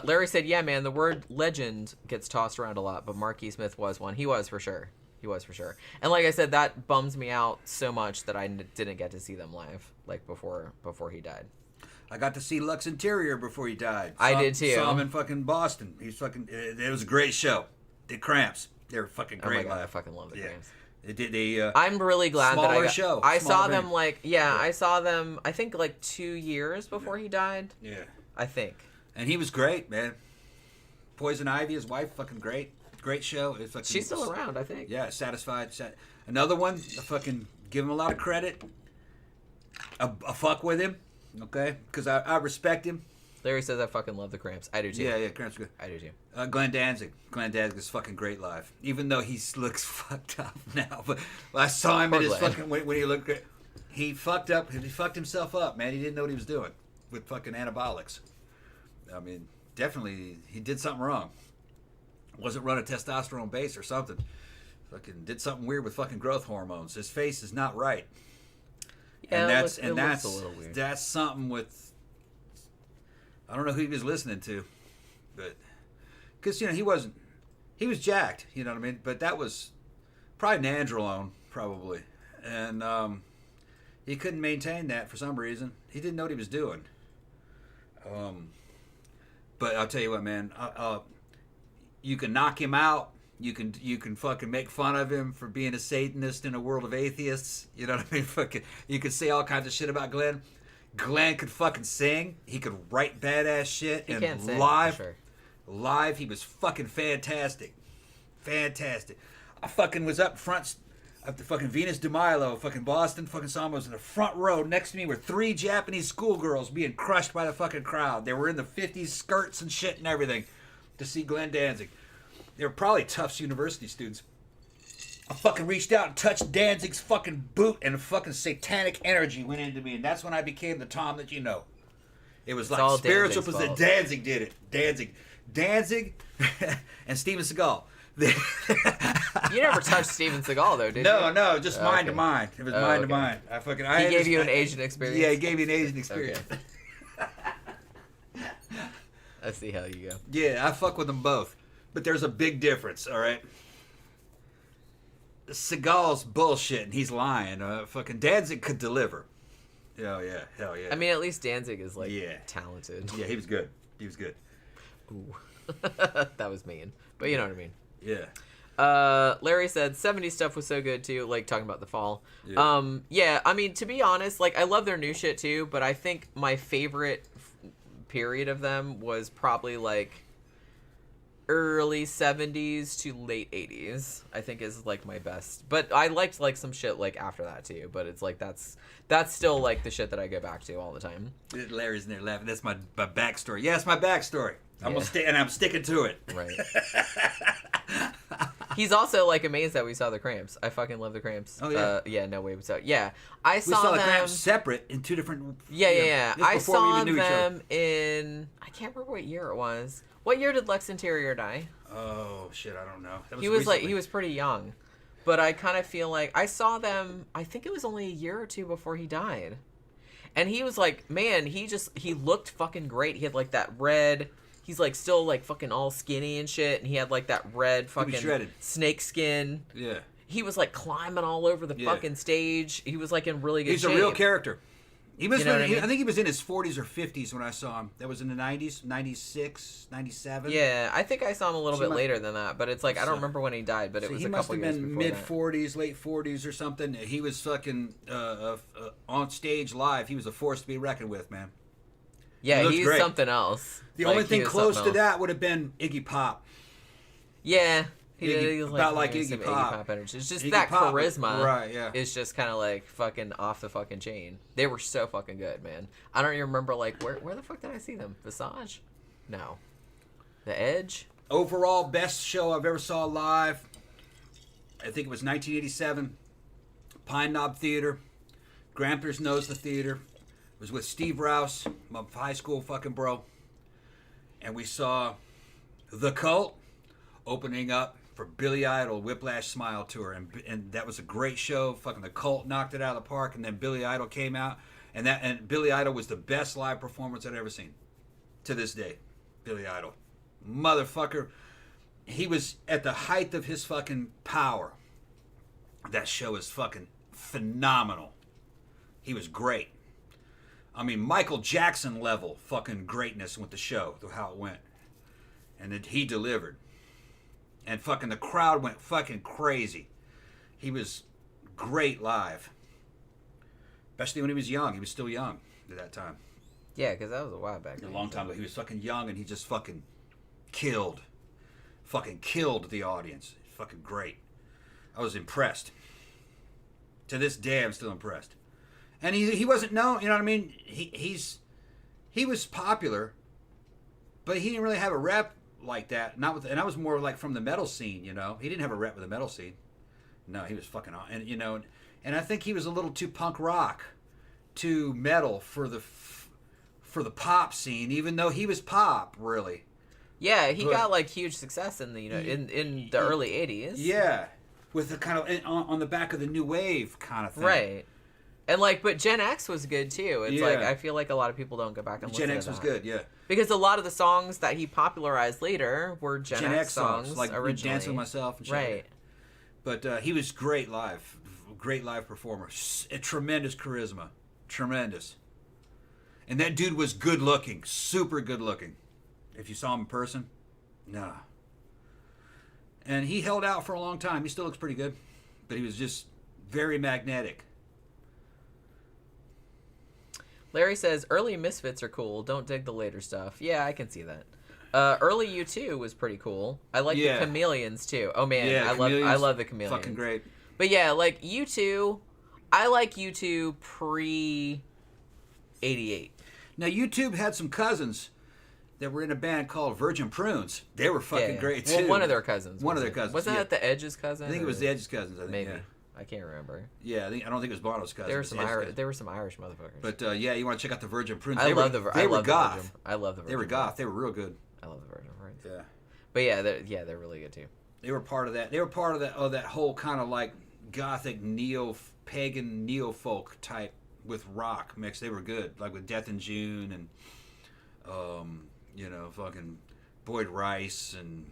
Larry said, yeah, man, the word legend gets tossed around a lot, but Marky Smith was one. He was for sure. And like I said, that bums me out so much that I didn't get to see them live, like before he died. I got to see Lux Interior before he died. I did too. Saw him in fucking Boston. It was a great show. The Cramps. They were fucking great. Oh my God, live. I fucking love the Cramps. I'm really glad that I saw them I saw them, I think like 2 years before he died. Yeah. I think. And he was great, man. Poison Ivy, his wife, fucking great. Great show. She's still around, I think. Yeah, Satisfied. Another one, I fucking give him a lot of credit. I fuck with him, okay? Because I respect him. Larry says I fucking love the Cramps. I do too. Yeah, Cramps are good. I do too. Glenn Danzig. Glenn Danzig is fucking great live. Even though he looks fucked up now. But I saw him in his fucking, when he looked great. He fucked up. He fucked himself up, man. He didn't know what he was doing with fucking anabolics. I mean, definitely he did something wrong. Wasn't running testosterone base or something. fucking did something weird with fucking growth hormones. His face is not right. Yeah, and that's a little weird. That's something with. I don't know who he was listening to, but because he was jacked. You know what I mean? But that was probably nandrolone, probably, and he couldn't maintain that for some reason. He didn't know what he was doing. But I'll tell you what, man. You can knock him out. You can fucking make fun of him for being a Satanist in a world of atheists. You know what I mean? Fucking, you can say all kinds of shit about Glenn. Glenn could fucking sing. He could write badass shit. He and can sing, live, for sure. Live, he was fucking fantastic. Fantastic. I fucking was up front of the fucking Venus de Milo, fucking Boston, fucking saw him. Was in the front row. Next to me were 3 Japanese schoolgirls being crushed by the fucking crowd. They were in the 50s skirts and shit and everything to see Glenn Danzig. They were probably Tufts University students. I fucking reached out and touched Danzig's fucking boot, and a fucking satanic energy went into me, and that's when I became the Tom that you know. It was like spiritual, because Danzig did it. Danzig, and Steven Seagal. You never touched Steven Seagal though, did you? No, just mind to mind. It was mind to mind. He gave you an Asian experience. Yeah, he gave me an Asian experience. Okay. I see how you go. Yeah, I fuck with them both. But there's a big difference, all right? Seagal's bullshit and he's lying. Fucking Danzig could deliver. Hell yeah. I mean, at least Danzig is talented. Yeah, he was good. Ooh. That was mean. But you know what I mean. Yeah. Larry said 70s stuff was so good too, like talking about the fall. Yeah. I mean, to be honest, like I love their new shit too, but I think my favorite period of them was probably like early 70s to late 80s. I think is like my best. But I liked like some shit like after that too, but it's like that's still like the shit that I go back to all the time. Larry's in there laughing. That's my backstory. Yeah, it's my backstory. I'm sticking to it. Right. He's also like amazed that we saw the Cramps. I fucking love the Cramps. Oh yeah. Yeah. No way. So yeah, we saw the them Cramps separate in 2 different. Yeah. I saw we even knew them in. I can't remember what year it was. What year did Lex Interior die? Oh shit, I don't know. He was pretty young, but I kind of feel like I saw them. I think it was only a year or 2 before he died, and he was like, man, he looked fucking great. He had like that red. He's like still like fucking all skinny and shit, and he had like that red fucking snake skin. Yeah. He was like climbing all over the fucking stage. He was like in really good shape. He's a real character. He was. I think he was in his 40s or 50s when I saw him. That was in the 90s, 96, 97. Yeah, I think I saw him a little bit later than that, but it's like I don't remember when he died, but it was a couple years before. He must have been mid-40s, late 40s or something. He was fucking on stage live. He was a force to be reckoned with, man. Yeah, he's great. Something else. The only thing close to that would have been Iggy Pop. Yeah. About like Iggy Pop energy. It's just Iggy that Pop, charisma, right? Yeah, it's just kind of like fucking off the fucking chain. They were so fucking good, man. I don't even remember like where the fuck did I see them? Visage? No. The Edge? Overall, best show I've ever saw live. I think it was 1987. Pine Knob Theater. Gramthars knows the theater. It was with Steve Rouse, my high school fucking bro, and we saw The Cult opening up for Billy Idol Whiplash Smile Tour, and that was a great show. Fucking The Cult knocked it out of the park, and then Billy Idol came out, and Billy Idol was the best live performance I'd ever seen to this day. Billy Idol, motherfucker, he was at the height of his fucking power. That show is fucking phenomenal. He was great. I mean, Michael Jackson level fucking greatness with the show, how it went, and that he delivered. And fucking the crowd went fucking crazy. He was great live. Especially when he was young. He was still young at that time. Yeah, because that was a while back. A long time ago. He was fucking young and he just fucking killed. Fucking killed the audience. Fucking great. I was impressed. To this day, I'm still impressed. And he wasn't known, you know what I mean? He was popular, but he didn't really have a rep like that. And I was more like from the metal scene, you know. He didn't have a rep with the metal scene. No, he was fucking on. And you know, and I think he was a little too punk rock, too metal for the pop scene, even though he was pop, really. Yeah, he got like huge success in the in the early 80s. Yeah. with the kind of on the back of the new wave kind of thing. Right. And but Gen X was good too. It's I feel like a lot of people don't go back and listen to that. Gen X was good, yeah. Because a lot of the songs that he popularized later were Gen X songs like originally. Dance with Myself and shit. Right. But he was great live performer. A tremendous charisma. Tremendous. And that dude was good looking. Super good looking. If you saw him in person, nah. And he held out for a long time. He still looks pretty good. But he was just very magnetic. Larry says, early Misfits are cool. Don't dig the later stuff. Yeah, I can see that. Early U2 was pretty cool. I like the Chameleons, too. Oh, man. I love the Chameleons. Fucking great. But, yeah, U2, I like U2 pre-88. Now, U2 had some cousins that were in a band called Virgin Prunes. They were fucking great, too. Well, one of their cousins. Wasn't that the Edge's cousin? I think it was the Edge's cousins. I think, maybe. I can't remember. Yeah, I don't think it was Bono's cousin. There were some Irish motherfuckers. But you want to check out the Virgin Prunes? They were goth. I love the Virgin. They were goth. They were real good. I love the Virgin Prunes. Yeah. But they're really good too. They were part of that. They were part of that whole kind of gothic pagan neo folk type with rock mix. They were good, like with Death in June and fucking Boyd Rice and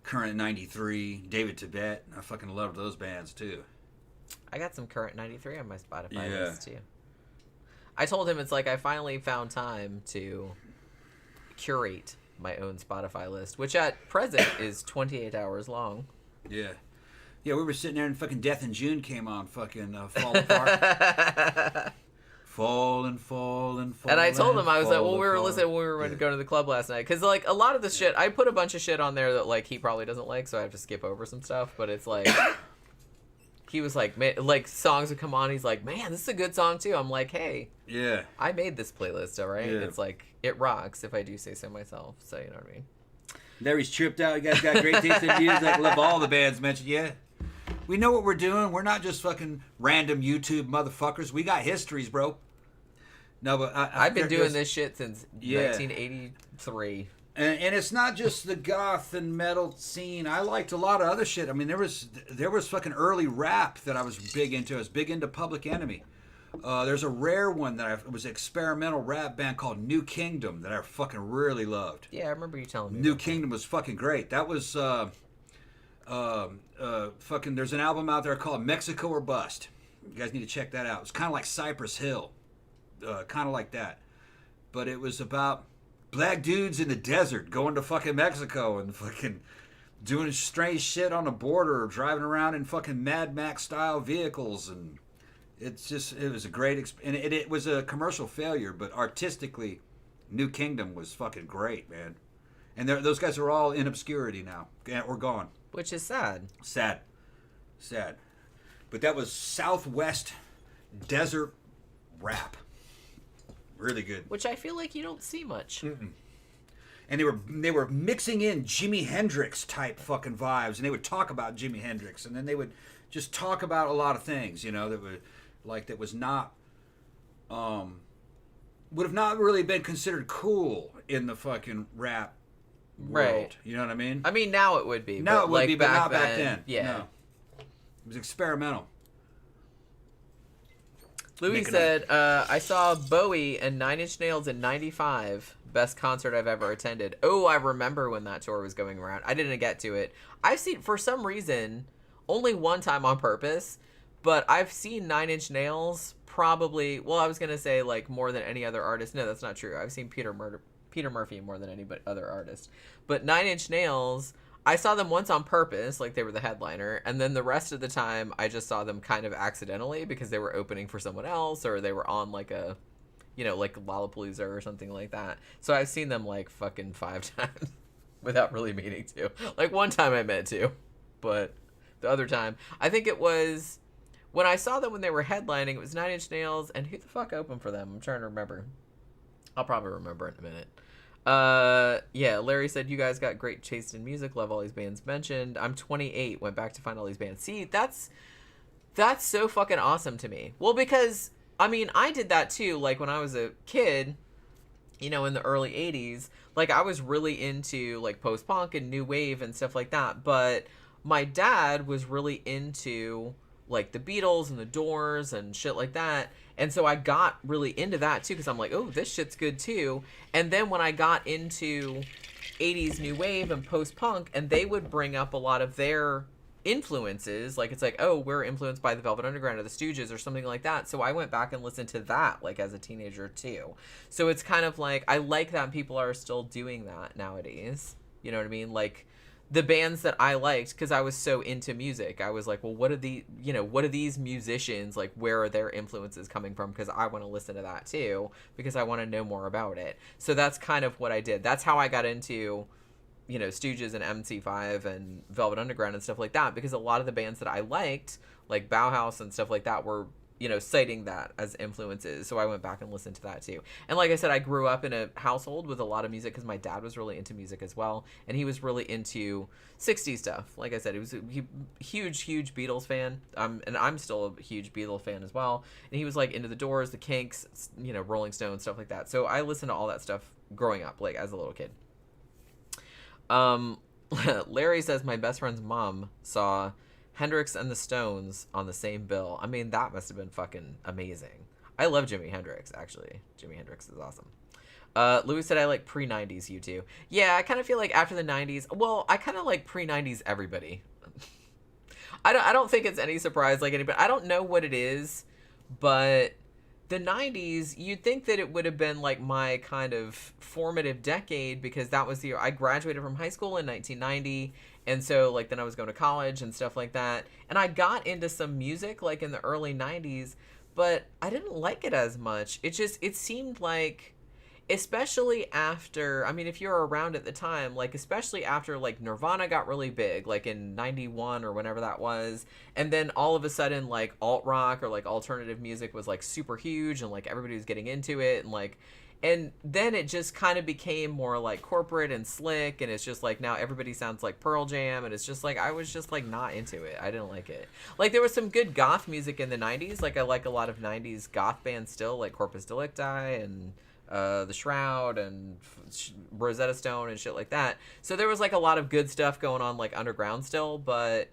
Current 93, David Tibet. I fucking loved those bands too. I got some Current 93 on my Spotify list too. I told him it's I finally found time to curate my own Spotify list, which at present is 28 hours long. Yeah. Yeah, we were sitting there and fucking Death in June came on, fucking Fall Apart. Falling. And I told him, I was we were listening when we were going to the club last night. Because, a lot of the shit, I put a bunch of shit on there that, he probably doesn't like, so I have to skip over some stuff. But it's he was songs would come on, he's like, man, this is a good song, too. I'm like, hey. Yeah. I made this playlist, all right? Yeah. It's it rocks, if I do say so myself. So, you know what I mean? There he's tripped out. You guys got great taste in music. Love all the bands mentioned. Yeah. We know what we're doing. We're not just fucking random YouTube motherfuckers. We got histories, bro. No, but I've been doing this shit since 1983. And it's not just the goth and metal scene. I liked a lot of other shit. I mean, there was fucking early rap that I was big into. I was big into Public Enemy. There's a rare one it was an experimental rap band called New Kingdom that I fucking really loved. Yeah, I remember you telling me. New Kingdom was fucking great. That was fucking. There's an album out there called Mexico or Bust. You guys need to check that out. It's kind of like Cypress Hill, kind of like that, but it was about black dudes in the desert going to fucking Mexico and fucking doing strange shit on the border, or driving around in fucking Mad Max style vehicles, and it was a great and it was a commercial failure, but artistically, New Kingdom was fucking great, man. And those guys are all in obscurity now, or gone. Which is sad. Sad. But that was Southwest desert rap. Really good. Which I feel like you don't see much. Mm-mm. And they were mixing in Jimi Hendrix type fucking vibes, and they would talk about Jimi Hendrix, and then they would just talk about a lot of things, that would that was not would have not really been considered cool in the fucking rap world. Right. You know what I mean? I mean, now it would be. Now it would be, but not back then. Yeah. No. It was experimental. Louis said, I saw Bowie and Nine Inch Nails in '95. Best concert I've ever attended. Oh, I remember when that tour was going around. I didn't get to it. I've seen, for some reason, only one time on purpose, but I've seen Nine Inch Nails probably, I was going to say more than any other artist. No, that's not true. I've seen Peter Murphy more than any other artist. But Nine Inch Nails, I saw them once on purpose, they were the headliner, and then the rest of the time I just saw them kind of accidentally because they were opening for someone else, or they were on a Lollapalooza or something like that. So I've seen them fucking 5 times without really meaning to. One time I meant to, but the other time, I think it was when I saw them when they were headlining, it was Nine Inch Nails, and who the fuck opened for them? I'm trying to remember. I'll probably remember in a minute. Yeah, Larry said, you guys got great taste in music, love all these bands mentioned. I'm 28, went back to find all these bands. See, that's so fucking awesome to me. Well, because, I mean, I did that too, when I was a kid, in the early 80s, I was really into, post-punk and new wave and stuff like that, but my dad was really into like the Beatles and the Doors and shit like that. And so I got really into that too, because I'm like, oh, this shit's good too. And then when I got into 80s new wave and post-punk, and they would bring up a lot of their influences, like it's like, oh, we're influenced by the Velvet Underground or the Stooges or something like that. So I went back and listened to that like as a teenager too. So it's kind of like, I like that people are still doing that nowadays. You know what I mean? Like the bands that I liked, because I was so into music, I was like, well, what are these musicians, like, where are their influences coming from? Because I want to listen to that too, because I want to know more about it. So that's kind of what I did. That's how I got into, Stooges and MC5 and Velvet Underground and stuff like that, because a lot of the bands that I liked, like Bauhaus and stuff like that, were citing that as influences. So I went back and listened to that too. And like I said, I grew up in a household with a lot of music because my dad was really into music as well. And he was really into 60s stuff. Like I said, he was a huge Beatles fan. And I'm still a huge Beatles fan as well. And he was like into the Doors, the Kinks, Rolling Stones, stuff like that. So I listened to all that stuff growing up, like as a little kid. Larry says my best friend's mom saw Hendrix and the Stones on the same bill. I mean, that must have been fucking amazing. I love Jimi Hendrix, actually. Jimi Hendrix is awesome. Louis said I like pre-90s U2. Yeah, I kind of feel like after the 90s... Well, I kind of like pre-90s everybody. I don't think it's any surprise like anybody. I don't know what it is, but the 90s, you'd think that it would have been like my kind of formative decade, because that was the year I graduated from high school in 1990. And so, like, then I was going to college and stuff like that. And I got into some music, like, in the early 90s, but I didn't like it as much. It seemed like, especially after, I mean, if you were around at the time, like, especially after, like, Nirvana got really big, like, in 91 or whenever that was. And then all of a sudden, like, alt-rock or, like, alternative music was, like, super huge, and, like, everybody was getting into it, and, like... And then it just kind of became more like corporate and slick, and it's just like now everybody sounds like Pearl Jam, and it's just like I was just like not into it. I didn't like it. Like there was some good goth music in the 90s. Like I like a lot of 90s goth bands still, like Corpus Delicti and The Shroud and Rosetta Stone and shit like that. So there was like a lot of good stuff going on like underground still, but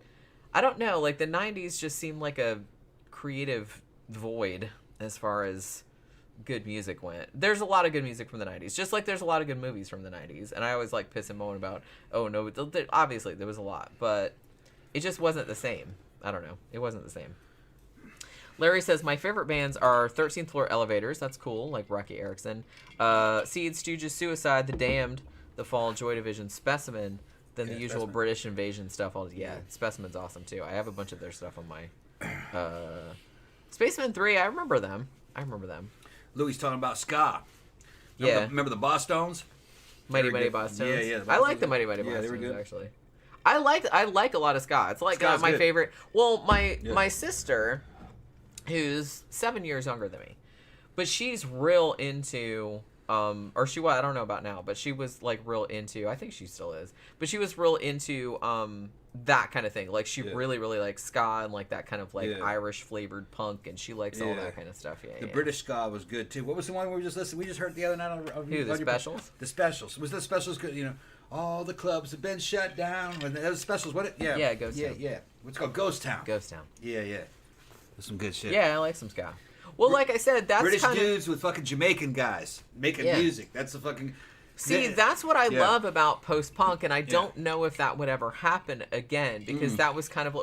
I don't know. Like the 90s just seemed like a creative void as far as good music went. There's a lot of good music from the 90s, just like there's a lot of good movies from the 90s, and I always like piss and moan about, oh no, obviously there was a lot, but it just wasn't the same. I don't know, it wasn't the same. Larry says my favorite bands are 13th Floor Elevators, that's cool, like Rocky Erickson, Seed, Stooges, Suicide, The Damned, The Fall, Joy Division, Specimen, then the usual Specimen. British Invasion stuff. Specimen's awesome too. I have a bunch of their stuff on my Spacemen 3. I remember them. Louis talking about ska. Remember the Boss Stones? Mighty Boss Stones. Yeah. I like the Mighty Boss Stones, actually. I like a lot of ska. It's like my favorite. Well, my sister, who's 7 years younger than me, but she's real into or she was, I don't know about now, but she was like real into, I think she still is, but she was real into that kind of thing. Like she really likes ska and like that kind of like Irish flavored punk, and she likes all that kind of stuff. The British ska was good too. What was the one we were just listening? We just heard the other night on the Specials. The Specials. Was the Specials good? All the clubs have been shut down. When those Specials, what? Yeah, Ghost Town. Yeah. What's it called? Ghost Town. Yeah. That's some good shit. Yeah, I like some ska. Well, like I said, that's British dudes with fucking Jamaican guys making music. That's the fucking... See, that's what I love about post-punk, and I don't know if that would ever happen again, because that was kind of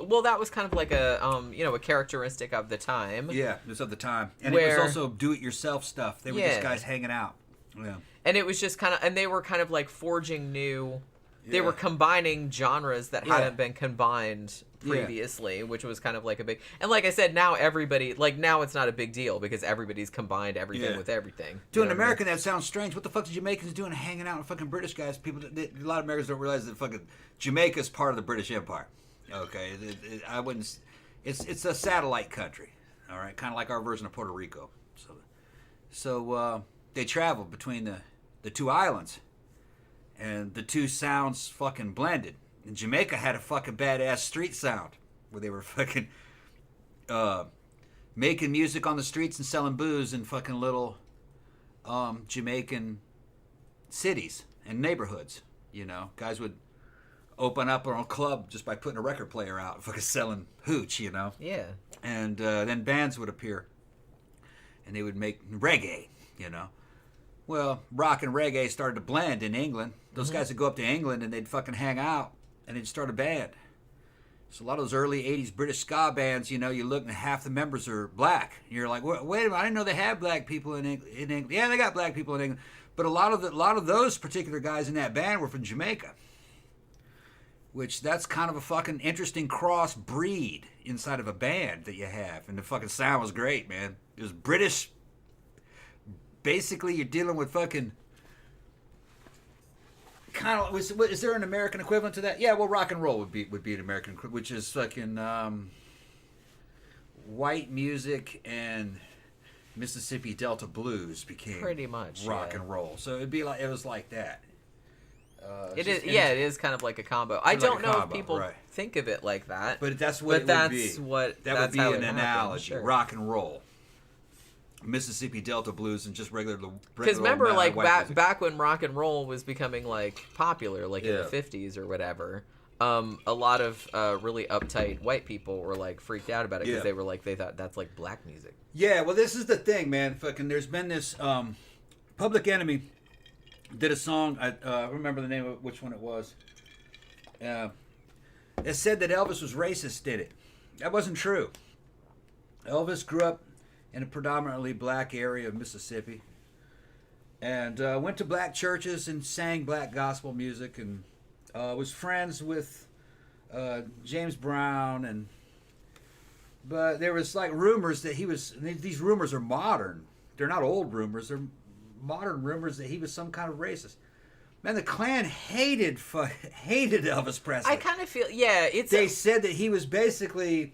like a a characteristic of the time. Yeah, it was of the time, and it was also do-it-yourself stuff. They were just guys hanging out. Yeah, and it was just kind of, and they were kind of like forging new. They were combining genres that hadn't been combined previously, which was kind of like a big... And like I said, now everybody... Like, now it's not a big deal because everybody's combined everything with everything. To an American, that sounds strange. What the fuck are Jamaicans doing hanging out with fucking British guys? A lot of Americans don't realize that fucking Jamaica's part of the British Empire. Okay? I wouldn't... It's a satellite country. All right? Kind of like our version of Puerto Rico. So they traveled between the two islands. And the two sounds fucking blended. And Jamaica had a fucking badass street sound where they were fucking making music on the streets and selling booze in fucking little Jamaican cities and neighborhoods. Guys would open up our own club just by putting a record player out, fucking selling hooch, Yeah. And then bands would appear, and they would make reggae, Well, rock and reggae started to blend in England. Those guys would go up to England and they'd fucking hang out and they'd start a band. So a lot of those early 80s British ska bands, you look and half the members are black. And you're like, wait a minute, I didn't know they had black people in England. Yeah, they got black people in England. But a lot of those particular guys in that band were from Jamaica. Which that's kind of a fucking interesting cross breed inside of a band that you have. And the fucking sound was great, man. It was British. Basically, you're dealing with fucking kind of. Is there an American equivalent to that? Yeah, well, rock and roll would be an American, which is fucking white music and Mississippi Delta blues became pretty much rock and roll. So it was like that. It is kind of like a combo. I don't know if people think of it like that, but that's what it would be. That would be an analogy. Sure. Rock and roll, Mississippi Delta blues, and just regular. Because remember, like back when rock and roll was becoming like popular, like in the 50s or whatever. A lot of really uptight white people were like freaked out about it because they thought that's like black music. Yeah, well, this is the thing, man. Fucking, there's been this Public Enemy did a song. I remember the name of which one it was. It said that Elvis was racist. Did it? That wasn't true. Elvis grew up in a predominantly black area of Mississippi, and went to black churches and sang black gospel music, and was friends with James Brown, but there was like rumors that he was. These rumors are modern. They're not old rumors. They're modern rumors that he was some kind of racist. Man, the Klan hated Elvis Presley. I kind of feel, they said that he was basically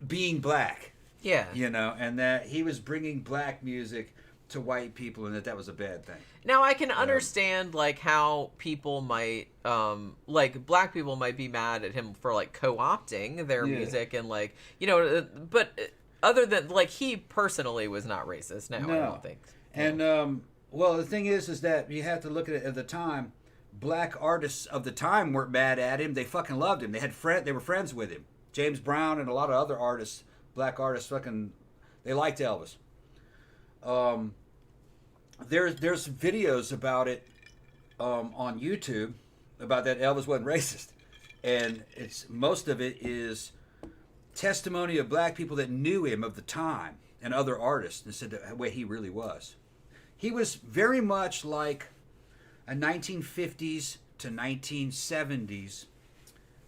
being black. Yeah. And that he was bringing black music to white people, and that was a bad thing. Now, I can understand, like, how people might, like, black people might be mad at him for, like, co-opting their music and, like, but other than, like, he personally was not racist. No. I don't think. And, well, the thing is that you have to look at it at the time. Black artists of the time weren't mad at him. They fucking loved him. They were friends with him. James Brown and a lot of other artists, black artists, they liked Elvis. There's videos about it on YouTube about that Elvis wasn't racist. And most of it is testimony of black people that knew him of the time and other artists and said the way he really was. He was very much like a 1950s to 1970s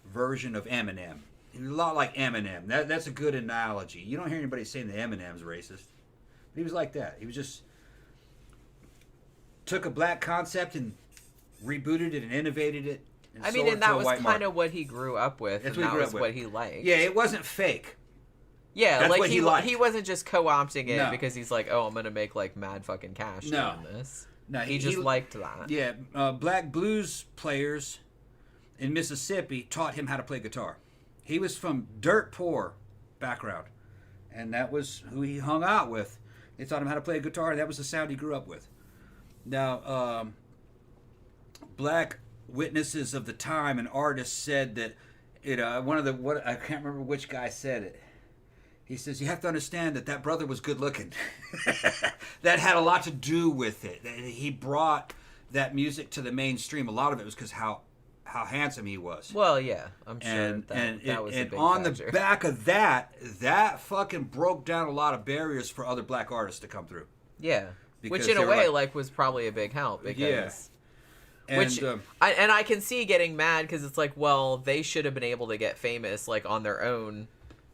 version of Eminem. He was a lot like Eminem. That's a good analogy. You don't hear anybody saying that Eminem's racist. But he was like that. He was just took a black concept and rebooted it and innovated it. And that was kind of what he grew up with. That's and that was what he liked. Yeah, it wasn't fake. Yeah, that's like he wasn't just co-opting it because he's like, oh, I'm gonna make like mad fucking cash doing this. No, he just liked that. Yeah, black blues players in Mississippi taught him how to play guitar. He was from dirt poor background, and that was who he hung out with. They taught him how to play guitar, and that was the sound he grew up with. Now, black witnesses of the time and artists said that I can't remember which guy said it. He says, you have to understand that brother was good looking. That had a lot to do with it. He brought that music to the mainstream. A lot of it was because how handsome he was. Well, yeah, I'm sure that was a big on factor. The back of that fucking broke down a lot of barriers for other black artists to come through. Yeah, which in a way was probably a big help because. Yeah. I can see getting mad because it's like, well, they should have been able to get famous like on their own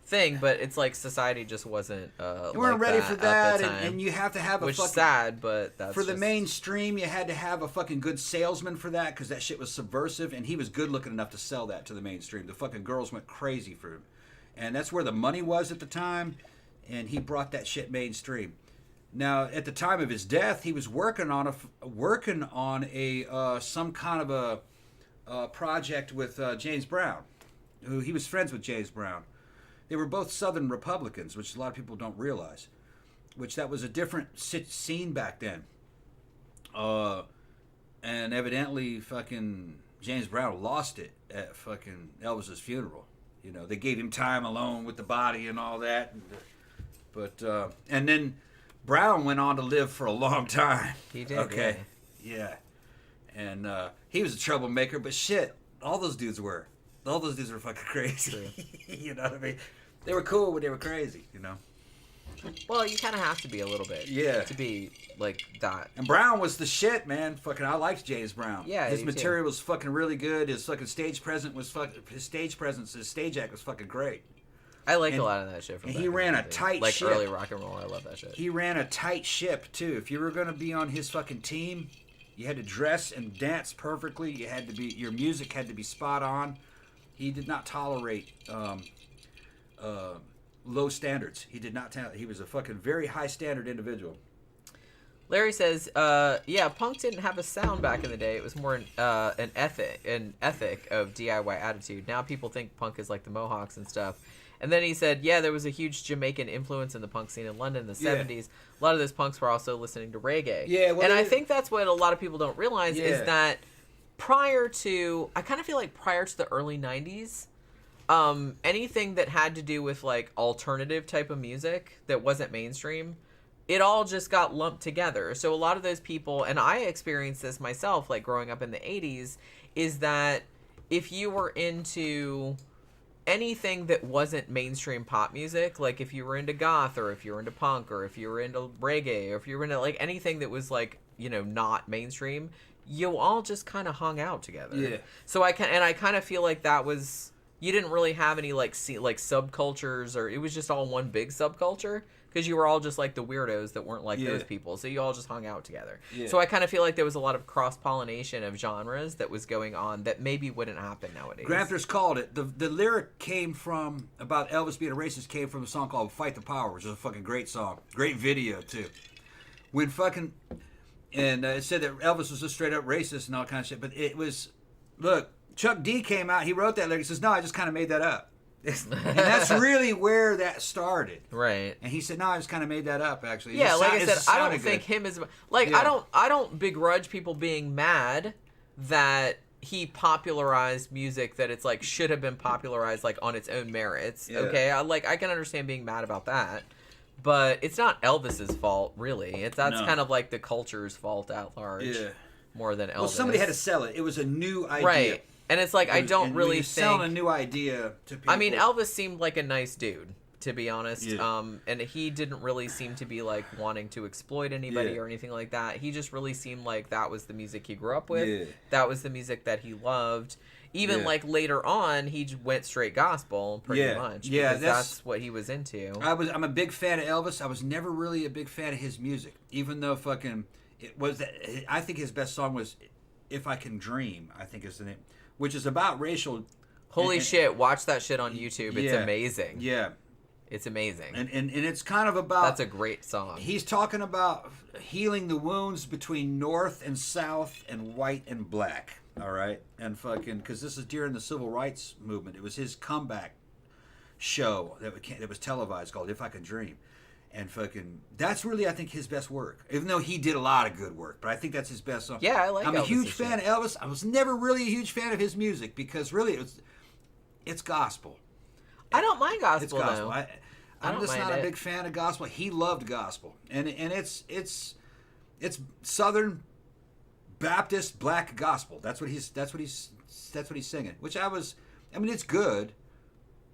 thing, but it's like society just wasn't you weren't ready for that, and you have to have which sad, but that's for the mainstream. You had to have a fucking good salesman for that because that shit was subversive, and he was good looking enough to sell that to the mainstream. The fucking girls went crazy for him, and that's where the money was at the time, and he brought that shit mainstream. Now, at the time of his death, he was working on a some kind of a project with James Brown, who he was friends with James Brown. They were both Southern Republicans, which a lot of people don't realize. Which that was a different scene back then. And evidently, fucking James Brown lost it at fucking Elvis's funeral. You know, they gave him time alone with the body and all that. But and then Brown went on to live for a long time. He did. Okay. Yeah. And he was a troublemaker, but shit, all those dudes were. All those dudes were fucking crazy. You know what I mean? They were cool, but they were crazy, you know? Well, you kind of have to be a little bit. Yeah. To be, like, that. And Brown was the shit, man. Fucking, I liked James Brown. Yeah, his material was fucking really good. His fucking stage presence was his stage act was fucking great. I liked a lot of that shit from And back he in ran the a day. tight like ship. Early rock and roll. I love that shit. He ran a tight ship, too. If you were going to be on his fucking team, you had to dress and dance perfectly. You had to be, your music had to be spot on. He did not tolerate low standards. He did not. He was a fucking very high standard individual. Larry says, "Yeah, punk didn't have a sound back in the day. It was more an ethic of DIY attitude. Now people think punk is like the Mohawks and stuff." And then he said, "Yeah, there was a huge Jamaican influence in the punk scene in London in the '70s. A lot of those punks were also listening to reggae." Yeah, well, and I think that's what a lot of people don't realize is that prior to the early '90s. Anything that had to do with like alternative type of music that wasn't mainstream, it all just got lumped together. So a lot of those people, and I experienced this myself, like growing up in the 80s, is that if you were into anything that wasn't mainstream pop music, like if you were into goth or if you were into punk or if you were into reggae or if you were into like anything that was like, you know, not mainstream, you all just kind of hung out together. Yeah. So I kind of feel like that was, you didn't really have any like subcultures, or it was just all one big subculture because you were all just like the weirdos that weren't like those people. So you all just hung out together. Yeah. So I kind of feel like there was a lot of cross-pollination of genres that was going on that maybe wouldn't happen nowadays. Gramthars called it. The lyric came from, about Elvis being a racist, came from a song called Fight the Power, which is a fucking great song. Great video, too. When fucking, and it said that Elvis was a straight up racist and all kind of shit, but it was, look, Chuck D came out, he wrote that lyric, he says, no, I just kind of made that up. And that's really where that started. Right. And he said, no, I just kind of made that up, actually. Yeah, like I said, I don't think him is, like, I don't begrudge people being mad that he popularized music that it's like should have been popularized like on its own merits. Yeah. Okay, I can understand being mad about that. But it's not Elvis's fault, really. That's kind of like the culture's fault at large, more than Elvis. Well, somebody had to sell it. It was a new idea, right? And it's like I don't really think selling a new idea to people. I mean, Elvis seemed like a nice dude, to be honest. Yeah. And he didn't really seem to be like wanting to exploit anybody or anything like that. He just really seemed like that was the music he grew up with. Yeah. That was the music that he loved. Even like later on, he went straight gospel pretty much. Yeah, that's what he was into. I'm a big fan of Elvis. I was never really a big fan of his music, even though fucking it was that. I think his best song was "If I Can Dream." I think is the name, which is about racial. Holy shit! Watch that shit on YouTube. It's amazing. Yeah. It's amazing. And it's kind of about... That's a great song. He's talking about healing the wounds between North and South and white and black. All right? And fucking... Because this is during the Civil Rights Movement. It was his comeback show that was televised called If I Could Dream. And fucking... That's really, I think, his best work. Even though he did a lot of good work. But I think that's his best song. Yeah, I like I'm a huge fan of Elvis. I was never really a huge fan of his music. Because really, it's gospel. I don't mind gospel, it's gospel. Though. I'm just not a big fan of gospel. He loved gospel, and it's Southern Baptist black gospel. That's what he's singing. Which I mean, it's good,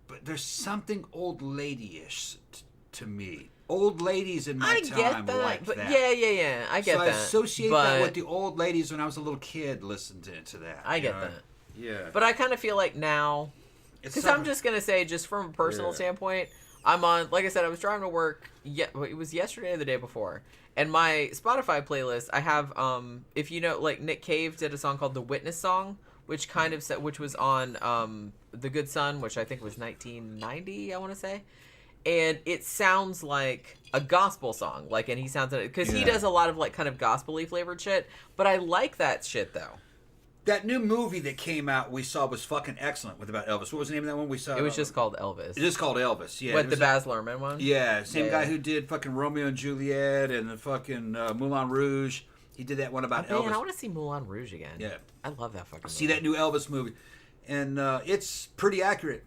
but there's something old lady-ish to me. Old ladies in my time were like that. Yeah. I get that. So I associate that with the old ladies when I was a little kid listening to that. I get that. Yeah. But I kind of feel like now. Because I'm just going to say, just from a personal standpoint, I'm on, like I said, I was driving to work, it was yesterday or the day before, and my Spotify playlist, I have, if you know, like, Nick Cave did a song called The Witness Song, which was on The Good Son, which I think was 1990, I want to say, and it sounds like a gospel song, like, and he sounds, because he does a lot of, like, kind of gospel-y flavored shit, but I like that shit, though. That new movie that came out we saw was fucking excellent with about Elvis. What was the name of that one we saw? It was just called Elvis. It's just called Elvis, yeah. What, the Baz Luhrmann one? Yeah, same guy who did fucking Romeo and Juliet and the fucking Moulin Rouge. He did that one about Man, Elvis. I want to see Moulin Rouge again. Yeah. I love that fucking movie. See that new Elvis movie. And it's pretty accurate.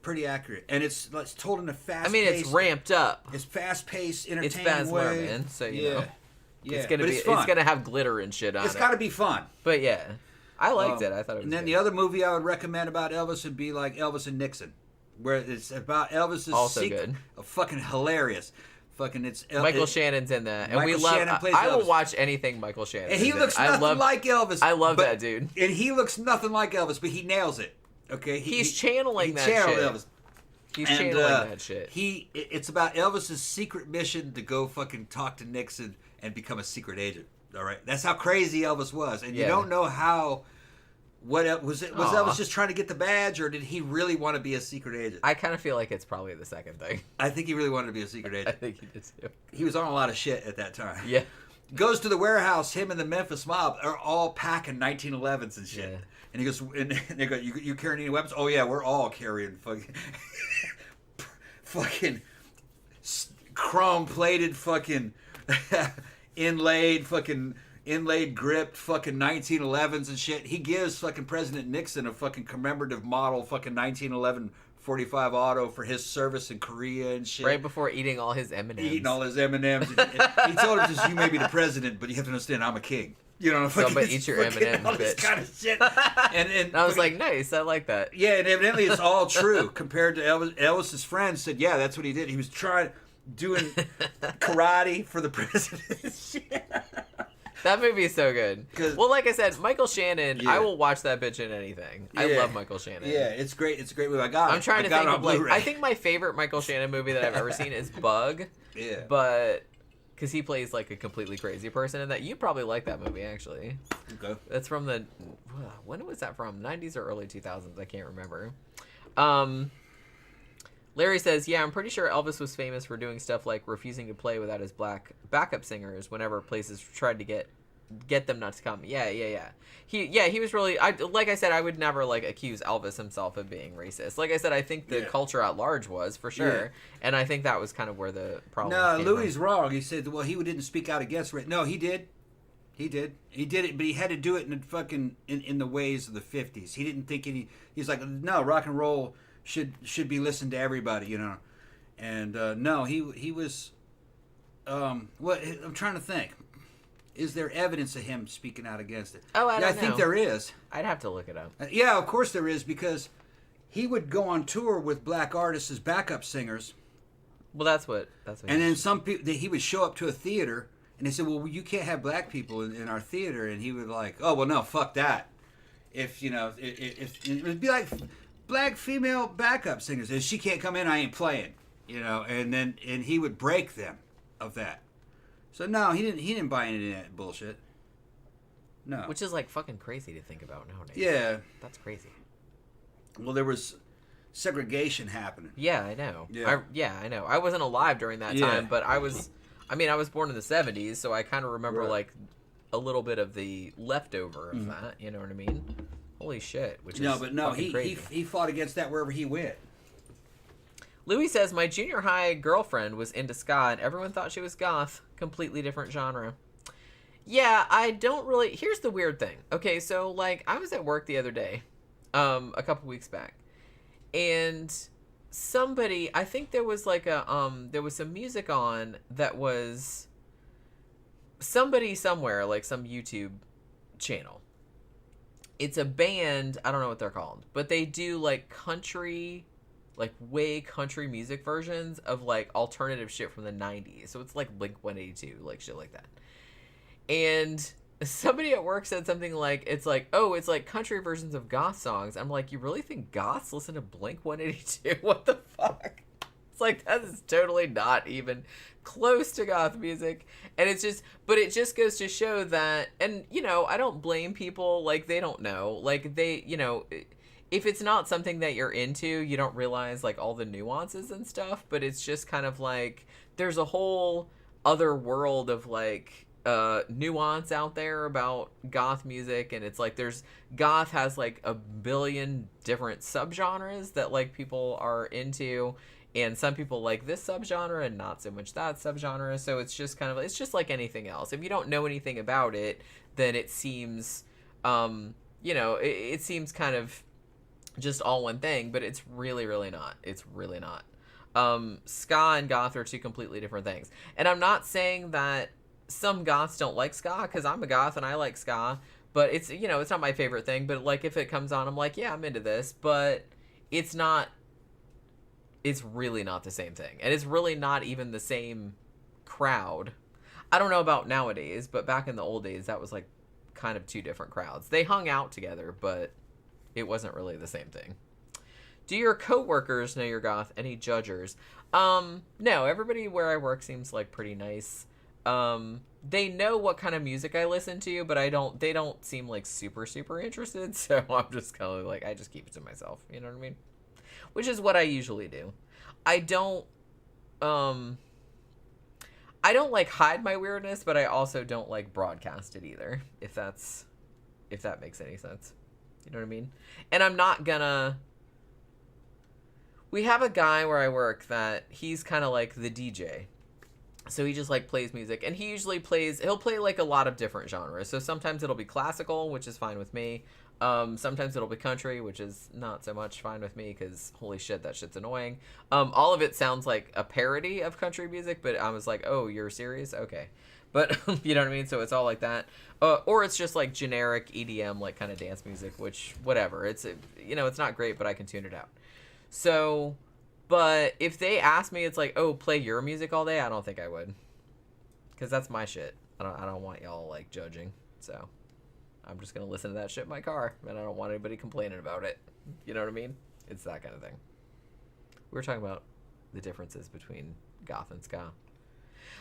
And it's told in a fast. I mean, it's ramped up. It's fast paced, entertaining it's Baz way. Luhrmann, so you know. Yeah, it's gonna have glitter and shit on it. It's got to be fun. But yeah, I liked it. I thought it was. And then good. the other movie I would recommend about Elvis would be like Elvis and Nixon, where it's about Elvis's also secret. Good. Fucking hilarious. Fucking Michael Shannon's in that, and Michael we love. Shannon plays I will Elvis. watch anything Michael Shannon. And he looks nothing like Elvis. I love that dude. And he looks nothing like Elvis, but he nails it. Okay, he's channeling that channeled shit. Elvis. He's channeling that shit. It's about Elvis's secret mission to go fucking talk to Nixon and become a secret agent. All right, that's how crazy Elvis was, and you don't know how. What was it? Was Elvis just trying to get the badge, or did he really want to be a secret agent? I kind of feel like it's probably the second thing. I think he really wanted to be a secret agent. I think he did too. He was on a lot of shit at that time. Yeah. Goes to the warehouse. Him and the Memphis mob are all packing 1911s and shit. Yeah. And he goes, and they go, "You carrying any weapons?" "Oh yeah, we're all carrying fucking chrome plated fucking inlaid gripped fucking 1911s and shit. He gives fucking President Nixon a fucking commemorative model fucking 1911 45 auto for his service in Korea and shit. Right before eating all his M&Ms. Eating all his M&Ms. He told him, just, "You may be the president, but you have to understand I'm a king." You know, somebody eat your M&Ms, all this bitch. kind of shit. And I was like, nice, I like that. Yeah, and evidently it's all true. Compared to Elvis's friends said, yeah, that's what he did. He was doing karate for the president. That movie is so good. Well, like I said, Michael Shannon, I will watch that bitch in anything. I love Michael Shannon. Yeah, it's great. It's a great movie. I'm trying to think of I think my favorite Michael Shannon movie that I've ever seen is Bug. Yeah. But because he plays like a completely crazy person in that. You probably like that movie, actually. Okay. That's from when was that from? 90s or early 2000s? I can't remember. Larry says, yeah, I'm pretty sure Elvis was famous for doing stuff like refusing to play without his black backup singers whenever places tried to get them not to come. Yeah. He was really, like I said, I would never like accuse Elvis himself of being racist. Like I said, I think the culture at large was, for sure. Yeah. And I think that was kind of where the problem came Louis from. Wrong. He said, well, he didn't speak out against it. No, he did. He did it, but he had to do it in fucking in the ways of the 50s. He didn't think he's like, no, rock and roll should be listened to everybody, you know. And no, he was what I'm trying to think. Is there evidence of him speaking out against it? Oh, I don't know. I think there is. I'd have to look it up. Yeah, of course there is, because he would go on tour with black artists as backup singers. Well, that's what. And then some people, he would show up to a theater, and they said, "Well, you can't have black people in our theater," and he would like, "Oh, well, no, fuck that." If you know, if it would be like black female backup singers, if she can't come in, I ain't playing. You know, and he would break them of that. So no, he didn't buy into that bullshit. No. Which is like fucking crazy to think about nowadays. Yeah. That's crazy. Well, there was segregation happening. Yeah, I know. Yeah. I know. I wasn't alive during that time, but I was born in the 70s, so I kind of remember like a little bit of the leftover of that, you know what I mean? Holy shit, which is crazy. He fought against that wherever he went. Louis says, my junior high girlfriend was into ska and everyone thought she was goth. Completely different genre. Yeah, I don't really... Here's the weird thing. Okay, so, like, I was at work the other day, a couple weeks back, and somebody... I think there was, like, there was some music on that was... Somebody somewhere, like, some YouTube channel. It's a band, I don't know what they're called, but they do, like, country... like way country music versions of like alternative shit from the 90s. So it's like Blink-182, like shit like that. And somebody at work said something like, it's like country versions of goth songs. I'm like, you really think goths listen to Blink-182? What the fuck? It's like, that is totally not even close to goth music. And it's just, but it just goes to show that, and you know, I don't blame people, like they don't know, like they, you know, if it's not something that you're into, you don't realize like all the nuances and stuff, but it's just kind of like there's a whole other world of like nuance out there about goth music, and it's like goth has like a billion different subgenres that like people are into, And some people like this subgenre and not so much that subgenre. So it's just kind of, it's just like anything else. If you don't know anything about it, then it seems, it seems kind of just all one thing, but it's really, really not. It's really not. Ska and goth are two completely different things. And I'm not saying that some goths don't like ska, because I'm a goth and I like ska, but it's, it's not my favorite thing. But like, if it comes on, I'm like, yeah, I'm into this, but it's really not the same thing. And it's really not even the same crowd. I don't know about nowadays, but back in the old days, that was like kind of two different crowds. They hung out together, but it wasn't really the same thing. Do your coworkers know you're goth? Any judgers? No, everybody where I work seems like pretty nice. They know what kind of music I listen to, but they don't seem like super, super interested. So I'm just kind of like, I just keep it to myself. You know what I mean? Which is what I usually do. I don't like hide my weirdness, but I also don't like broadcast it either. If that makes any sense. You know what I mean? And I'm not gonna... We have a guy where I work that he's kind of like the DJ. So he just like plays music, and he usually he'll play like a lot of different genres. So sometimes it'll be classical, which is fine with me. Sometimes it'll be country, which is not so much fine with me, because holy shit, that shit's annoying. All of it sounds like a parody of country music, but I was like, oh, you're serious? Okay. But you know what I mean? So it's all like that. Or it's just like generic EDM, like kind of dance music, which whatever. It's not great, but I can tune it out. So, but if they ask me, it's like, oh, play your music all day, I don't think I would, because that's my shit. I don't want y'all like judging. So I'm just gonna listen to that shit in my car, and I don't want anybody complaining about it. You know what I mean? It's that kind of thing. We were talking about the differences between goth and ska.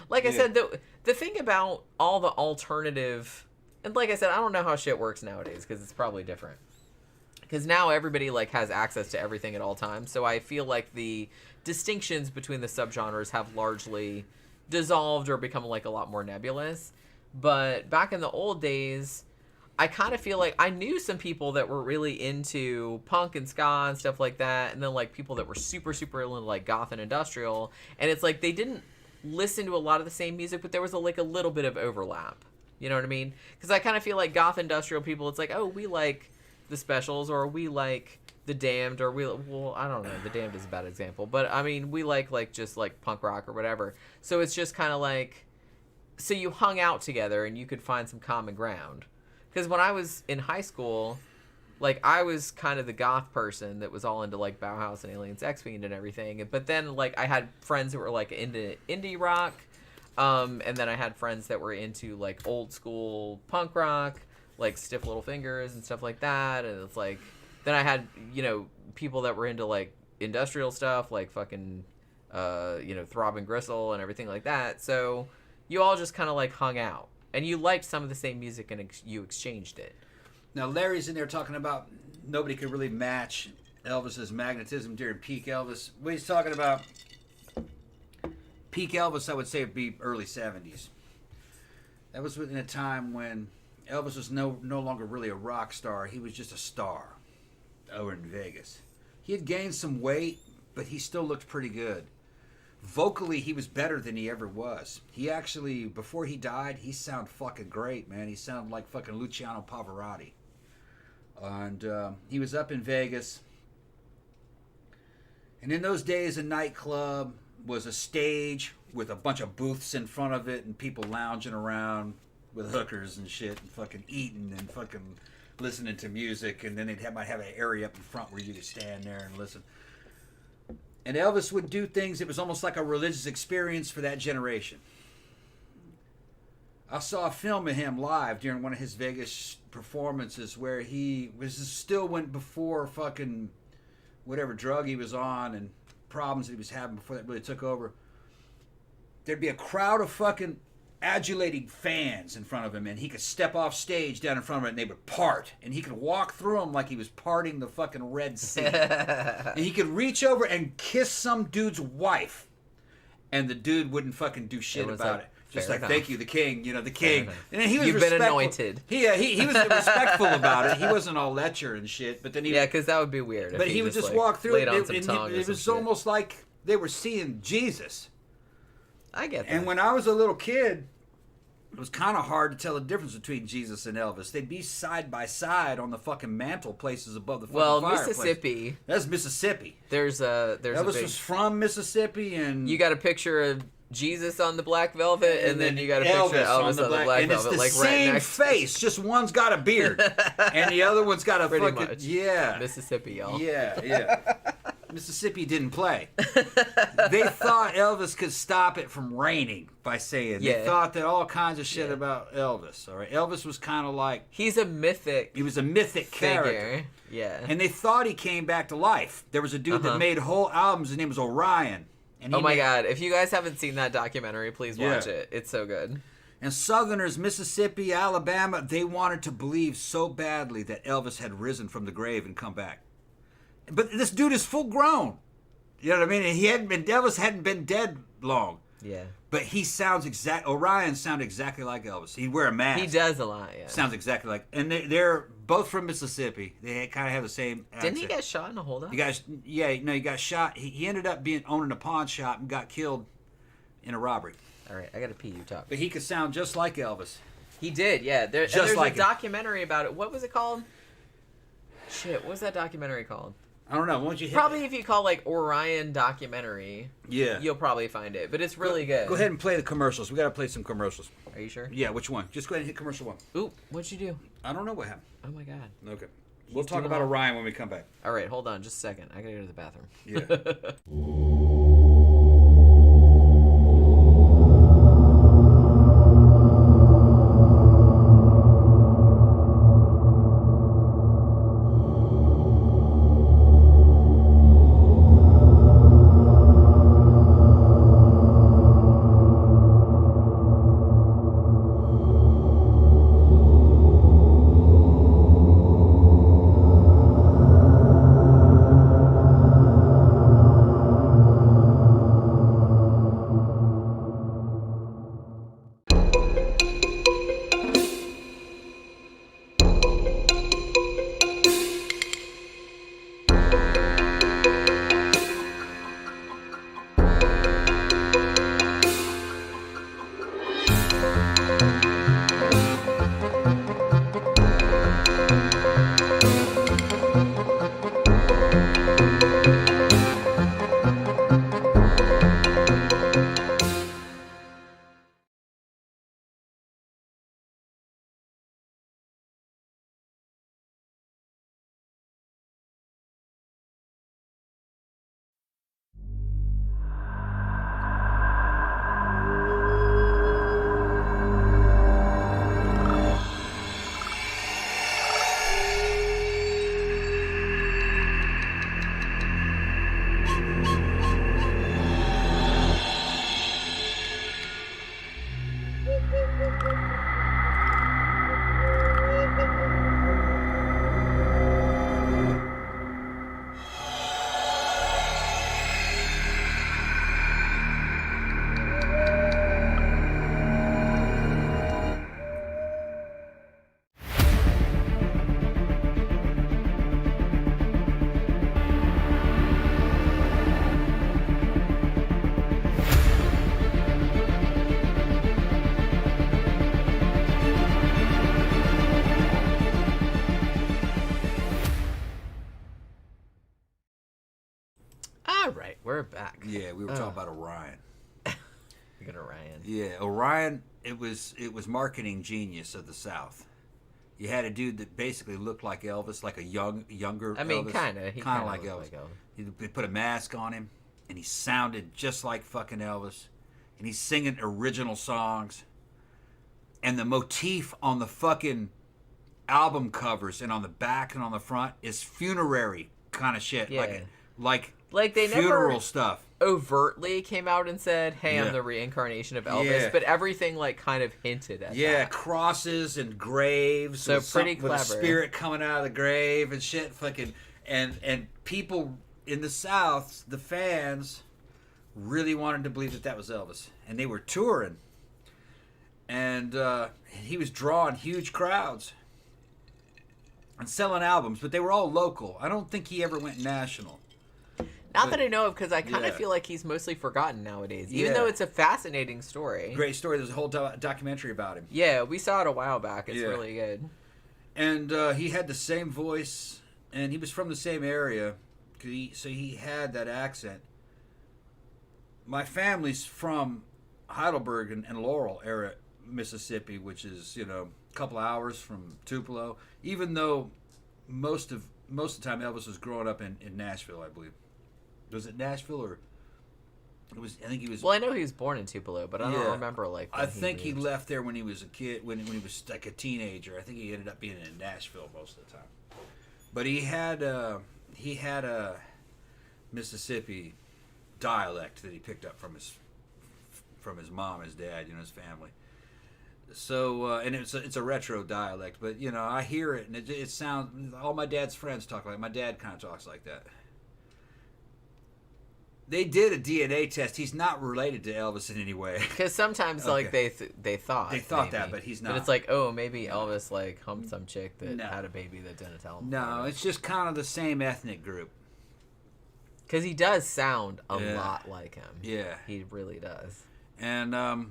Like I said, the thing about all the alternative, and like I said, I don't know how shit works nowadays, because it's probably different. Because now everybody like has access to everything at all times, so I feel like the distinctions between the subgenres have largely dissolved or become like a lot more nebulous. But back in the old days, I kind of feel like I knew some people that were really into punk and ska and stuff like that, and then like people that were super, super into like goth and industrial, and it's like they didn't listen to a lot of the same music, but there was a little bit of overlap. You know what I mean? Because I kind of feel like goth industrial people, it's like, oh, we like the Specials, or we like the Damned, or I don't know, the Damned is a bad example, but I mean, we like just like punk rock or whatever. So it's just kind of like, so you hung out together and you could find some common ground. Because when I was in high school, like, I was kind of the goth person that was all into like Bauhaus and Alien Sex Fiend and everything, but then like I had friends that were like into indie rock, and then I had friends that were into like old school punk rock, like Stiff Little Fingers and stuff like that. And it's like, then I had, people that were into like industrial stuff, like fucking, Throb and Gristle and everything like that. So you all just kind of like hung out, and you liked some of the same music, and you exchanged it. Now Larry's in there talking about nobody could really match Elvis's magnetism during peak Elvis. What he's talking about, peak Elvis, I would say it'd be early 70s. That was in a time when Elvis was no longer really a rock star. He was just a star over in Vegas. He had gained some weight, but he still looked pretty good. Vocally, he was better than he ever was. He actually, before he died, he sounded fucking great, man. He sounded like fucking Luciano Pavarotti. And he was up in Vegas. And in those days, a nightclub was a stage with a bunch of booths in front of it and people lounging around with hookers and shit and fucking eating and fucking listening to music, and then might have an area up in front where you could stand there and listen. And Elvis would do things, it was almost like a religious experience for that generation. I saw a film of him live during one of his Vegas performances where he was still went before fucking whatever drug he was on and problems that he was having before that really took over. There'd be a crowd of fucking adulating fans in front of him, and he could step off stage down in front of it, and they would part, and he could walk through them like he was parting the fucking Red Sea. And he could reach over and kiss some dude's wife, and the dude wouldn't fucking do shit about it. Just like, thank you, the king, the king. And then he was You've been anointed. He was respectful about it. He wasn't all lecture and shit. But then because that would be weird. But he would just walk through it. It was almost like They were seeing Jesus. I get that. And when I was a little kid, it was kind of hard to tell the difference between Jesus and Elvis. They'd be side by side on the fucking mantle places above the fucking fireplace. Mississippi. That's Mississippi. Elvis was from Mississippi, and you got a picture of Jesus on the black velvet, and then you got a picture of Elvis on the black velvet, and it's the like same right next face. Just one's got a beard, and the other one's got a pretty fucking much. yeah. Mississippi, y'all. Yeah. Mississippi didn't play. They thought Elvis could stop it from raining by saying. They thought that all kinds of shit about Elvis. All right, Elvis was kind of like he's a mythic. He was a mythic figure. character. Yeah. And they thought he came back to life. There was a dude that made whole albums. His name was Orion. And oh my God! If you guys haven't seen that documentary, please watch it. It's so good. And Southerners, Mississippi, Alabama, they wanted to believe so badly that Elvis had risen from the grave and come back. But this dude is full grown. You know what I mean? And Elvis hadn't been dead long. Yeah. But he sounds Orion sounded exactly like Elvis. He'd wear a mask. He does a lot, yeah. Sounds exactly like, and they're both from Mississippi. They kind of have the same accent. Didn't he get shot in a holdup? He got shot. He ended up owning a pawn shop and got killed in a robbery. All right, I got to pee. You talk. But he could sound just like Elvis. He did, yeah. There's like a documentary about it. What was it called? Shit, what was that documentary called? I don't know. Why don't you probably if you call like Orion documentary, you'll probably find it. But it's really good. Go ahead and play the commercials. We got to play some commercials. Are you sure? Yeah, which one? Just go ahead and hit commercial one. Ooh, what'd you do? I don't know what happened. Oh my God. Okay. We'll talk about Orion when we come back. All right, hold on just a second. I got to go to the bathroom. Yeah. We're back. Yeah, we were talking about Orion. We got Orion. Yeah, Orion. It was marketing genius of the South. You had a dude that basically looked like Elvis, like a younger. I mean, Elvis, kind of like Elvis. They put a mask on him, and he sounded just like fucking Elvis, and he's singing original songs. And the motif on the fucking album covers and on the back and on the front is funerary kind of shit, like they funeral never stuff. Overtly came out and said, "Hey, I'm the reincarnation of Elvis," but everything like kind of hinted at that. Crosses and graves. So pretty clever. With a spirit coming out of the grave and shit, fucking, and people in the South, the fans, really wanted to believe that was Elvis, and they were touring, and he was drawing huge crowds and selling albums, but they were all local. I don't think he ever went national. Not that I know of, because I kind of feel like he's mostly forgotten nowadays, even though it's a fascinating story. Great story. There's a whole documentary about him. Yeah, we saw it a while back. It's really good. And he had the same voice, and he was from the same area, so he had that accent. My family's from Heidelberg and Laurel area, Mississippi, which is, a couple hours from Tupelo, even though most of the time Elvis was growing up in Nashville, I believe. Was it Nashville or it was? I think he was. Well, I know he was born in Tupelo, but I don't remember I think he left there when he was a kid, when he was like a teenager. I think he ended up being in Nashville most of the time. But he had a Mississippi dialect that he picked up from his mom, his dad, his family. So and it's a retro dialect, but I hear it and it sounds. All my dad's friends talk like my dad kind of talks like that. They did a DNA test. He's not related to Elvis in any way. Because sometimes, they thought. They thought that, but he's not. But it's maybe Elvis, humped some chick that had a baby that didn't tell him. No, it's just kind of the same ethnic group. Because he does sound a lot like him. Yeah. He really does. And a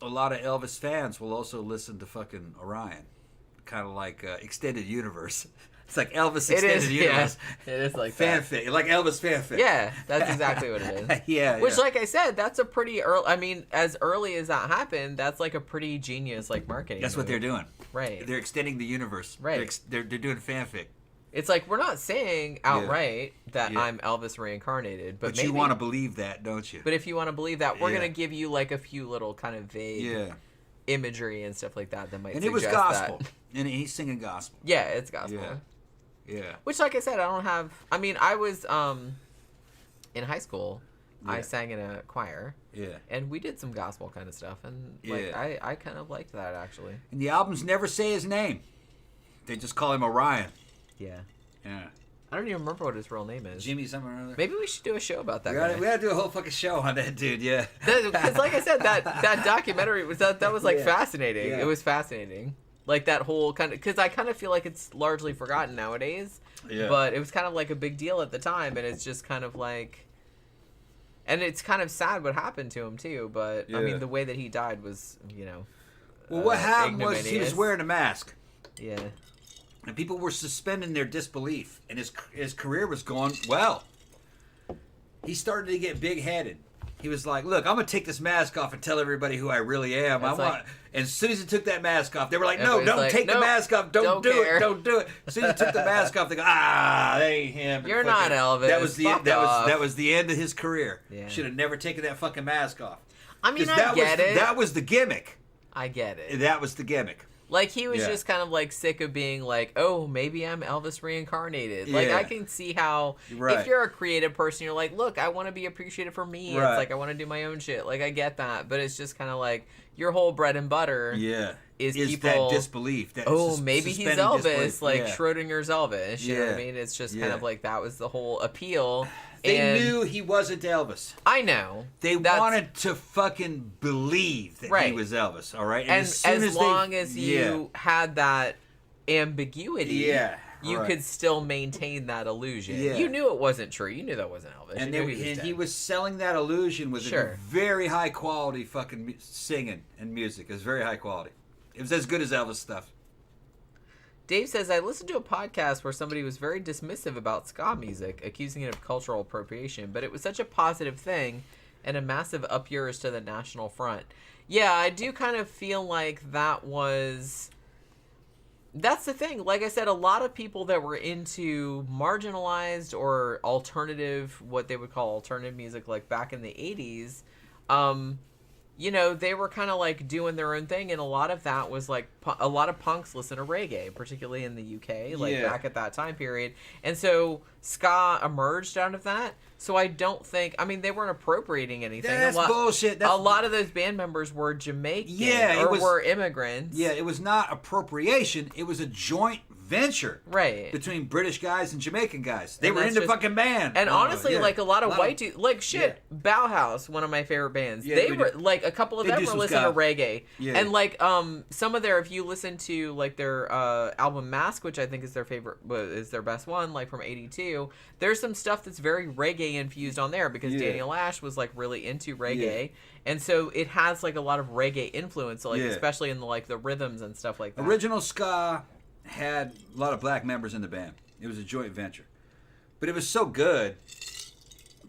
lot of Elvis fans will also listen to fucking Orion. Kind of like Extended Universe. It's like Elvis Extended Universe. Yeah, it is like fanfic, like Elvis fanfic. Yeah, that's exactly what it is. Which, like I said, that's a pretty early. I mean, as early as that happened, that's like a pretty genius marketing. That's what they're doing. Right. They're extending the universe. Right. They're doing fanfic. It's like we're not saying outright that I'm Elvis reincarnated, but maybe, you want to believe that, don't you? But if you want to believe that, we're gonna give you a few little kind of vague imagery and stuff like that might. And it was gospel, and he's singing gospel. Yeah, it's gospel. Yeah. Which, like I said, I don't have. I mean, I was in high school. I sang in a choir. Yeah. And we did some gospel kind of stuff, and I kind of liked that actually. And the albums never say his name; they just call him Orion. Yeah. Yeah. I don't even remember what his real name is. Jimmy something or other. Maybe we should do a show about that guy. We gotta do a whole fucking show on that dude. Yeah. Because, like I said, that documentary was that was fascinating. Yeah. It was fascinating. Like that whole kind of, because I kind of feel like it's largely forgotten nowadays. Yeah. But it was kind of like a big deal at the time, and it's just kind of like, and it's kind of sad what happened to him too. But I mean, the way that he died was, Well, what happened was he was wearing a mask. Yeah. And people were suspending their disbelief, and his career was going well. He started to get big-headed. He was like, "Look, I'm gonna take this mask off and tell everybody who I really am." And as soon as he took that mask off, they were like, "No, don't take the mask off. Don't do it. Don't do it." As soon as he took the mask off, they go, "Ah, that ain't him." You're not Elvis. That was that was the end of his career. Yeah. Should have never taken that fucking mask off. I mean, I get it. That was the gimmick. I get it. That was the gimmick. Like, he was just kind of, sick of being like, oh, maybe I'm Elvis reincarnated. Like, I can see how, if you're a creative person, you're like, look, I want to be appreciated for me. Right. It's like, I want to do my own shit. Like, I get that. But it's just kind of like, your whole bread and butter is people... that disbelief. That maybe he's Elvis. Like, Schrodinger's Elvis. You know what I mean? It's just kind of like, that was the whole appeal. They knew he wasn't Elvis. I know. They wanted to fucking believe that he was Elvis, all right? And as long as you had that ambiguity, you could still maintain that illusion. Yeah. You knew it wasn't true. You knew that wasn't Elvis. And he was selling that illusion with very high quality fucking singing and music. It was very high quality. It was as good as Elvis stuff. Dave says, I listened to a podcast where somebody was very dismissive about ska music, accusing it of cultural appropriation, but it was such a positive thing and a massive up yours to the national front. Yeah, I do kind of feel like that was... That's the thing. Like I said, a lot of people that were into marginalized or alternative, what they would call alternative music, like back in the 80s, they were kind of doing their own thing, and a lot of that was a lot of punks listen to reggae, particularly in the UK, back at that time period. And so ska emerged out of that. So I don't think, they weren't appropriating anything. That's bullshit. A lot of those band members were Jamaican were immigrants. Yeah, it was not appropriation. It was a joint venture between British guys and Jamaican guys. They were into fucking band. And honestly, like a lot of white dudes, like Bauhaus, one of my favorite bands. They were like a couple of them were listening to reggae, and like some of their, if you listen to like their album Mask, which I think is their favorite, is their best one, like from '82. There's some stuff that's very reggae infused on there because Daniel Ash was like really into reggae, and so it has like a lot of reggae influence, like especially in the rhythms and stuff like that. Original ska had a lot of black members in the band. It was a joint venture, but it was so good.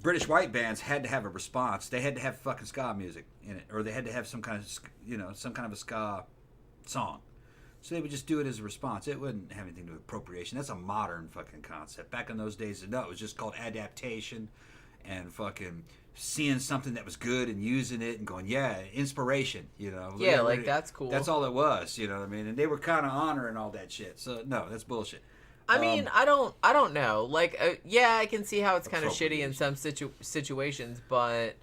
British white bands had to have a response. They had to have fucking ska music in it, or they had to have some kind of a ska song. So they would just do it as a response. It wouldn't have anything to do with appropriation. That's a modern fucking concept. Back in those days, no, it was just called adaptation and fucking seeing something that was good and using it and going, inspiration, Yeah, like, that's cool. That's all it was, you know what I mean? And they were kind of honoring all that shit. So, no, that's bullshit. I mean, I don't know. Like, I can see how it's kind of shitty in some situations, but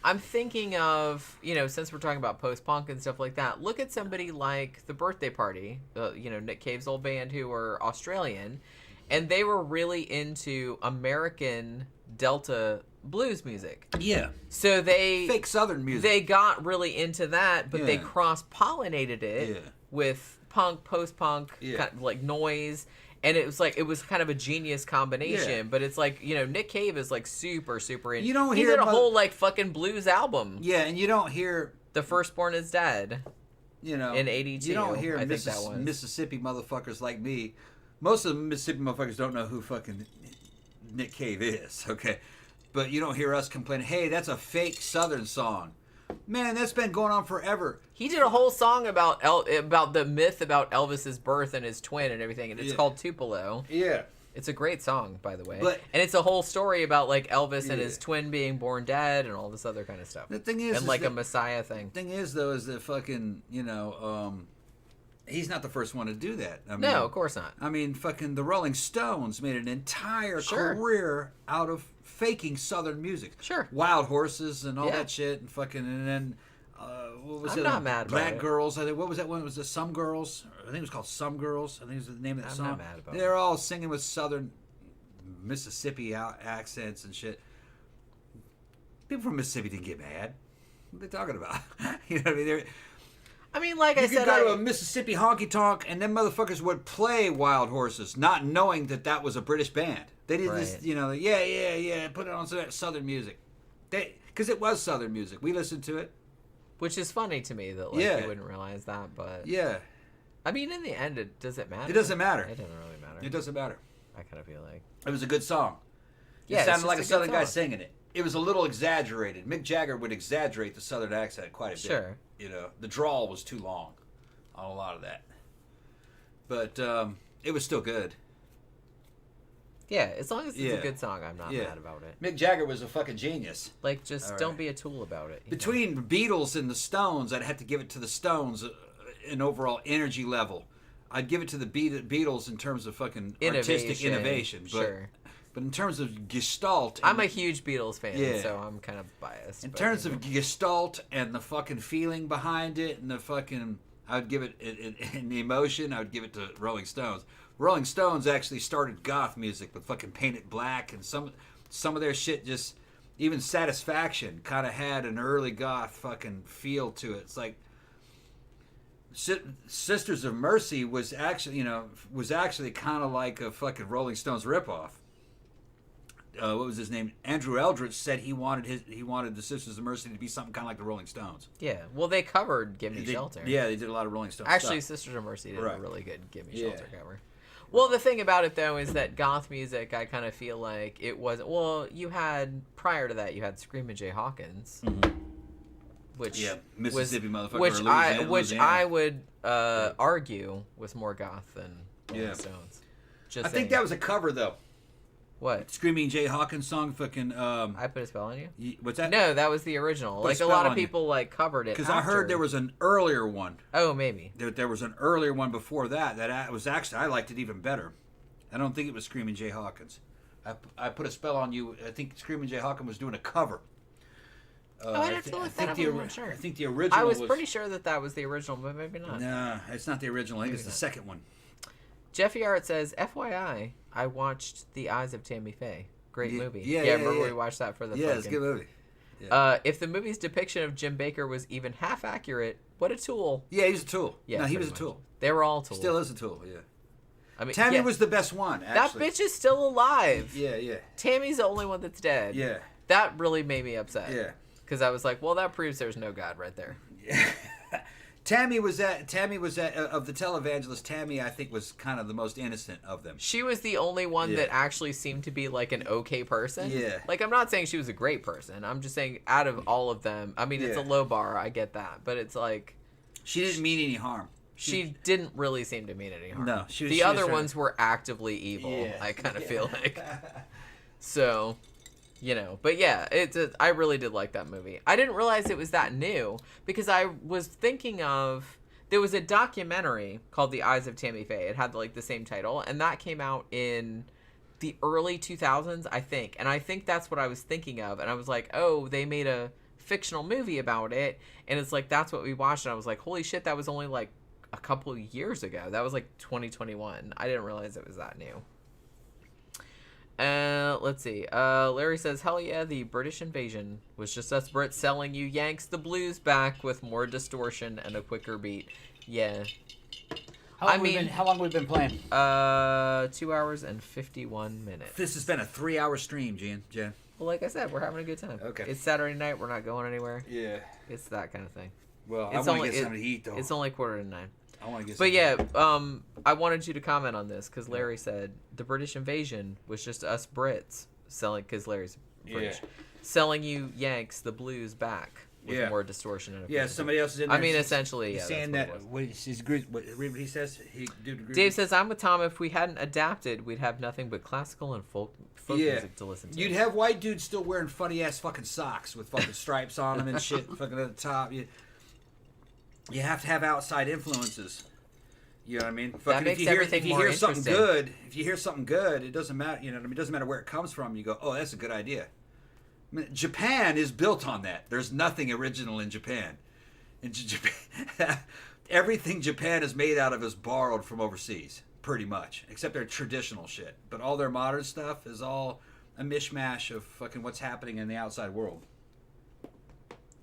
I'm thinking of, since we're talking about post-punk and stuff like that, look at somebody like The Birthday Party, Nick Cave's old band, who were Australian, and they were really into American Delta blues music. Yeah. So they... Fake Southern music. They got really into that, but they cross-pollinated it with punk, post-punk, kind of like noise. And it was kind of a genius combination, but it's like, Nick Cave is like super, super into. He did a whole like fucking blues album. Yeah, and you don't hear The Firstborn Is Dead. In '82. You don't hear Mississippi motherfuckers like me. Most of the Mississippi motherfuckers don't know who fucking Nick Cave is, okay? But you don't hear us complaining, hey, that's a fake Southern song. Man, that's been going on forever. He did a whole song about the myth about Elvis's birth and his twin and everything, and it's called Tupelo. Yeah. It's a great song, by the way. And it's a whole story about like Elvis and his twin being born dead and all this other kind of stuff. The thing is, and like a Messiah thing. The thing is, though, is that fucking, he's not the first one to do that. I mean, no, of course not. I mean, fucking the Rolling Stones made an entire career out of faking Southern music. Sure. Wild Horses and all that shit, and fucking, and then what was it? I'm not mad about Black it. Girls. I think, what was that one? Was it Some Girls? I think it was called Some Girls. I think it was the name of that song. I'm not mad about it. They're all singing with Southern Mississippi accents and shit. People from Mississippi didn't get mad. What are they talking about? You know what I mean? I mean, like I said, you could go to a Mississippi honky tonk, and them motherfuckers would play Wild Horses, not knowing that was a British band. They didn't just, put it on some Southern music. Because it was Southern music. We listened to it. Which is funny to me that you wouldn't realize that, but yeah. I mean, in the end, does it matter? It doesn't matter. It doesn't really matter. It doesn't matter. I kind of feel like it was a good song. Yeah, it sounded like a Southern guy singing it. It was a little exaggerated. Mick Jagger would exaggerate the Southern accent quite a bit. Sure. The drawl was too long on a lot of that. But it was still good. Yeah, as long as it's a good song, I'm not mad about it. Mick Jagger was a fucking genius. Like, just don't be a tool about it. Between the Beatles and the Stones, I'd have to give it to the Stones an overall energy level. I'd give it to the Beatles in terms of fucking artistic innovation. But in terms of gestalt... I'm a huge Beatles fan, so I'm kind of biased. In terms of gestalt and the fucking feeling behind it and the fucking... I would give it... In the emotion, I would give it to Rolling Stones. Rolling Stones actually started goth music with fucking Paint It Black, and some of their shit just... Even Satisfaction kind of had an early goth fucking feel to it. It's like... Sisters of Mercy was actually kind of like a fucking Rolling Stones ripoff. What was his name? Andrew Eldritch said he wanted the Sisters of Mercy to be something kind of like the Rolling Stones. Yeah, well, they covered "Give Me Shelter." Yeah, they did a lot of Rolling Stones. Actually, stuff. Sisters of Mercy did a really good "Give Me Shelter" cover. Well, the thing about it though is that goth music, I kind of feel like it wasn't. Well, you had prior to that, you had Screamin' Jay Hawkins, which Mississippi motherfucker, which I would argue was more goth than Rolling Stones. I think that was a cover though. What? Screaming Jay Hawkins song, fucking. I Put a Spell on You. What's that? No, that was the original. Like a lot of people like covered it. Because I heard there was an earlier one. Oh, maybe. There was an earlier one before that was actually I liked it even better. I don't think it was Screaming Jay Hawkins. I Put a Spell on You. I think Screaming Jay Hawkins was doing a cover. I'd have to look that up. I'm not sure. I think the original. I was pretty sure that was the original, but maybe not. Nah, it's not the original. I think it's the second one. Jeffy Art says, FYI, I watched The Eyes of Tammy Faye. Great movie. Yeah, remember we watched that for the it's a good movie. Yeah. If the movie's depiction of Jim Baker was even half accurate, what a tool. Yeah, he's a tool. Yeah, no, he was a tool. They were all tools. Still is a tool, yeah. I mean, Tammy was the best one, actually. That bitch is still alive. Yeah, yeah. Tammy's the only one that's dead. Yeah. That really made me upset. Yeah. Because I was like, well, that proves there's no God right there. Yeah. Tammy was of the televangelists. Tammy, I think, was kind of the most innocent of them. She was the only one that actually seemed to be like an okay person. Yeah. Like, I'm not saying she was a great person. I'm just saying out of all of them, I mean, it's a low bar. I get that. But it's like... She didn't mean any harm. She didn't really seem to mean any harm. No. The other ones were actively evil, I kind of feel like. So... You know, but yeah, I really did like that movie. I didn't realize it was that new because I was thinking of, there was a documentary called The Eyes of Tammy Faye. It had like the same title, and that came out in the early 2000s, I think. And I think that's what I was thinking of. And I was like, oh, they made a fictional movie about it. And it's like, that's what we watched. And I was like, holy shit, that was only like a couple of years ago. That was like 2021. I didn't realize it was that new. Let's see. Larry says, hell yeah, the British invasion was just us Brits selling you Yanks the blues back with more distortion and a quicker beat. Yeah. How long have we been playing? 2 hours and 51 minutes. This has been a 3-hour stream, Jen. Well, like I said, we're having a good time. Okay. It's Saturday night. We're not going anywhere. Yeah. It's that kind of thing. Well, I want to get something to eat, though. It's only 8:45. I want to get But yeah, I wanted you to comment on this because Larry said the British invasion was just us Brits selling, because Larry's British, selling you Yanks the blues back with more distortion. And somebody else is in there. I mean, essentially, he's saying that what he says. He do agree. Dave says, I'm with Tom. If we hadn't adapted, we'd have nothing but classical and folk music to listen to. You'd have white dudes still wearing funny ass fucking socks with fucking stripes on them and shit, fucking at the top. You have to have outside influences. You know what I mean? That makes everything more interesting. If you hear something good, it doesn't matter. You know what I mean? It doesn't matter where it comes from. You go, oh, that's a good idea. I mean, Japan is built on that. There's nothing original in Japan. In Japan, everything Japan is made out of is borrowed from overseas, pretty much, except their traditional shit. But all their modern stuff is all a mishmash of fucking what's happening in the outside world.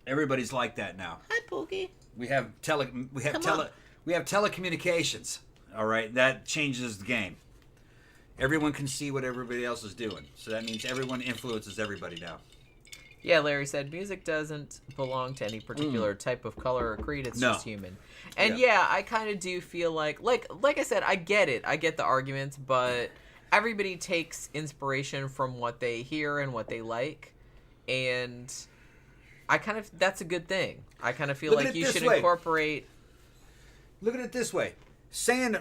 Everybody's like that now. Hi, Pookie. We have telecommunications. All right, that changes the game. Everyone can see what everybody else is doing, so that means everyone influences everybody now. Yeah, Larry said music doesn't belong to any particular type of color or creed. It's just human. And yeah, I kind of do feel like I said, I get it. I get the arguments, but everybody takes inspiration from what they hear and what they like, and that's a good thing. I kind of feel like you should incorporate. Look at it this way. Saying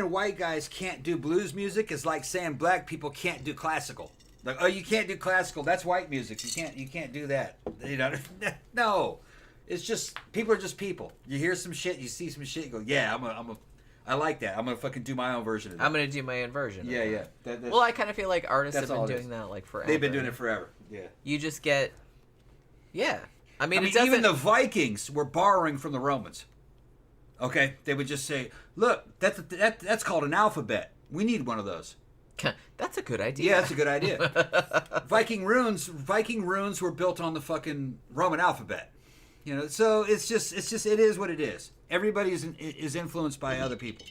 white guys can't do blues music is like saying black people can't do classical. Like, oh, you can't do classical. That's white music. You can't do that. You know? No. It's just people are just people. You hear some shit, you see some shit, you go, yeah, I like that. I'm gonna fucking do my own version of that. I'm gonna do my own version. Yeah. Well, I kind of feel like artists have been doing that like forever. They've been doing it forever. Yeah. You just get. Yeah. I mean, even the Vikings were borrowing from the Romans. Okay, they would just say, "Look, that's called an alphabet. We need one of those." That's a good idea. Yeah, that's a good idea. Viking runes were built on the fucking Roman alphabet. You know, so it is what it is. Everybody is influenced by other people.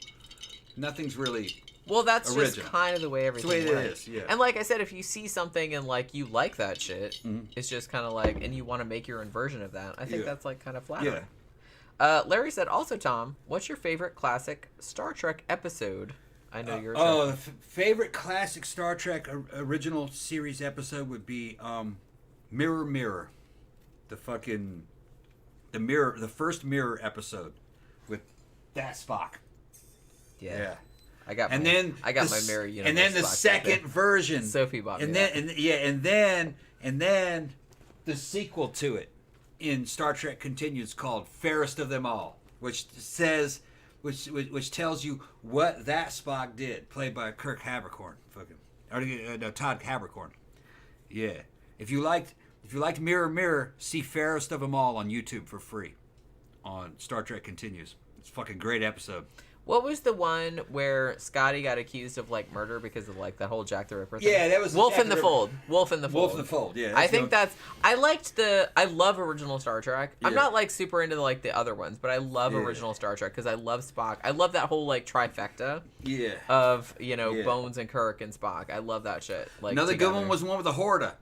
Nothing's really. Well, that's original. Just kind of the way everything works. It's the way works. it is, yeah. And like I said, if you see something and like you like that shit, it's just kind of like, and you want to make your own version of that. I think that's like kind of flattering. Yeah. Larry said, also, Tom, what's your favorite classic Star Trek episode? I know yours. The favorite classic Star Trek original series episode would be Mirror Mirror, the first Mirror episode with that Spock. Yeah. I got my Mirror Universe. And then the second version, Sophie bought me and then the sequel to it in Star Trek Continues called Fairest of Them All, which tells you what that Spock did, played by Todd Haberkorn. Yeah. If you liked Mirror Mirror, see Fairest of Them All on YouTube for free on Star Trek Continues. It's a fucking great episode. What was the one where Scotty got accused of like murder because of like that whole Jack the Ripper thing? Yeah, that was Wolf in the Fold. Wolf in the Fold. Wolf in the Fold. Yeah, I think that's. I love original Star Trek. Yeah. I'm not like super into like the other ones, but I love original Star Trek because I love Spock. I love that whole like trifecta. Yeah. Of Bones and Kirk and Spock. I love that shit. Like another good one was the one with the Horta.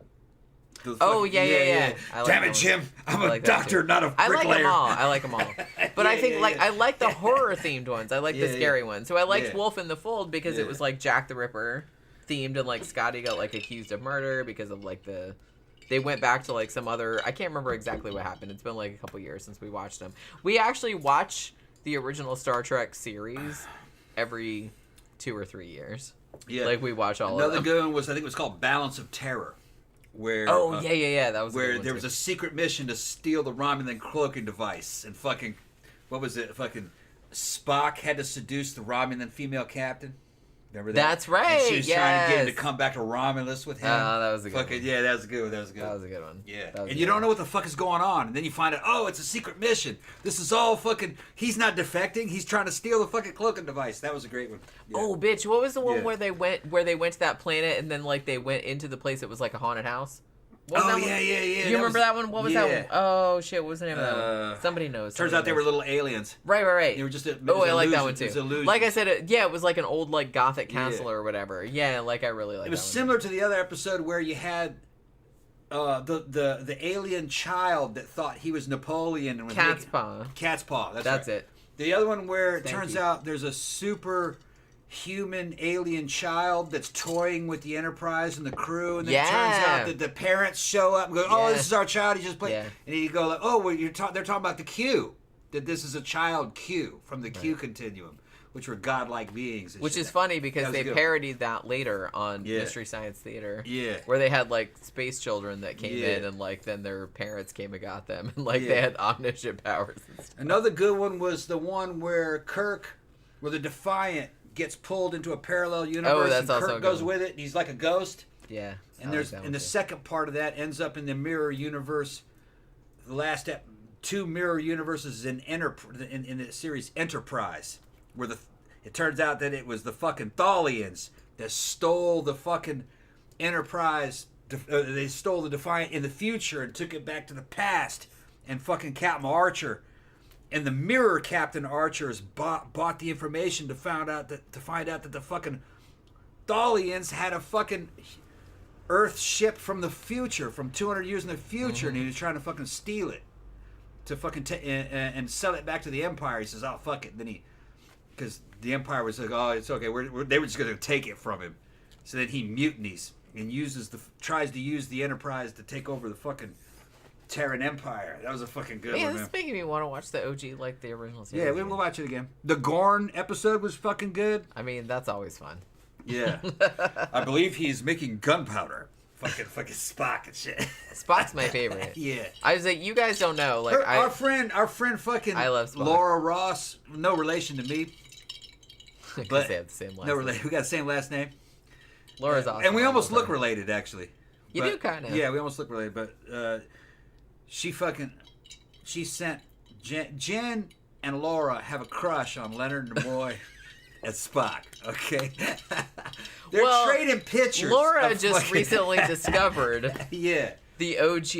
Yeah. Damn it, Jim! I'm a doctor, not a bricklayer. I like them all. But I think I like the horror themed ones. I like the scary ones. So I liked Wolf in the Fold because it was like Jack the Ripper themed, and like Scotty got like accused of murder because of like they went back to like some other. I can't remember exactly what happened. It's been like a couple years since we watched them. We actually watch the original Star Trek series every 2 or 3 years. Yeah, like we watch all of them. Another good one was, I think it was called Balance of Terror. Where that was where there was a secret mission to steal the Romulan cloaking device, and fucking what was it? Fucking Spock had to seduce the Romulan female captain. Remember that? That's right. And she was trying to get him to come back to Romulus with him. Oh, that was a good one. Yeah, that was a good one. That was a good one. Yeah. And you don't know what the fuck is going on. And then you find out, oh, it's a secret mission. This is all fucking... He's not defecting. He's trying to steal the fucking cloaking device. That was a great one. Yeah. Oh, bitch. What was the one where they went to that planet and then, like, they went into the place that was, like, a haunted house? Yeah. You remember that one? What was that one? Oh, shit. What was the name of that one? Somebody knows. Turns out they were little aliens. Right. They were just I like that one, too. Like I said, it was like an old, like, gothic castle or whatever. Yeah, like, I really like that one. It was similar to the other episode where you had the alien child that thought he was Napoleon. And Cat's Paw. Cat's Paw. That's right. It. The other one where it turns out there's a super... human alien child that's toying with the Enterprise and the crew, and then it turns out that the parents show up and go, "Oh, this is our child. He just played." Yeah. And you go like, "Oh, well, they're talking about the Q. That this is a child Q from the Q continuum, which were godlike beings." Which is funny because they parodied that later on Mystery Science Theater. Yeah. Where they had like space children that came in, and like then their parents came and got them, and like they had omniscient powers and stuff. Another good one was the one where the Defiant gets pulled into a parallel universe, and Kirk goes with it, and he's like a ghost. Yeah. And the second part of that ends up in the mirror universe. The last two mirror universes in the series Enterprise, where it turns out that it was the fucking Thalians that stole the fucking Enterprise. They stole the Defiant in the future and took it back to the past, and fucking Captain Archer. And the mirror Captain Archers bought the information to find out that the fucking Thalians had a fucking Earth ship from the future, from 200 years in the future, and he was trying to fucking steal it to fucking and sell it back to the Empire. He says, "Oh fuck it," because the Empire was like, "Oh, it's okay. They were just gonna take it from him." So then he mutinies and tries to use the Enterprise to take over the fucking Terran Empire. That was a fucking good one, man. This is making me want to watch the OG, like the original series. Yeah, we'll watch it again. The Gorn episode was fucking good. I mean, that's always fun. Yeah. I believe he's making gunpowder. Fucking Spock and shit. Spock's my favorite. Yeah. I was like, you guys don't know. Like our friend fucking I love Spock. Laura Ross, no relation to me. But they have the same last name. We got the same last name. Laura's awesome. And we almost look related, actually. You do kind of. Yeah, we almost look related, but she sent Jen and Laura have a crush on Leonard Nimoy as Spock. Okay, they're trading pictures. Laura just recently discovered the OG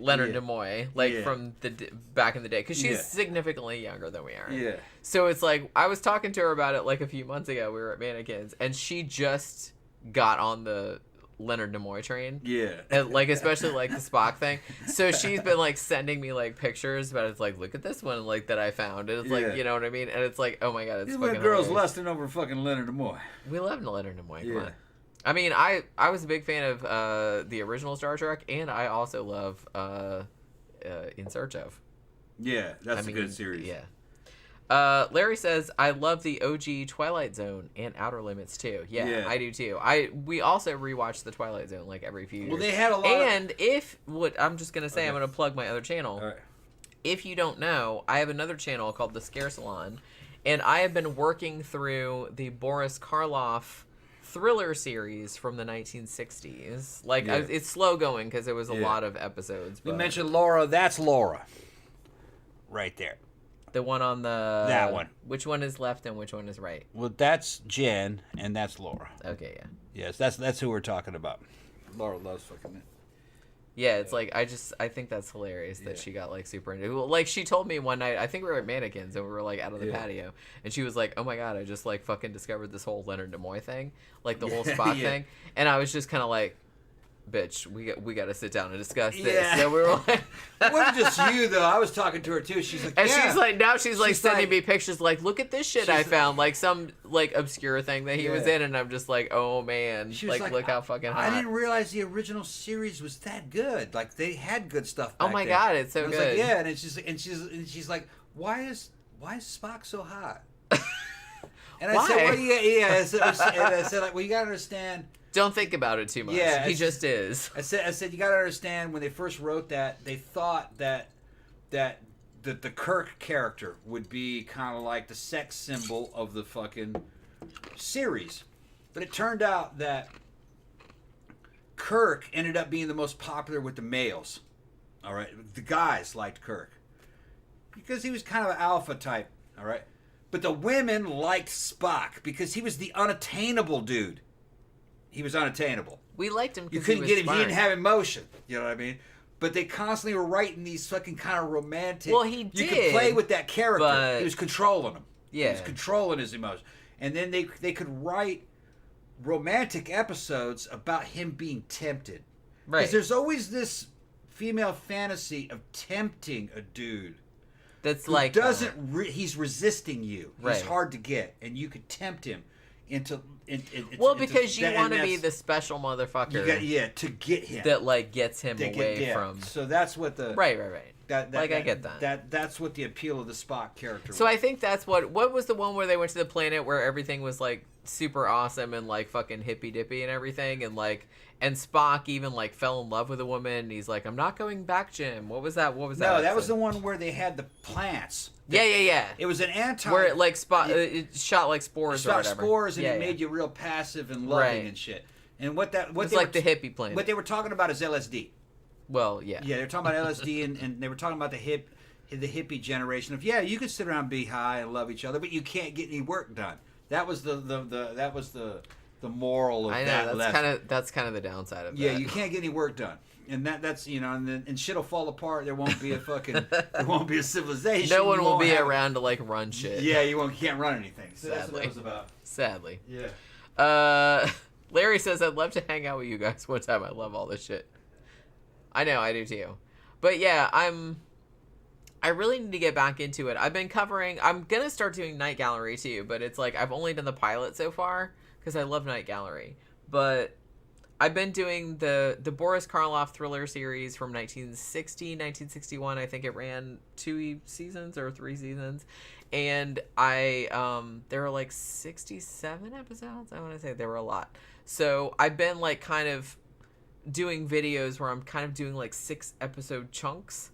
Leonard Nimoy, from the back in the day, because she's significantly younger than we are. Yeah. So it's like I was talking to her about it like a few months ago. We were at Mannequins, and she just got on the Leonard Nimoy train. Yeah. And like especially like the Spock thing. So she's been like sending me like pictures, but it's like, look at this one like that I found. And it's like, you know what I mean? And it's like, oh my god, it's fucking girls lusting over fucking Leonard Nimoy. We love Leonard Nimoy. Come on. I mean, I was a big fan of the original Star Trek, and I also love In Search Of. Yeah, that's a good series. Yeah. Larry says, I love the OG Twilight Zone and Outer Limits too. Yeah, I do too. We also rewatch the Twilight Zone like every few years. Well, they had a lot I'm just going to say, I'm going to plug my other channel. Right. If you don't know, I have another channel called The Scare Salon, and I have been working through the Boris Karloff thriller series from the 1960s. Like, it's slow going because there was a lot of episodes. But... We mentioned Laura. That's Laura. Right there. The one on the... That one. Which one is left and which one is right? Well, that's Jen, and that's Laura. Okay, yeah. Yes, that's who we're talking about. Laura loves fucking it. Yeah, it's like, I think that's hilarious that she got, like, super into it. Well, like, she told me one night, I think we were at Mannequins, and we were, like, out of the patio, and she was like, oh my god, I just, like, fucking discovered this whole Leonard Nimoy thing, like, the whole Spock thing, and I was just kind of like, bitch, we got to sit down and discuss this. Yeah. So we were like... It wasn't just you, though. I was talking to her, too. She's like, and she's like, now she's like sending like, me pictures, like, look at this shit I found, like, some, like, obscure thing that he was in, and I'm just like, oh, man, like, look how fucking hot. I didn't realize the original series was that good. Like, they had good stuff back Oh, my then. God, it's so and I was good. like, yeah, and it's just, and she's like, why is Spock so hot? And I said, well, I said, like, well, you got to understand... Don't think about it too much. Yeah, he just is. I said, you got to understand, when they first wrote that, they thought that the Kirk character would be kind of like the sex symbol of the fucking series. But it turned out that Kirk ended up being the most popular with the males. All right? The guys liked Kirk because he was kind of an alpha type. All right? But the women liked Spock because he was the unattainable dude. He was unattainable. We liked him You because couldn't he get was him. smart. He didn't have emotion. You know what I mean? But they constantly were writing these fucking kind of romantic... Well, he You did, could play with that character. but- He was controlling him. Yeah. He was controlling his emotion. And then they could write romantic episodes about him being tempted. Right. Because there's always this female fantasy of tempting a dude. That's Who like... doesn't... he's resisting you. Right. He's hard to get. And you could tempt him into... well, because you and want to be that's- the special motherfucker to get him. that, like, gets him To away get- yeah. from... So that's what the... Right. I get that. That's what the appeal of the Spock character So was. I think that's what was the one where they went to the planet where everything was, like, super awesome and, like, fucking hippy-dippy and everything, and, like, and Spock even, like, fell in love with a woman, and he's like, I'm not going back, Jim. What was that? No, that was the one where they had the plants. Yeah. It was an anti... Where it, like, it shot, like, spores or shot whatever. spores, and yeah, it made you real passive and loving and shit. And what it's like the hippie planet. What they were talking about is LSD. Well, yeah. Yeah, they were talking about LSD, and they were talking about the hippie generation of, you could sit around and be high and love each other, but you can't get any work done. That was the moral of I know, that lesson. That's kind of the downside of that. Yeah, you can't get any work done. And that's and shit'll fall apart. There won't be a civilization. No one will be around to, like, run shit. Yeah, you can't run anything. So Sadly. that's what it was about. Sadly. Yeah. Larry says, I'd love to hang out with you guys one time. I love all this shit. I know, I do too. But yeah, I really need to get back into it. I'm going to start doing Night Gallery too, but it's like, I've only done the pilot so far, because I love Night Gallery. But I've been doing the Boris Karloff thriller series from 1960, 1961. I think it ran 2 seasons or 3 seasons. And there were like 67 episodes. I want to say there were a lot. So I've been like kind of doing videos where I'm kind of doing like 6 episode chunks.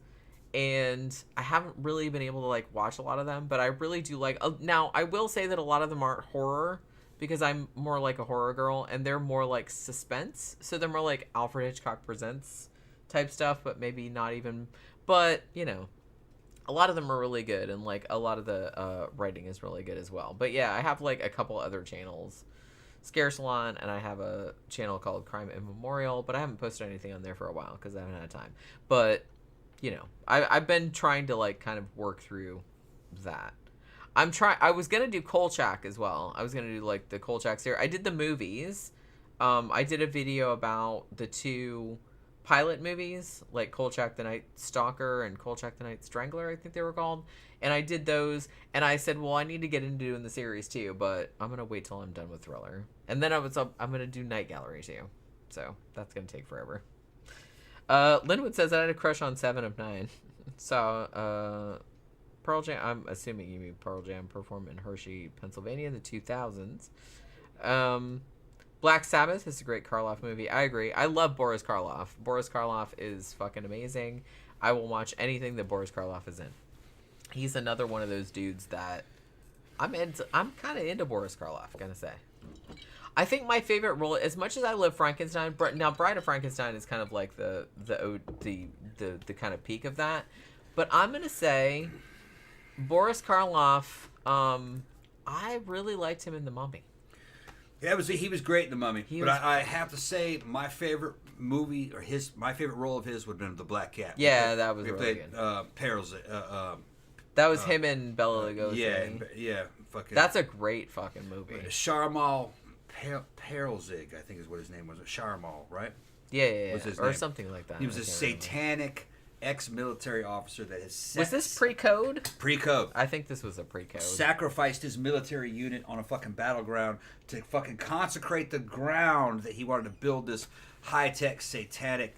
And I haven't really been able to like watch a lot of them, but I really do like... Now, I will say that a lot of them aren't horror, because I'm more like a horror girl, and they're more like suspense. So they're more like Alfred Hitchcock Presents type stuff, but maybe not even... But, a lot of them are really good, and like a lot of the writing is really good as well. But yeah, I have like a couple other channels. Scare Salon, and I have a channel called Crime Immemorial, but I haven't posted anything on there for a while because I haven't had time. But, I've been trying to like kind of work through that. I was gonna do Kolchak as well. I was gonna do like the Kolchak series. I did the movies. I did a video about the 2 pilot movies, like Kolchak the Night Stalker and Kolchak the Night Strangler, I think they were called. And I did those, and I said, well, I need to get into doing the series too, but I'm gonna wait till I'm done with Thriller. And then I'm gonna do Night Gallery too. So that's gonna take forever. Linwood says I had a crush on 7 of 9. So Pearl Jam, I'm assuming you mean Pearl Jam, performed in Hershey, Pennsylvania in the 2000s. Black Sabbath is a great Karloff movie. I agree. I love Boris Karloff. Boris Karloff is fucking amazing. I will watch anything that Boris Karloff is in. He's another one of those dudes that I'm kind of into Boris Karloff, gonna say. I think my favorite role, as much as I love Frankenstein, now Bride of Frankenstein is kind of like the kind of peak of that. But I'm gonna say Boris Karloff, I really liked him in The Mummy. Yeah, he was great in The Mummy. I have to say, my favorite movie, or my favorite role of his would have been The Black Cat. Yeah, that was really good. That was him and Bela Lugosi. Yeah. Fucking. That's a great fucking movie. Sharmal Perelzig, I think is what his name was. Sharmal, right? Yeah. Or something like that. He was a satanic ex-military officer that has sex. Was this pre-code? Pre-code. I think this was a pre-code. Sacrificed his military unit on a fucking battleground to fucking consecrate the ground that he wanted to build this high-tech satanic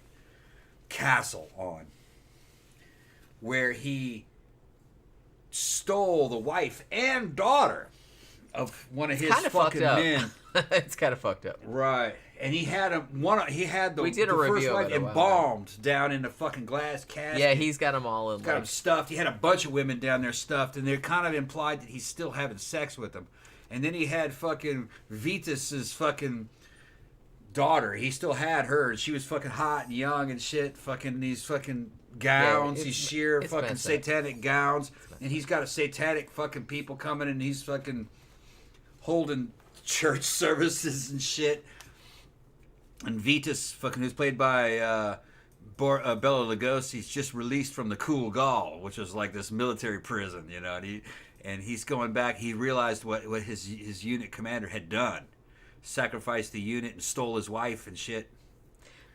castle on. Where he stole the wife and daughter of one of his fucking men. It's kind of fucked up. Right. And he had the first wife embalmed down in the fucking glass casket. Yeah, he's got them all in. Got them stuffed. He had a bunch of women down there stuffed, and they're kind of implied that he's still having sex with them. And then he had fucking Vitus's fucking daughter. He still had her. She was fucking hot and young and shit. Fucking these fucking gowns, these sheer fucking satanic gowns. And he's got a satanic fucking people coming, and he's fucking holding church services and shit. And Vitus, fucking, who's played by Bela Lugosi, he's just released from the Cool Gall, which was like this military prison, you know. And he's going back. He realized what his unit commander had done, sacrificed the unit and stole his wife and shit.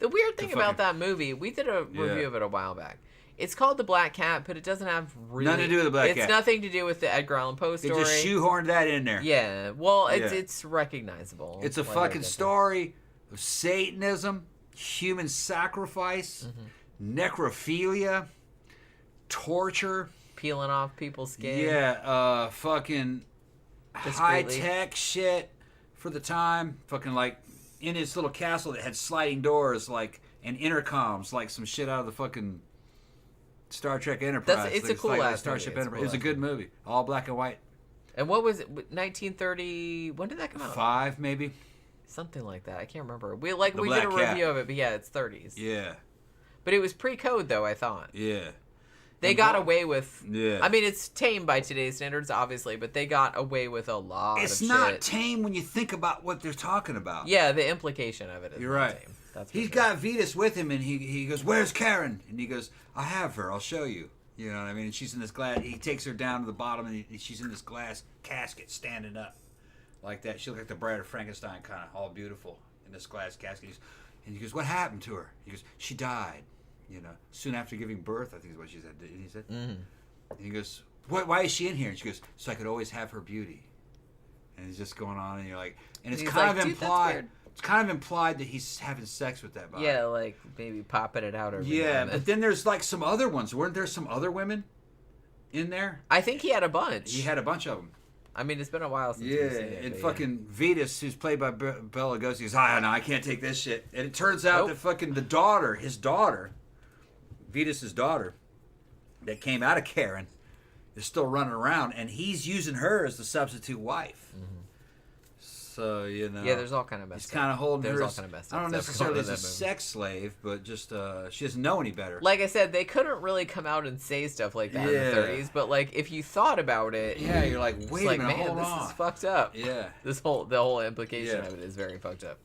The weird thing about that movie, we did a review of it a while back. It's called The Black Cat, but it doesn't have really... Nothing to do with The Black Cat. It's nothing to do with the Edgar Allan Poe story. They just shoehorned that in there. Yeah, well, it's recognizable. It's a fucking story of Satanism, human sacrifice, necrophilia, torture, peeling off people's skin. Yeah, fucking high-tech shit for the time. Fucking like in his little castle that had sliding doors, like, and intercoms, like some shit out of the fucking Star Trek Enterprise. It's a cool ass Starship movie. Enterprise. It was a good movie, all black and white. And what was it? 1930? When did that come out? 5 maybe. Something like that. I can't remember. We did a review of it, but yeah, it's 30s. Yeah. But it was pre-code though, I thought. Yeah. They got away with. Yeah. I mean, it's tame by today's standards, obviously, but they got away with a lot. It's of not shit. tame when you think about what they're talking about. Yeah, the implication of it is. You're right. Tame. That's He's got Vitus with him, and he goes, "Where's Karen?" And he goes, "I have her. I'll show you." You know what I mean? And she's in this glass. He takes her down to the bottom, and she's in this glass casket, standing up like that. She looks like the Bride of Frankenstein, kind of all beautiful in this glass casket. And he goes, "What happened to her?" He goes, "She died. You know, soon after giving birth." I think is what she said. And he said, and he goes, "Why is she in here?" And she goes, "So I could always have her beauty." And it's just going on, and you're like, and it's kind of implied. It's kind of implied that he's having sex with that body. Yeah, like maybe popping it out every now and then. But then there's like some other ones. Weren't there some other women in there? I think he had a bunch. He had a bunch of them. I mean, it's been a while since we've seen it. And fucking Vitus, who's played by Bela Lugosi, goes, no, I can't take this shit. And it turns out that fucking his daughter, Vitus's daughter, that came out of Karen, is still running around, and he's using her as the substitute wife. So, you know. Yeah, there's all kind of messed up. He's kind of holding her. All kind of messed up. I don't necessarily as a sex slave, but just she doesn't know any better. Like I said, they couldn't really come out and say stuff like that in the 30s, but like if you thought about it, you're like, wait a minute, man, hold on. This is fucked up. Yeah. The whole implication of it is very fucked up.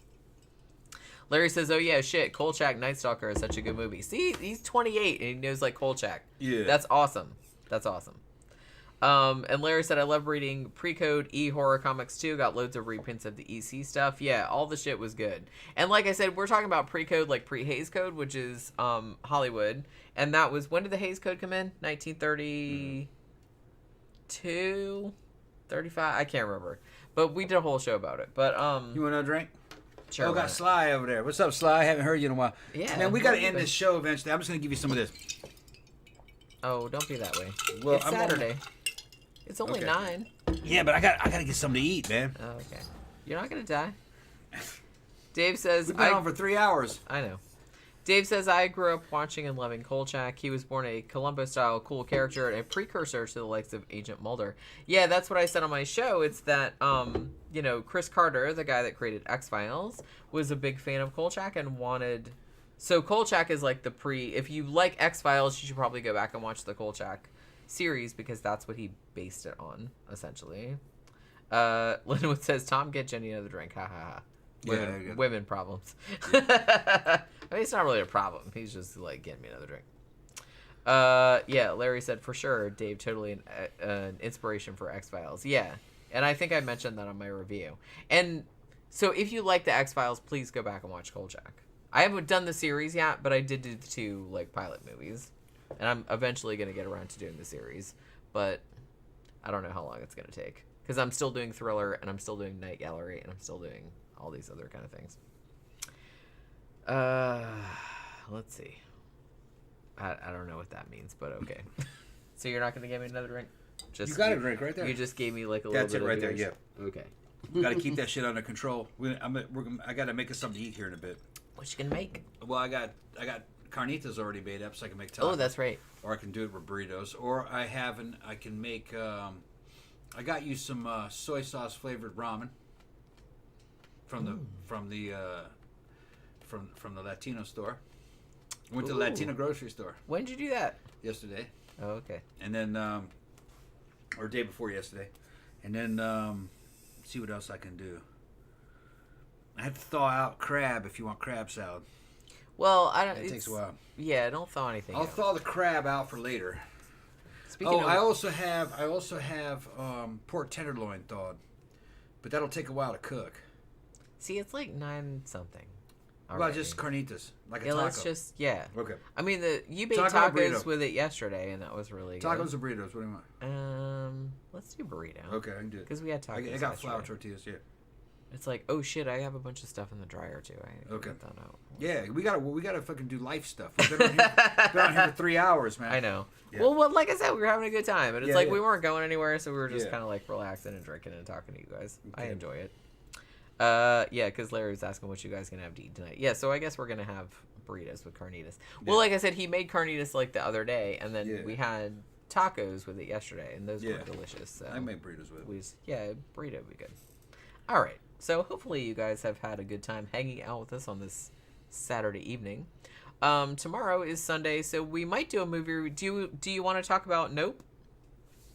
Larry says, "Oh yeah, shit, Kolchak Night Stalker is such a good movie." See, he's 28 and he knows like Kolchak. Yeah. That's awesome. That's awesome. And Larry said, "I love reading pre-code horror comics too. Got loads of reprints of the EC stuff. Yeah, all the shit was good. And like I said, we're talking about pre-code, like pre-Hays Code, which is Hollywood. And that was, when did the Hays Code come in? 1932, 35. I can't remember. But we did a whole show about it. But you want a drink? Sure. Oh, got Sly over there. What's up, Sly? I haven't heard you in a while. Yeah. Man, we got to end this show eventually. I'm just gonna give you some of this. Oh, don't be that way. Well, it's Saturday. It's only 9. Yeah, but I gotta get something to eat, man. Oh, okay. You're not gonna die. Dave says, we've been on for 3 hours. I know. Dave says, "I grew up watching and loving Kolchak. He was born a Columbo-style cool character and a precursor to the likes of Agent Mulder." Yeah, that's what I said on my show. It's that, you know, Chris Carter, the guy that created X-Files, was a big fan of Kolchak and wanted... So Kolchak is like the if you like X-Files, you should probably go back and watch the Kolchak series because that's what he based it on, essentially. Linwood says, Tom, get Jenny another drink. Ha ha ha. Women problems. I mean, it's not really a problem. He's just like, getting me another drink. Yeah, Larry said, for sure, Dave, totally an inspiration for X-Files. Yeah, and I think I mentioned that on my review. And so if you like the X-Files, please go back and watch Kolchak. I haven't done the series yet, but I did do the 2 like pilot movies. And I'm eventually going to get around to doing the series. But I don't know how long it's going to take. Because I'm still doing Thriller, and I'm still doing Night Gallery, and I'm still doing all these other kind of things. Let's see. I don't know what that means, but okay. So you're not going to give me another drink? You got a drink right there. You just gave me like a little bit of That's it right there, yeah. Okay. We got to keep that shit under control. I got to make us something to eat here in a bit. What you going to make? Well, I got carnitas already made up, so I can make tacos. Oh, that's right. Or I can do it with burritos. Or I can make... I got you some soy sauce flavored ramen from the Latino store. Went to the Latino grocery store. When did you do that? Yesterday. Oh, okay. And then, or day before yesterday. And then, let's see what else I can do. I had to thaw out crab if you want crab salad. Well, I don't. It takes a while. Yeah, don't thaw anything. I'll thaw the crab out for later. I also have pork tenderloin thawed, but that'll take a while to cook. See, it's like 9 something. Well, just carnitas, like a taco. Let's just Okay. I mean, you made Taco tacos with it yesterday, and that was really good. Tacos or burritos? What do you want? Let's do burrito. Okay, I can do it. Because we had tacos. I got flour tortillas. Yeah. It's like, oh shit, I have a bunch of stuff in the dryer too. Okay. Get that out. Yeah, we gotta fucking do life stuff. We've been on here for 3 hours, man. I know. Yeah. Well, like I said, we were having a good time, and it's we weren't going anywhere, so we were just kind of like relaxing and drinking and talking to you guys. Okay. I enjoy it. Yeah, because Larry was asking what you guys gonna have to eat tonight. Yeah, so I guess we're gonna have burritos with carnitas. Well, like I said, he made carnitas like the other day, and then we had tacos with it yesterday, and those were delicious. So I made burritos with it. Yeah, burrito would be good. All right, so hopefully you guys have had a good time hanging out with us on this Saturday evening. Tomorrow is Sunday, so we might do a movie. Do you want to talk about Nope?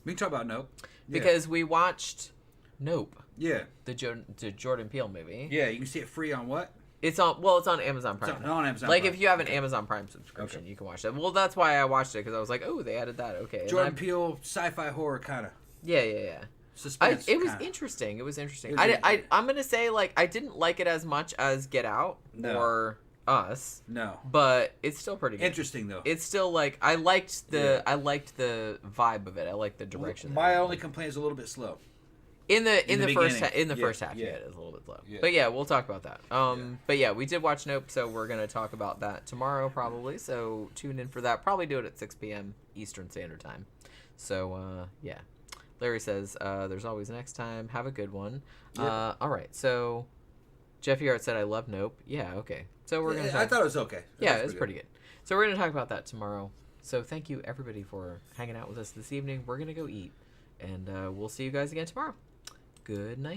We can talk about Nope. Because we watched Nope. Yeah. The Jordan Peele movie. Yeah, you can see it free on what? It's on Amazon Prime. It's on Amazon Prime. Prime. If you have an Amazon Prime subscription, you can watch that. Well, that's why I watched it, because I was like, oh, they added that. Okay. Jordan Peele, sci-fi horror kind of. Yeah. Suspense. It was interesting. I'm going to say, like, I didn't like it as much as Get Out or Us. No. But it's still pretty good. Interesting, though. It's still, like, I liked the vibe of it. I liked the direction. My only complaint is a little bit slow. In the first half, it's a little bit slow. Yeah. But yeah, we'll talk about that. But yeah, we did watch Nope, so we're gonna talk about that tomorrow probably. So tune in for that. Probably do it at 6 p.m. Eastern Standard Time. So yeah, Larry says there's always next time. Have a good one. Yep. All right. So Jeffy Art said I love Nope. Yeah. Okay. So we're gonna. I thought it was okay. Yeah, it was pretty good. So we're gonna talk about that tomorrow. So thank you everybody for hanging out with us this evening. We're gonna go eat, and we'll see you guys again tomorrow. Good night.